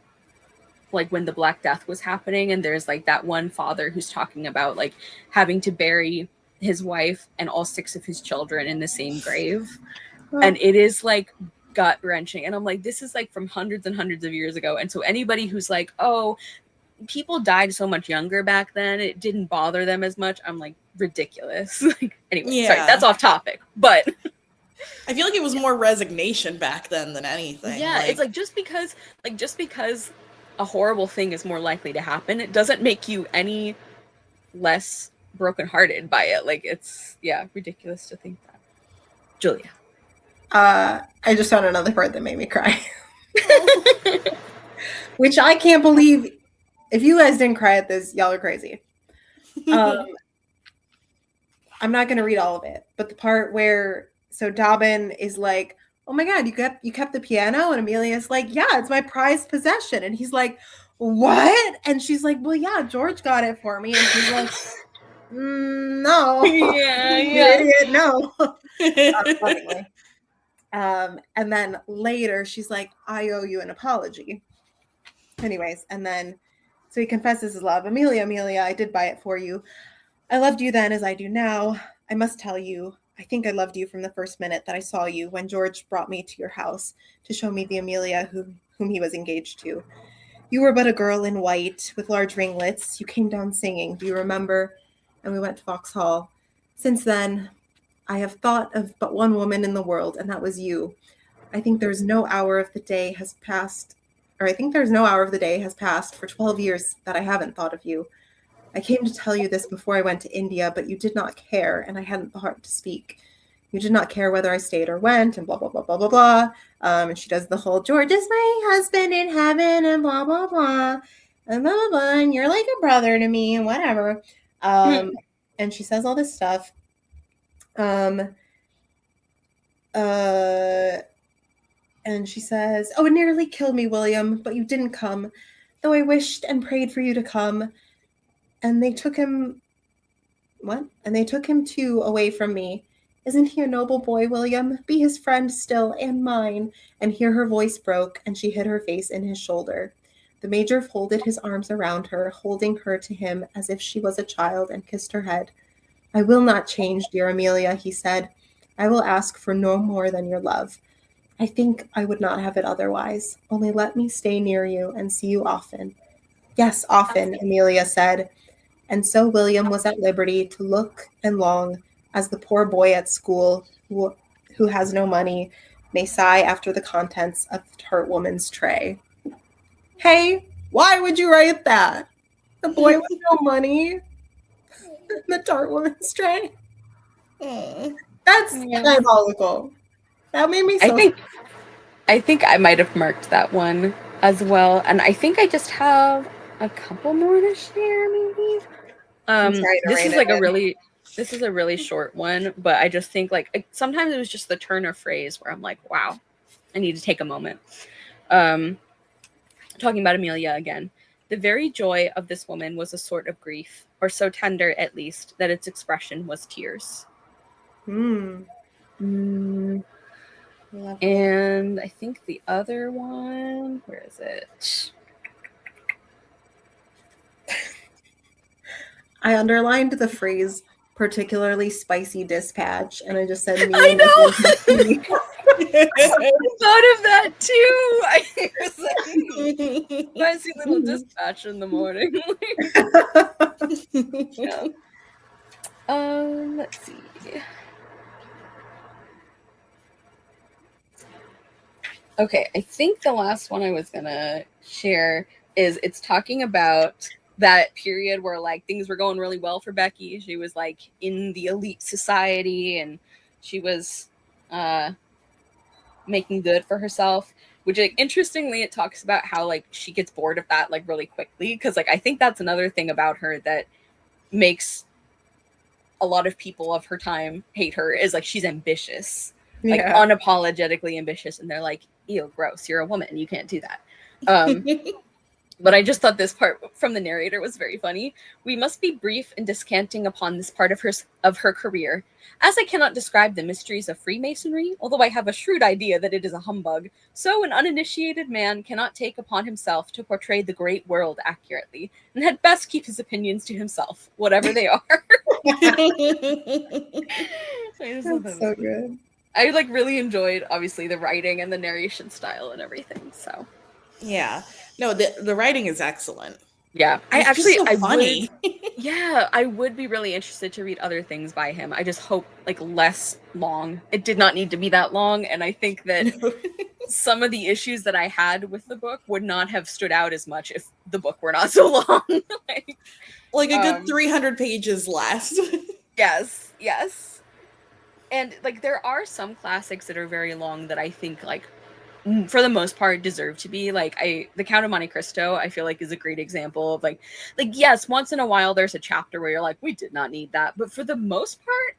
like when the Black Death was happening, and there's like that one father who's talking about like having to bury his wife and all 6 of his children in the same grave. And it is like gut wrenching. And I'm like, this is like from hundreds and hundreds of years ago. And so anybody who's like, oh, people died so much younger back then, it didn't bother them as much, I'm like, ridiculous. Like, anyway, sorry, that's off topic, but I feel like it was more resignation back then than anything. Yeah, like, it's like just because a horrible thing is more likely to happen, it doesn't make you any less brokenhearted by it. Like, it's, yeah, ridiculous to think that. Julia. I just found another part that made me cry. Which I can't believe. If you guys didn't cry at this, y'all are crazy. I'm not going to read all of it, but the part where, so Dobbin is like, oh my God, you kept the piano? And Amelia's like, yeah, it's my prized possession. And he's like, what? And she's like, well, yeah, George got it for me. And he's like, no. Yeah. Idiot, no. And then later she's like, I owe you an apology. Anyways, and then so he confesses his love. Amelia, I did buy it for you. I loved you then as I do now. I must tell you, I think I loved you from the first minute that I saw you when George brought me to your house to show me the Amelia whom he was engaged to. You were but a girl in white with large ringlets. You came down singing. Do you remember? And we went to Vauxhall. Since then, I have thought of but one woman in the world, and that was you. I think there's no hour of the day has passed for 12 years that I haven't thought of you. I came to tell you this before I went to India, but you did not care, and I hadn't the heart to speak. You did not care whether I stayed or went, and blah, blah, blah, blah, blah, blah. And she does the whole, George is my husband in heaven, and blah, blah, blah, and blah, blah, blah, and you're like a brother to me, and whatever. And she says all this stuff. And she says, "Oh, it nearly killed me, William, but you didn't come, though I wished and prayed for you to come. And they took him, what? And they took him too away from me. Isn't he a noble boy, William? Be his friend still, and mine." And here her voice broke, and she hid her face in his shoulder. The major folded his arms around her, holding her to him as if she was a child, and kissed her head. "I will not change, dear Amelia," he said. "I will ask for no more than your love. I think I would not have it otherwise. Only let me stay near you and see you often." "Yes, often," Amelia said. And so William was at liberty to look and long as the poor boy at school who has no money may sigh after the contents of the tart woman's tray. Hey, why would you write that? The boy with no money? The tart woman's tray? That's diabolical. That made me so I think I might have marked that one as well. And I think I just have a couple more to share, maybe. This is a really short one, but I just think like sometimes it was just the turn of phrase where I'm like, wow, I need to take a moment. Talking about Amelia again. "The very joy of this woman was a sort of grief, or so tender at least, that its expression was tears." And I think the other one, where is it? I underlined the phrase "particularly spicy dispatch," and I just said, "Me." I know. I thought of that too. I was like, spicy little dispatch in the morning. Yeah. Let's see. Okay, I think the last one I was gonna share is it's talking about that period where like things were going really well for Becky. She was like in the elite society and she was making good for herself, which like, interestingly it talks about how like she gets bored of that like really quickly, because like I think that's another thing about her that makes a lot of people of her time hate her, is like she's ambitious, like unapologetically ambitious, and they're like, ew, gross, you're a woman, you can't do that. But I just thought this part from the narrator was very funny. "We must be brief in descanting upon this part of her career, as I cannot describe the mysteries of Freemasonry, although I have a shrewd idea that it is a humbug. So an uninitiated man cannot take upon himself to portray the great world accurately, and had best keep his opinions to himself, whatever they are." That's so good. I like really enjoyed obviously the writing and the narration style and everything. So yeah, no, the writing is excellent. Yeah, funny. I would be really interested to read other things by him. I just hope like less long. It did not need to be that long, and I think that some of the issues that I had with the book would not have stood out as much if the book were not so long. like a good 300 pages less. Yes. And like there are some classics that are very long that I think like for the most part deserve to be like The Count of Monte Cristo I feel like is a great example of like yes, once in a while there's a chapter where you're like, we did not need that, but for the most part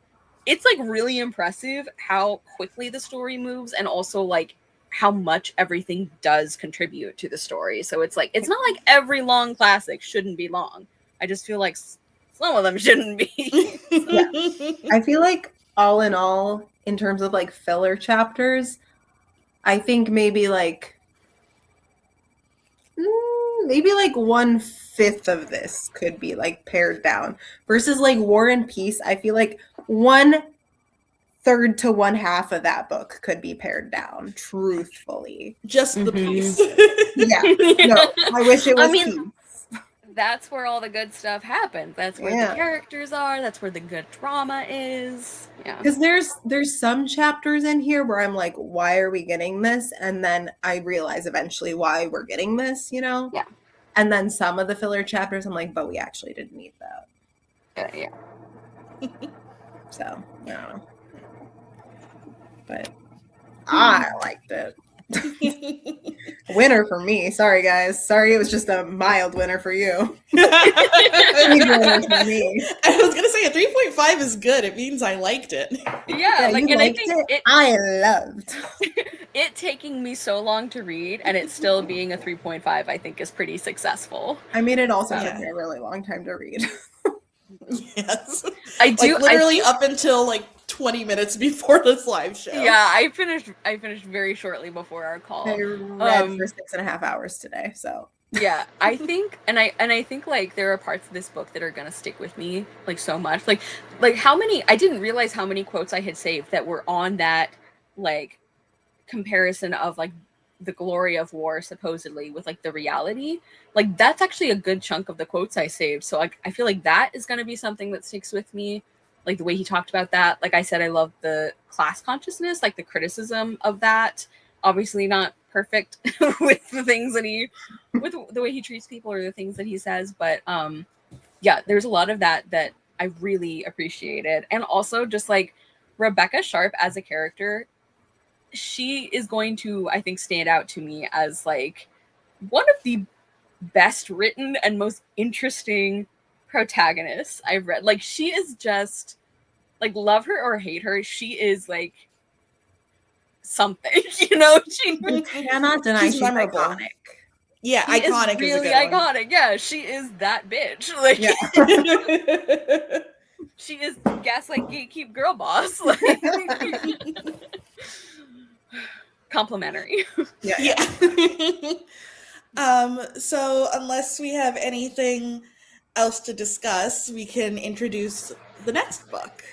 it's like really impressive how quickly the story moves, and also like how much everything does contribute to the story. So it's like it's not like every long classic shouldn't be long. I just feel like some of them shouldn't be. I feel like all in all, in terms of like filler chapters, I think maybe like 1/5 of this could be like pared down, versus like War and Peace. I feel like 1/3 to 1/2 of that book could be pared down, truthfully. Just the piece. No, I wish it was peace. That's where all the good stuff happens. That's where the characters are. That's where the good drama is. Yeah. Because there's some chapters in here where I'm like, why are we getting this? And then I realize eventually why we're getting this, you know? Yeah. And then some of the filler chapters, I'm like, but we actually didn't need that. Yeah. So, I don't know. But I liked it. Winner for me. Sorry, guys. Sorry, it was just a mild winner for you. I Big winner for me. was gonna say a 3.5 is good. It means I liked it. Yeah, like, you and liked I think it. I loved. it taking me so long to read and it still being a 3.5, I think is pretty successful. I mean, it also took Yeah. me a really long time to read. Yes. I do Like literally I think, up until like 20 minutes before this live show. yeah, I finished very shortly before our call. I read for 6.5 hours today, so Yeah, I think, and I think like there are parts of this book that are gonna stick with me like so much. Like how many, I didn't realize how many quotes I had saved that were on that like comparison of like the glory of war supposedly with like the reality. Like that's actually a good chunk of the quotes I saved. So like I feel like that is gonna be something that sticks with me. Like the way he talked about that. Like I said, I love the class consciousness, like the criticism of that. Obviously not perfect with the things that with the way he treats people or the things that he says, but yeah, there's a lot of that I really appreciated. And also just like Rebecca Sharp as a character, she is going to, I think, stand out to me as like one of the best written and most interesting protagonists I've read. Like she is just like, love her or hate her, she is like something, you know. you cannot deny she's memorable. iconic. Yeah, she iconic is really is a good iconic. one. Yeah, she is that bitch. Like, Yeah. she is gaslight gatekeep girl boss. Like, complimentary. Yeah. So unless we have anything else to discuss, we can introduce the next book,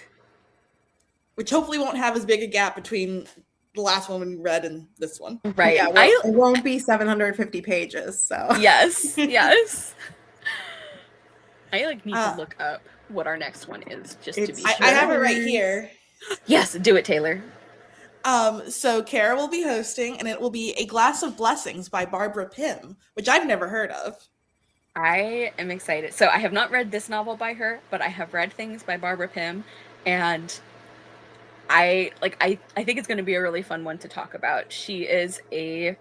which hopefully won't have as big a gap between the last one we read and this one. Right. Yeah, well, it won't be 750 pages, so. Yes. Yes. I like need to look up what our next one is just to be sure. I have it right here. Yes, do it, Taylor. So Cara will be hosting, and it will be A Glass of Blessings by Barbara Pym, which I've never heard of. I am excited. So I have not read this novel by her, but I have read things by Barbara Pym, and I think it's going to be a really fun one to talk about. She is a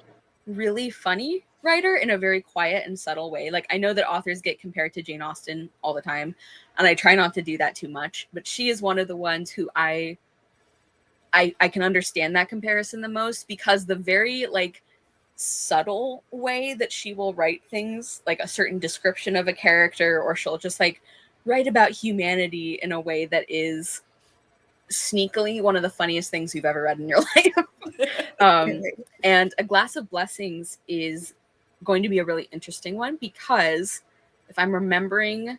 really funny writer in a very quiet and subtle way. Like I know that authors get compared to Jane Austen all the time, and I try not to do that too much, but she is one of the ones who I can understand that comparison the most, because the very like subtle way that she will write things, like a certain description of a character, or she'll just like write about humanity in a way that is sneakily one of the funniest things you've ever read in your life. And A Glass of Blessings is going to be a really interesting one, because if I'm remembering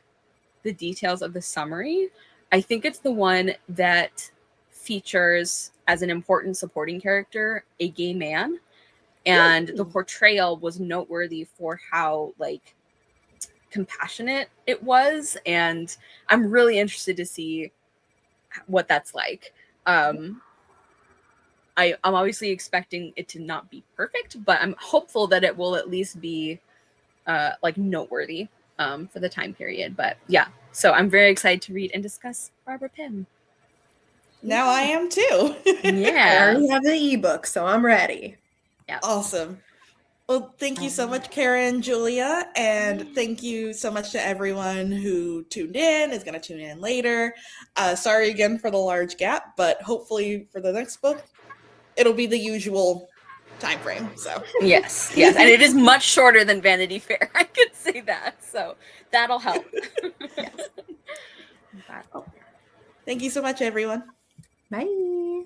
the details of the summary, I think it's the one that features as an important supporting character a gay man, and the portrayal was noteworthy for how like compassionate it was, and I'm really interested to see what that's like. I'm obviously expecting it to not be perfect, but I'm hopeful that it will at least be like noteworthy for the time period. But yeah, so I'm very excited to read and discuss Barbara Pym. Now I am too. Yeah. I already have the ebook, so I'm ready. Yeah. Awesome. Well, thank you so much, Cara and Julia, and thank you so much to everyone who tuned in, is going to tune in later. Sorry again for the large gap, but hopefully for the next book, it'll be the usual time frame. So yes, and it is much shorter than Vanity Fair. I could say that, so that'll help. Yes. Thank you so much, everyone. Bye.